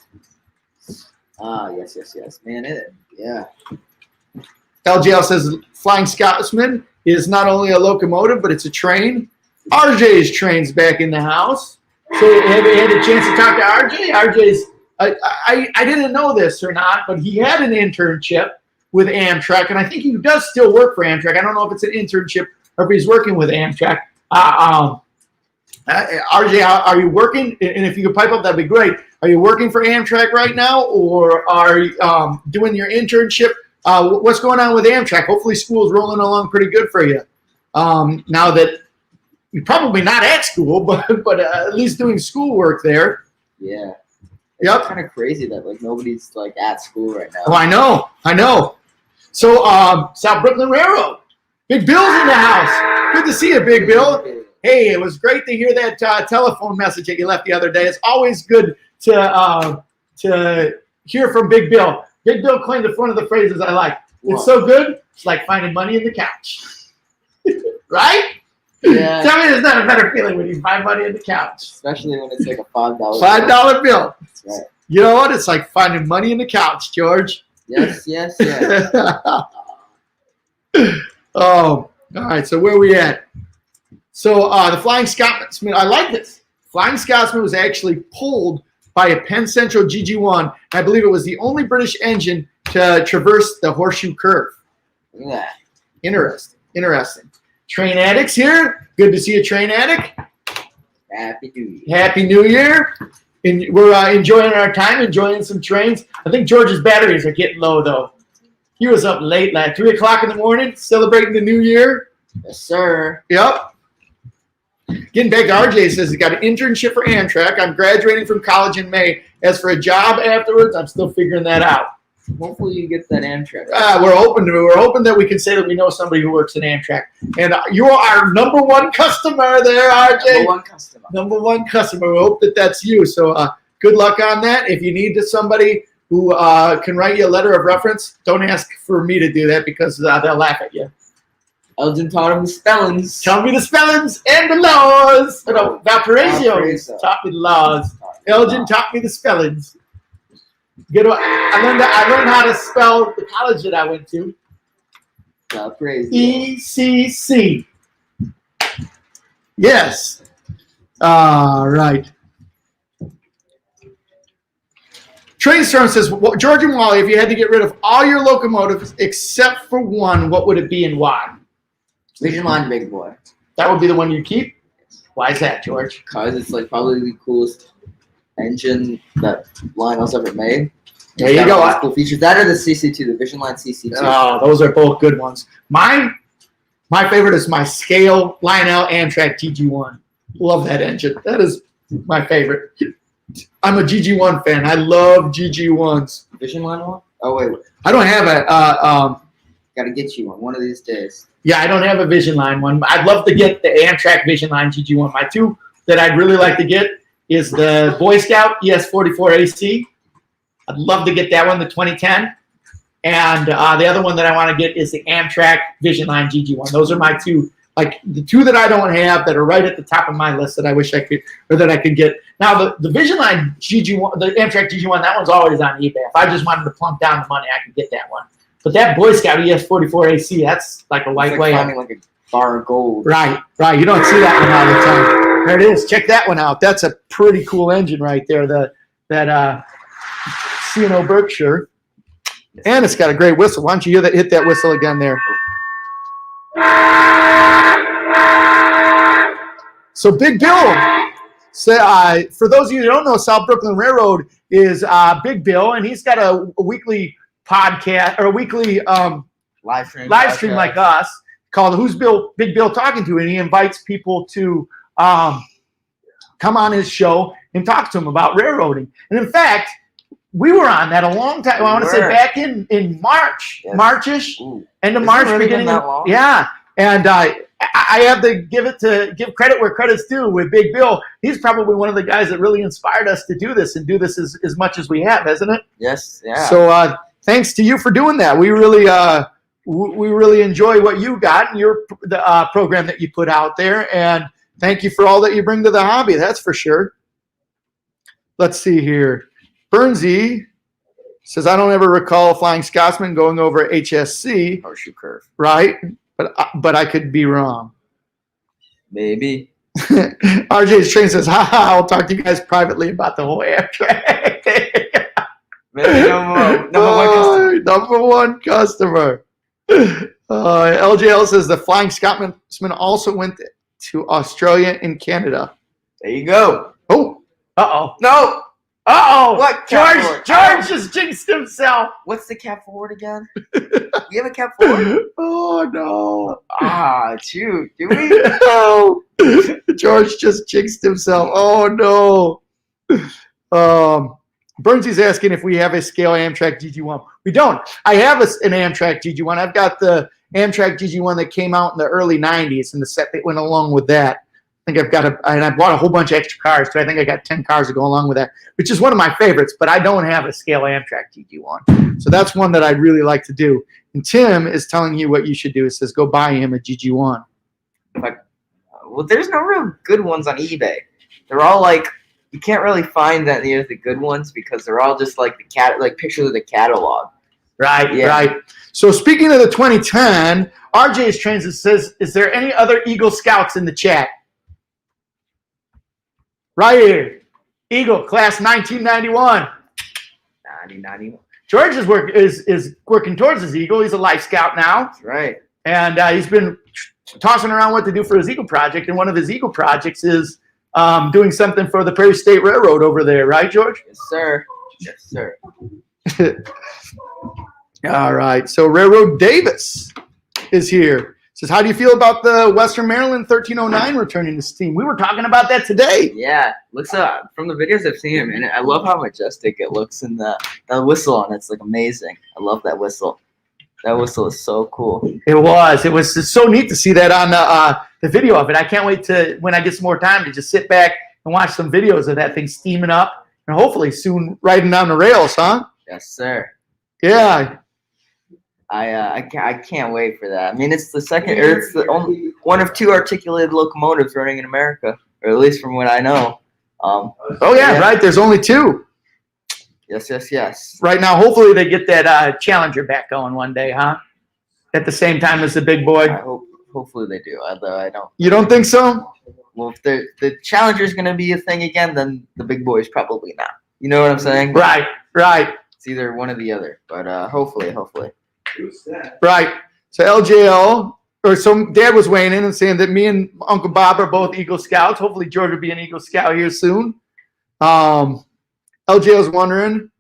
Yes. Man, yeah. LGL says Flying Scotsman is not only a locomotive, but it's a train. RJ's train's back in the house. So have you had a chance to talk to RJ? RJ's, I didn't know this or not, but he had an internship with Amtrak, and I think he does still work for Amtrak. I don't know if it's an internship or if he's working with Amtrak. RJ, are you working? And if you could pipe up, that'd be great. Are you working for Amtrak right now, or are you doing your internship? What's going on with Amtrak? Hopefully school's rolling along pretty good for you. Now that you're probably not at school, but at least doing schoolwork there. Yeah. Yep. It's kind of crazy that like nobody's like at school right now. Oh, I know. So South Brooklyn Railroad, Big Bill's in the house. Good to see you, Big Bill. Hey, it was great to hear that telephone message that you left the other day. It's always good to hear from Big Bill. Big Bill claimed one of the phrases I like. It's so good, it's like finding money in the couch. Right? Yeah. Tell me there's not a better feeling when you find money in the couch. Especially when it's like a $5 bill. $5 bill. That's right. You know what? It's like finding money in the couch, George. Yes. Oh, all right. So where are we at? So the Flying Scotsman, I like this. Flying Scotsman was actually pulled by a Penn Central GG1. I believe it was the only British engine to traverse the horseshoe curve. Yeah. Interesting. Train addicts here. Good to see a train addict. Happy New Year. Happy New Year. And we're enjoying our time, enjoying some trains. I think George's batteries are getting low, though. He was up late, like 3 o'clock in the morning, celebrating the new year. Yes, sir. Yep. Getting back to RJ, says he's got an internship for Amtrak. I'm graduating from college in May. As for a job afterwards, I'm still figuring that out. Hopefully you get that Amtrak. We're hoping that we can say that we know somebody who works in Amtrak. And you are our number one customer there, RJ. Number one customer. We hope that that's you. So good luck on that. If you need somebody who can write you a letter of reference, don't ask for me to do that because they'll laugh at you. Elgin taught him the spellings. Tell me the spellings and the laws. No, Valparaiso taught me the laws. Elgin taught me the spellings. I learned how to spell the college that I went to. Valparaiso. ECC. Yes. All right. Trainstorm says, George and Wally, if you had to get rid of all your locomotives except for one, what would it be and why? Vision Line Big Boy. That would be the one you keep? Why is that, George? Because it's like probably the coolest engine that Lionel's ever made. There you go. Cool features. That or the CC2, the Vision Line CC2. Oh, those are both good ones. My favorite is my Scale Lionel Amtrak GG1. Love that engine. That is my favorite. I'm a GG1 fan. I love GG1s. Vision Line one? Oh, wait. I don't have a... Got to get you one of these days. Yeah, I don't have a Vision Line one. I'd love to get the Amtrak Vision Line GG1. My two that I'd really like to get is the Boy Scout ES44AC. I'd love to get that one, the 2010. And the other one that I want to get is the Amtrak Vision Line GG1. Those are my two, like the two that I don't have that are right at the top of my list that I wish I could, or that I could get. Now, the Vision Line GG1, the Amtrak GG1, that one's always on eBay. If I just wanted to plunk down the money, I could get that one. But that Boy Scout ES44AC, that's like a white way. Finding like a bar of gold. Right. You don't see that one all the time. There it is. Check that one out. That's a pretty cool engine right there. That C&O Berkshire. And it's got a great whistle. Why don't you hit that whistle again there? So Big Bill. For those of you who don't know, South Brooklyn Railroad is Big Bill, and he's got a weekly podcast or a weekly live stream like us called Who's Big Bill Talking To, and he invites people to come on his show and talk to him about railroading. And in fact, we were on that a long time. I want to say back in March, yes. March-ish, Ooh. end of Is March, it really beginning been that of long? yeah. And I have to give credit where credit's due with Big Bill. He's probably one of the guys that really inspired us to do this and do this as much as we have, hasn't it? Yes, yeah. So thanks to you for doing that. We really enjoy what you got and the program that you put out there, and thank you for all that you bring to the hobby. That's for sure. Let's see here. Bernsey says, I don't ever recall a Flying Scotsman going over HSC. Horseshoe curve. Right, but I could be wrong. Maybe. RJ's Train says, I'll talk to you guys privately about the whole Amtrak thing. Maybe number one customer. LJL says the Flying Scotsman also went to Australia and Canada. There you go. Oh. Uh-oh. No. Uh-oh. What? George just jinxed himself. What's the cap forward again? You have a cap forward? Oh, no. Shoot. Do we? No. George just jinxed himself. Oh, no. Burnsy's asking if we have a scale Amtrak GG1. We don't. I have an Amtrak GG1. I've got the Amtrak GG1 that came out in the early 90s and the set that went along with that. I think and I bought a whole bunch of extra cars too. I think I got 10 cars to go along with that, which is one of my favorites, but I don't have a scale Amtrak GG1. So that's one that I'd really like to do. And Tim is telling you what you should do. He says, go buy him a GG1. Well, there's no real good ones on eBay. They're all like, you can't really find that near the good ones because they're all just like pictures of the catalog. Right, yeah. Right. So speaking of the 2010, RJ's Transit says, is there any other Eagle Scouts in the chat? Right here. Eagle, class 1991. 1991. George is working towards his Eagle. He's a Life Scout now. That's right. And he's been tossing around what to do for his Eagle project. And one of his Eagle projects is doing something for the Prairie State Railroad over there. Right, George? Yes, sir. Yes, sir. All right. So Railroad Davis is here. Says, how do you feel about the Western Maryland 1309 returning this team? We were talking about that today. Yeah, looks from the videos I've seen him, and I love how majestic it looks in the whistle on it's like amazing. I love that whistle. That whistle is so cool. It was. It was just so neat to see that on the video of it. I can't wait to when I get some more time to just sit back and watch some videos of that thing steaming up and hopefully soon riding down the rails, huh? Yes, sir. Yeah. I can't wait for that. I mean, it's the only one of two articulated locomotives running in America, or at least from what I know. Yeah, right. There's only two. Yes. Right now, hopefully they get that Challenger back going one day, huh? At the same time as the big boy. Hopefully they do. Although I don't. You don't think so? Well, if the Challenger is going to be a thing again, then the big boy is probably not. You know what I'm saying? Right. It's either one or the other, but hopefully. Right. So Dad was weighing in and saying that me and Uncle Bob are both Eagle Scouts. Hopefully George will be an Eagle Scout here soon. LJL's wondering,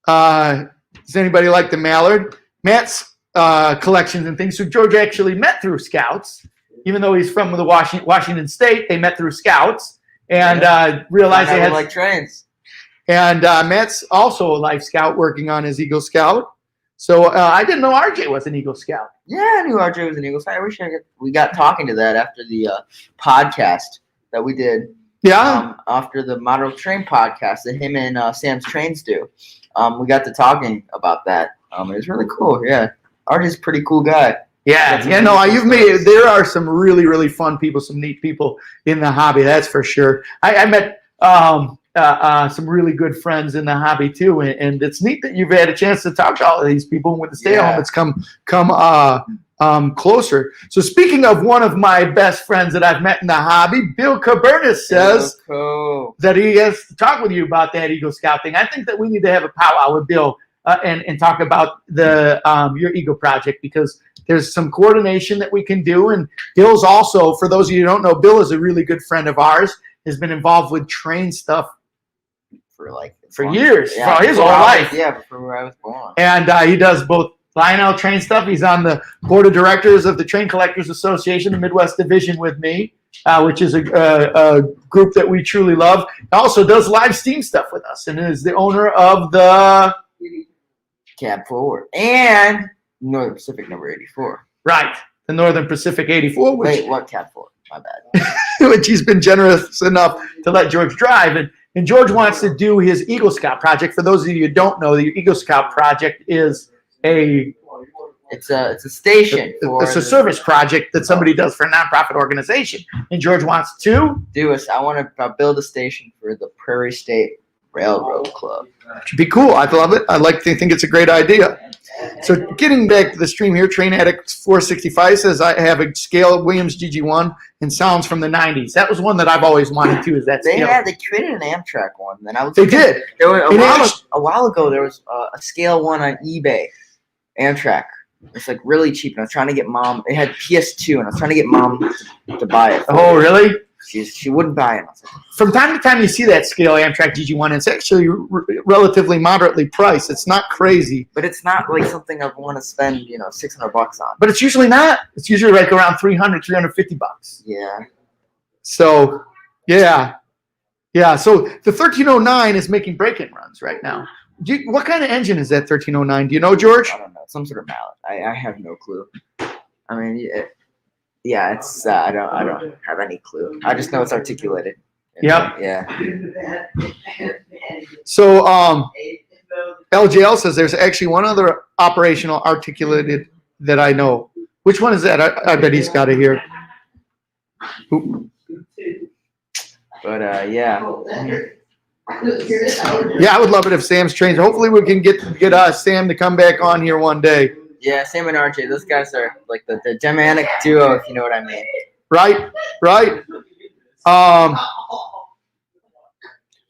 does anybody like the Mallard? Matt's collections and things. So George actually met through Scouts, even though he's from the Washington State. They met through Scouts and realized they had like trains. And Matt's also a Life Scout working on his Eagle Scout. So I didn't know RJ was an Eagle Scout. Yeah, I knew RJ was an Eagle Scout. I wish we got talking to that after the podcast that we did. Yeah. After the Model Train podcast that him and Sam's Trains do. We got to talking about that. It was really cool. Yeah. RJ's a pretty cool guy. Yeah. There are some really, really fun people, some neat people in the hobby. That's for sure. I met some really good friends in the hobby too, and it's neat that you've had a chance to talk to all of these people. And with the stay at home, it's come closer. So speaking of one of my best friends that I've met in the hobby, Bill Cabernis says that he has to talk with you about that Eagle Scout thing. I think that we need to have a powwow with Bill and talk about your Eagle project, because there's some coordination that we can do. And Bill's also, for those of you who don't know, Bill is a really good friend of ours, has been involved with train stuff for years, for his whole life. Yeah, before I was born. And he does both Lionel train stuff. He's on the board of directors of the Train Collectors Association, the Midwest Division with me, which is a group that we truly love. He also does live steam stuff with us and is the owner of the Cab Forward and Northern Pacific number 84. Right. the Northern Pacific 84, which, Wait, what Cat 4? My bad. which he's been generous enough to let George drive. And George wants to do his Eagle Scout project. For those of you who don't know, the Eagle Scout project is It's a station for it's a service project that somebody does for a nonprofit organization. And George wants to do us. I want to build a station for the Prairie State Railroad Club. should be cool. I love it. I like to think it's a great idea. So getting back to the stream here, Train Addict 465 says I have a scale Williams GG1 and sounds from the 90s. That was one that I've always wanted to. Is that They scale? they created an Amtrak one. Then I was They looking- did. There was, And a while ago, there was a scale one on eBay, Amtrak. It's like really cheap, and I was trying to get mom. It had PS2, and I was trying to get mom to buy it. Oh, really? She wouldn't buy it. I was like, From time to time, you see that scale Amtrak GG1, and it's actually relatively moderately priced. It's not crazy, but it's not like something I want to spend, $600 on. but it's usually not. It's usually like around $300, $350. Yeah. So, yeah. So the 1309 is making break-in runs right now. What kind of engine is that 1309? Do you know, George? I don't know. Some sort of mallet. I have no clue. I mean, yeah, it's I don't have any clue. I just know it's articulated. Yep. Yeah. So LJL says there's actually one other operational articulated that I know. Which one is that? I bet he's got it here. Oop. But yeah. Yeah, I would love it if Sam's trains. Hopefully we can get Sam to come back on here one day. Yeah, Sam and RJ, those guys are like the Germanic duo, if you know what I mean. Right.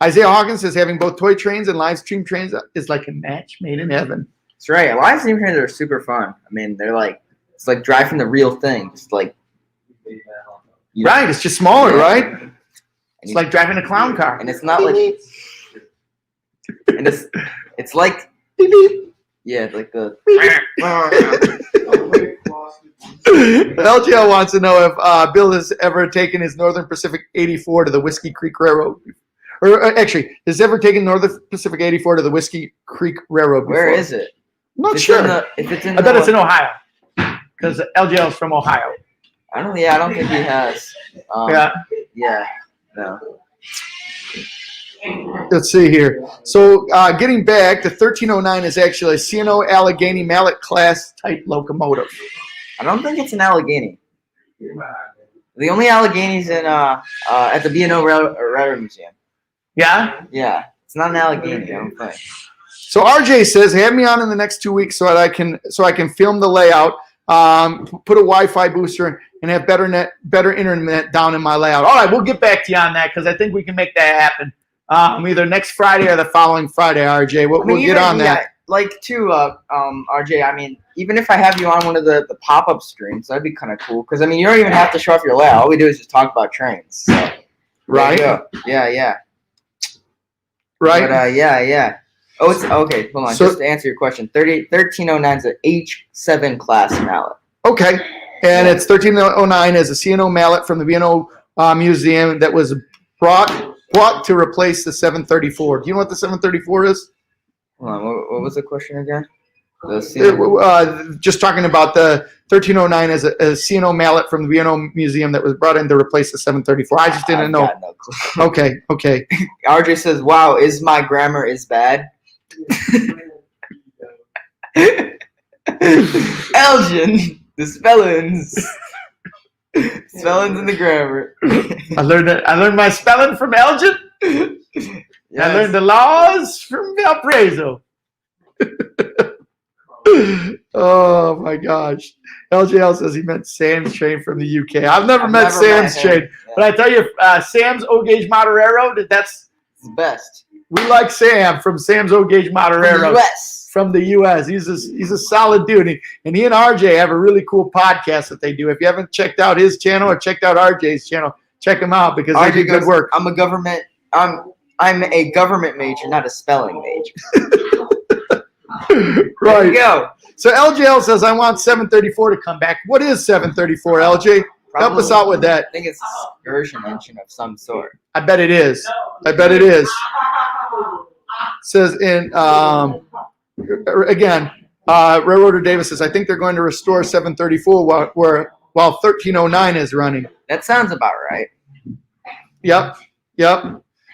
Isaiah Hawkins says having both toy trains and live stream trains is like a match made in heaven. That's right. Live stream trains are super fun. I mean, they're like, it's like driving the real thing. It's like, Right. It's just smaller, Yeah. right? It's like driving a clown car. and it's not like, and it's like, yeah, like the. LGL wants to know if Bill has ever taken his Northern Pacific 84 to the Whiskey Creek Railroad. Or actually, has ever taken Northern Pacific 84 to the Whiskey Creek Railroad before? Where is it? I'm not If it's sure. if it's in I bet it's in Ohio. Because LGL is from Ohio. I don't think he has. Yeah. Yeah. No. Let's see here. So getting back, the 1309 is actually a C&O Allegheny Mallet class type locomotive. I don't think it's an Allegheny. The only Alleghenies in at the B&O Railroad Museum. Yeah? Yeah, it's not an Allegheny. I don't think. So RJ says, have me on in the next 2 weeks so that I can film the layout, put a Wi-Fi booster, and have better internet down in my layout. All right, we'll get back to you on that because I think we can make that happen. Either next Friday or the following Friday, RJ. We'll get on that. Yeah, like too, RJ. I mean, even if I have you on one of the pop-up streams, that'd be kind of cool. Because I mean, you don't even have to show off your layout. All we do is just talk about trains. So, Right? there you go. Yeah. Right? But yeah. Oh, it's okay. Hold on. So- Just to answer your question, 1309 is an H7 class mallet. Okay. And it's 1309 as a C&O mallet from the B&O Museum that was brought to replace the 734. Do you know what the 734 is? Hold on. What was the question again? Just talking about the 1309 as a C&O mallet from the B&O Museum that was brought in to replace the 734. I just didn't know. Got no clue. Okay. RJ says, "Wow, is my grammar is bad." Elgin, the spellings in the grammar. I learned my spelling from Elgin. Yes. I learned the laws from Valparaiso. Oh my gosh. LJL says he meant Sam's train from the UK. I've never met Sam's him. train. Yeah. But I tell you, Sam's O-Gauge Moderero, It's the best. we like Sam from Sam's O-Gauge Moderero. US. From the U.S. He's a solid dude. And he and RJ have a really cool podcast that they do. If you haven't checked out his channel or checked out RJ's channel, check them out because they do good work. I'm a government major, not a spelling major. There Right. you go. So LJL says, I want 734 to come back. What is 734, LJ? Help us out with that. I think it's an excursion engine of some sort. I bet it is. Says in again, Railroader Davis says, I think they're going to restore 734 while 1309 is running. That sounds about right. Yep.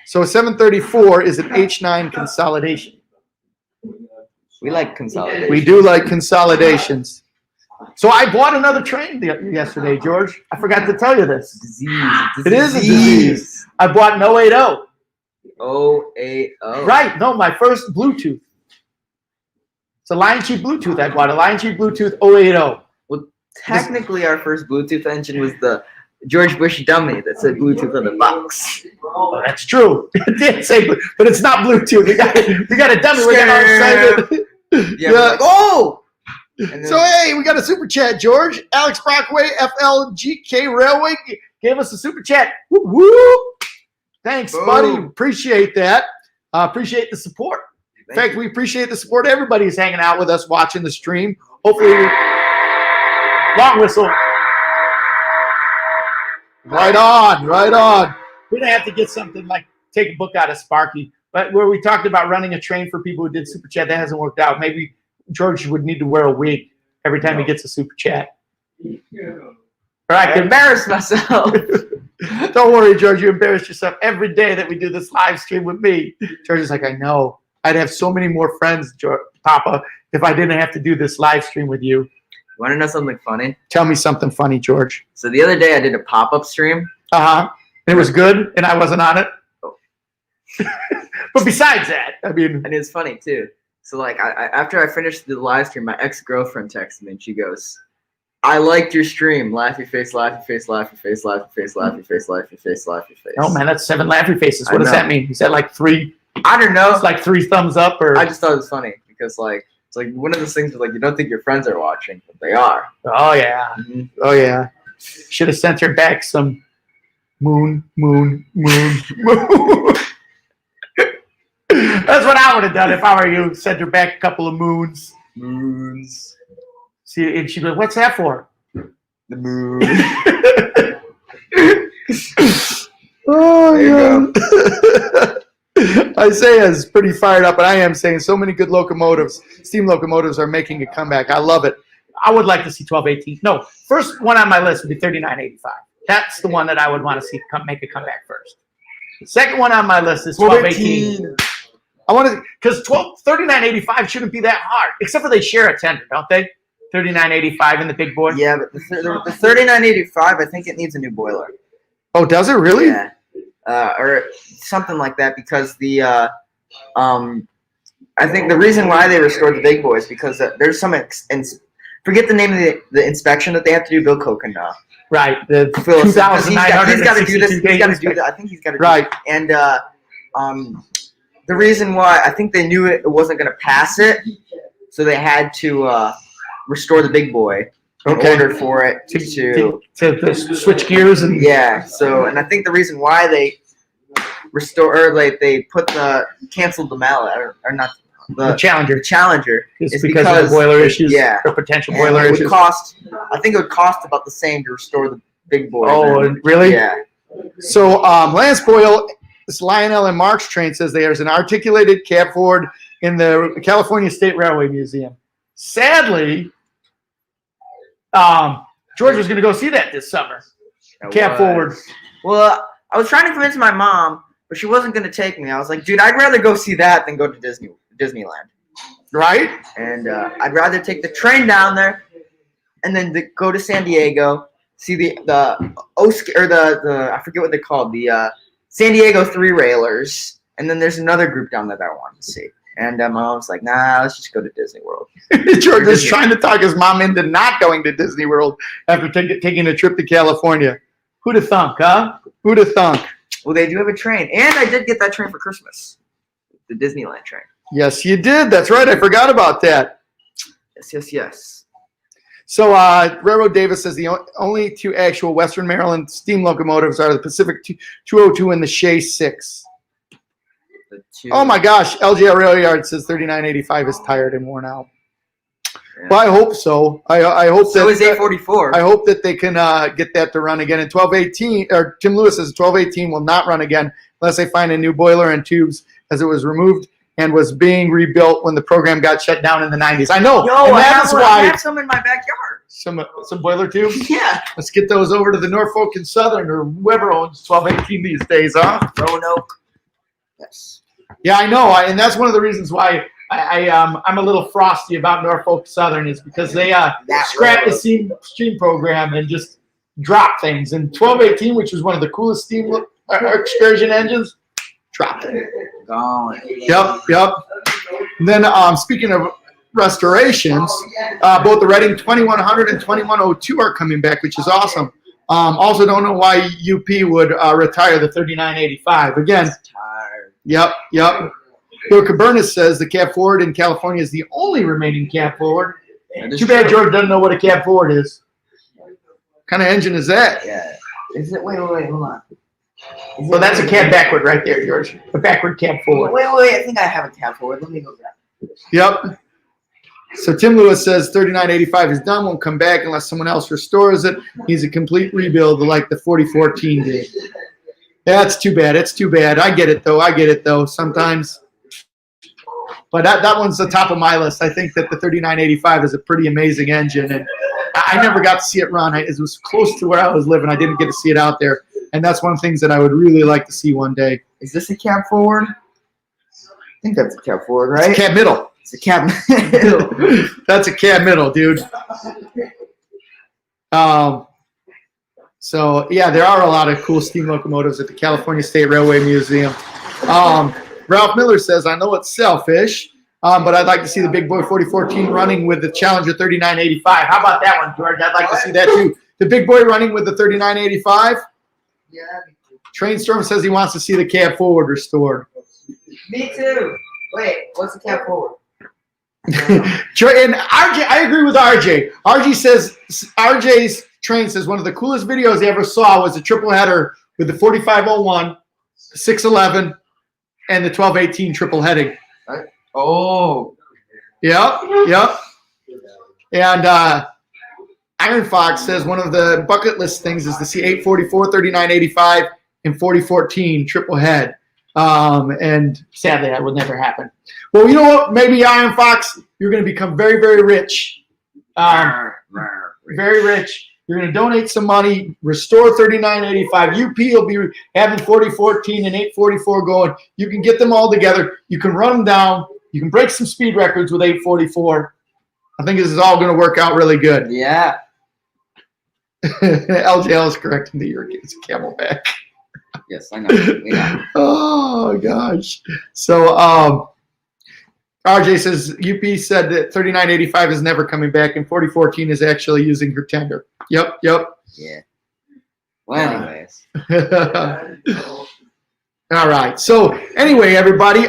So 734 is an H9 consolidation. We like consolidation. We do like consolidations. So I bought another train yesterday, George. I forgot to tell you this. It is a disease. I bought an 080. 080. Right. No, my first Bluetooth. It's a Lion Chief Bluetooth. I bought a Lion Chief Bluetooth 080. Well, technically, our first Bluetooth engine was the George Bush dummy that said Bluetooth on the box. Oh, that's true. It did say, but it's not Bluetooth. We got a dummy. We got all excited. Yeah. Like, oh! So, hey, we got a super chat, George. Alex Brockway, FLGK Railway, gave us a super chat. Woo, woo. Thanks, buddy. Appreciate that. Appreciate the support. In fact, we appreciate the support. Everybody who's hanging out with us, watching the stream. Hopefully, long whistle. Right on. We're going to have to get something like take a book out of Sparky. But where we talked about running a train for people who did super chat, that hasn't worked out. Maybe George would need to wear a wig every time he gets a super chat. Or I can embarrass myself. Don't worry, George. You embarrass yourself every day that we do this live stream with me. George is like, I know. I'd have so many more friends, Papa, if I didn't have to do this live stream with you. You want to know something funny? Tell me something funny, George. So the other day I did a pop-up stream. And it was good, and I wasn't on it. Oh. But besides that, I mean. And it's funny, too. So, like, after I finished the live stream, my ex-girlfriend texted me, and she goes, I liked your stream. Laughy face, laughy face, laughy face, laughy face, laughy face, laughy face, laughy face. Oh, man, that's 7 laughy faces. What does that mean? Is that like 3? I don't know. It's like 3 thumbs up, or? I just thought it was funny because, like, it's like one of those things where, like, you don't think your friends are watching, but they are. Oh, yeah. Mm-hmm. Oh, yeah. Should have sent her back some moon. That's what I would have done if I were you. Sent her back a couple of moons. See, and she'd be like, what's that for? The moon. Oh, yeah. Isaiah is pretty fired up, and I am saying so many good locomotives, steam locomotives are making a comeback. I love it. I would like to see 1218. No, first one on my list would be 3985. That's the one that I would want to see make a comeback first. The second one on my list is 1218. I want to, because 3985 shouldn't be that hard, except for they share a tender, don't they? 3985 and the big boy. Yeah, but the 3985, I think it needs a new boiler. Oh, does it really? Yeah, or something like that, because the I think the reason why they restored the big boy is because there's some forget the name of the inspection that they have to do. Bill Koch and right, the 2,900. He's got to do this. He's got to do that. I think he's got to do right. And the reason why I think they knew it wasn't going to pass it, so they had to restore the big boy in order for it to switch gears and So, and I think the reason why they canceled the mallet or not the Challenger is because of the boiler issues. Yeah, or potential boiler issues. I think it would cost about the same to restore the big boy. Oh, really? Yeah. So Lance Boyle, this Lionel and Mark's train says there's an articulated cab forward in the California State Railway Museum. Sadly, George was going to go see that this summer. Cab forward. Well, I was trying to convince my mom, but she wasn't going to take me. I was like, dude, I'd rather go see that than go to Disneyland. Right? And I'd rather take the train down there and then go to San Diego, see the I forget what they're called, the San Diego 3-railers, and then there's another group down there that I wanted to see. And my mom's like, nah, let's just go to Disney World. George is trying to talk his mom into not going to Disney World after taking a trip to California. Who'd have thunk, huh? Who'd have thunk? Well, they do have a train. And I did get that train for Christmas. The Disneyland train. Yes, you did. That's right. I forgot about that. Yes. So Railroad Davis says the only 2 actual Western Maryland steam locomotives are the Pacific 202 and the Shea 6. Oh my gosh, LGR Rail Yard says 3985 is tired and worn out. Yeah. Well, I hope so. I hope so is 844. I hope that they can get that to run again. And 1218, or Tim Lewis says 1218 will not run again unless they find a new boiler and tubes, as it was removed and was being rebuilt when the program got shut down in the 90s. I know. Yo, and I that's why have some in my backyard. some boiler tubes. Yeah. Let's get those over to the Norfolk and Southern or whoever owns 1218 these days, huh? Roanoke. Yes. Yeah, I know. And that's one of the reasons why I'm a little frosty about Norfolk Southern is because they scrapped the steam program and just dropped things. And 1218, which was one of the coolest steam excursion engines, dropped it. Gone. Yep. And then speaking of restorations, both the Reading 2100 and 2102 are coming back, which is awesome. Also don't know why UP would retire the 3985. Again, Tired. Yep. Bill Cabernas says the cab forward in California is the only remaining cab forward. Too bad George doesn't know what a cab forward is. What kind of engine is that? Yeah. Is it? Wait, hold on. So that's a cab backward right there, George. A backward cab forward. Wait. I think I have a cab forward. Let me go grab it. Yep. So Tim Lewis says 3985 is done, won't come back unless someone else restores it. Needs a complete rebuild like the 4014 did. That's too bad. It's too bad. I get it though. Sometimes. But that one's the top of my list. I think that the 3985 is a pretty amazing engine, and I never got to see it run. It was close to where I was living. I didn't get to see it out there, and that's one of the things that I would really like to see one day. Is this a cab forward? I think that's a cab forward, right? It's cab middle. It's a cab middle. That's a cab middle, dude. So, yeah, there are a lot of cool steam locomotives at the California State Railway Museum. Ralph Miller says, I know it's selfish, but I'd like to see the Big Boy 4014 running with the Challenger 3985. How about that one, George? I'd like to see that, too. The Big Boy running with the 3985? Yeah. Trainstorm says he wants to see the cab forward restored. Me too. Wait, what's the cab forward? And RJ, I agree with RJ. RJ's train says one of the coolest videos he ever saw was a triple header with the 4501, 611, and the 1218 triple heading. Right. Oh. Yep. And Iron Fox says one of the bucket list things is to see 844, 3985, and 4014 triple head. And sadly, that would never happen. Well, you know what? Maybe Iron Fox, you're going to become very, very rich. Very rich. You're going to donate some money, restore 3985. UP will be having 4014 and 844 going. You can get them all together. You can run them down. You can break some speed records with 844. I think this is all going to work out really good. Yeah. LJL is correcting the year. It's a Camelback. Yes, I know. Yeah. Oh, gosh. So, RJ says UP said that 3985 is never coming back and 4014 is actually using her tender. Yep. Yeah. Well, anyways. All right. So, anyway, everybody,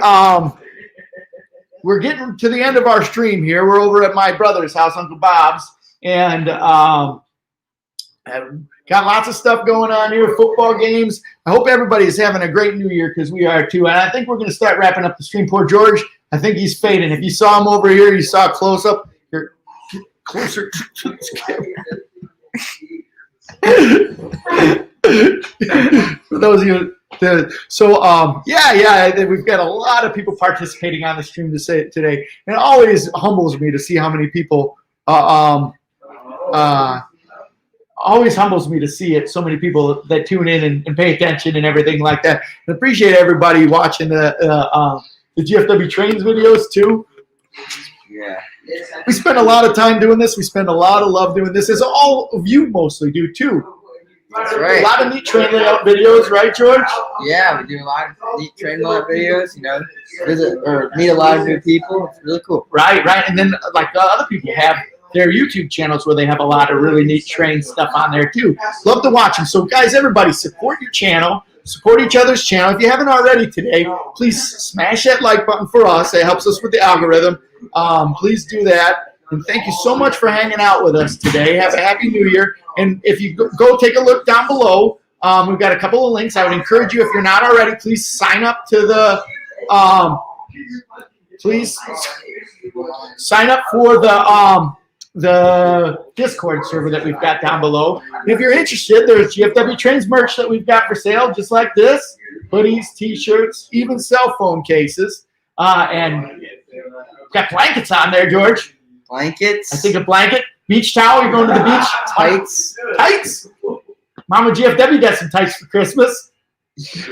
we're getting to the end of our stream here. We're over at my brother's house, Uncle Bob's, and got lots of stuff going on here, football games. I hope everybody's having a great new year because we are too. And I think we're going to start wrapping up the stream. Poor George, I think he's fading. If you saw him over here, you saw a close-up. You're closer to this camera. For those of you, we've got a lot of people participating on the stream today. And it always humbles me to see how many people always humbles me to see it. So many people that tune in and pay attention and everything like that. And appreciate everybody watching the GFW Trains videos too. Yeah. We spend a lot of time doing this. We spend a lot of love doing this, as all of you mostly do too. That's right. A lot of neat train layout videos, right, George? Yeah, we do a lot of neat train layout videos. Visit or meet a lot of new people. It's really cool. Right. And then like the other people have their YouTube channels where they have a lot of really neat train stuff on there too. Love to watch them. So guys, everybody, support your channel. Support each other's channel. If you haven't already today, please smash that like button for us. It helps us with the algorithm. Please do that. And thank you so much for hanging out with us today. Have a happy new year. And if you go take a look down below, we've got a couple of links. I would encourage you, if you're not already, please sign up to the sign up for the Discord server that we've got down below. And if you're interested, there's GFW Trains merch that we've got for sale, just like this. Hoodies, t-shirts, even cell phone cases. And got blankets on there, George. Blankets. I think a blanket. Beach towel. You're going to the beach. Tights. Tights. Mama GFW got some tights for Christmas.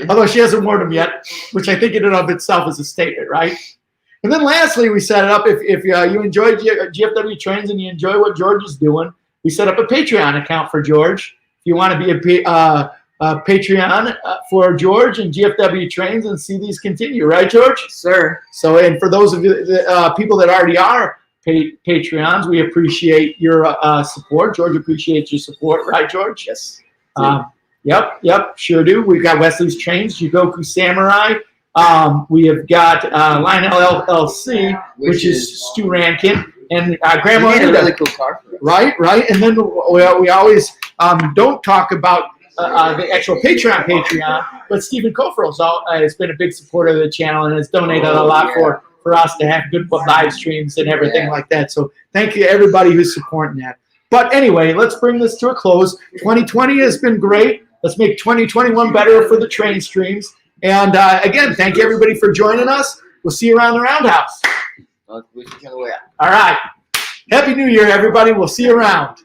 Although she hasn't worn them yet, which I think in and of itself is a statement, right? And then lastly, we set it up. If you enjoy GFW Trains and you enjoy what George is doing, we set up a Patreon account for George. If you want to be a Patreon for George and GFW Trains and see these continue, right, George? Sir. So, and for those of you, people that already are Patreons, we appreciate your support. George appreciates your support, right, George? Yes. Yep, sure do. We've got Wesley's Trains, Jigoku Samurai. We have got Lionel LLC, which is Stu Rankin, and Grandma He made a Anita. really cool car for us. Right. And then we always don't talk about the actual Patreon, but Stephen Kofrel's has been a big supporter of the channel and has donated a lot for us to have good live streams and everything like that. So thank you to everybody who's supporting that. But anyway, let's bring this to a close. 2020 has been great. Let's make 2021 better for the train streams. And again, thank you everybody for joining us. We'll see you around the roundhouse. Wish each other way out. All right. Happy New Year, everybody. We'll see you around.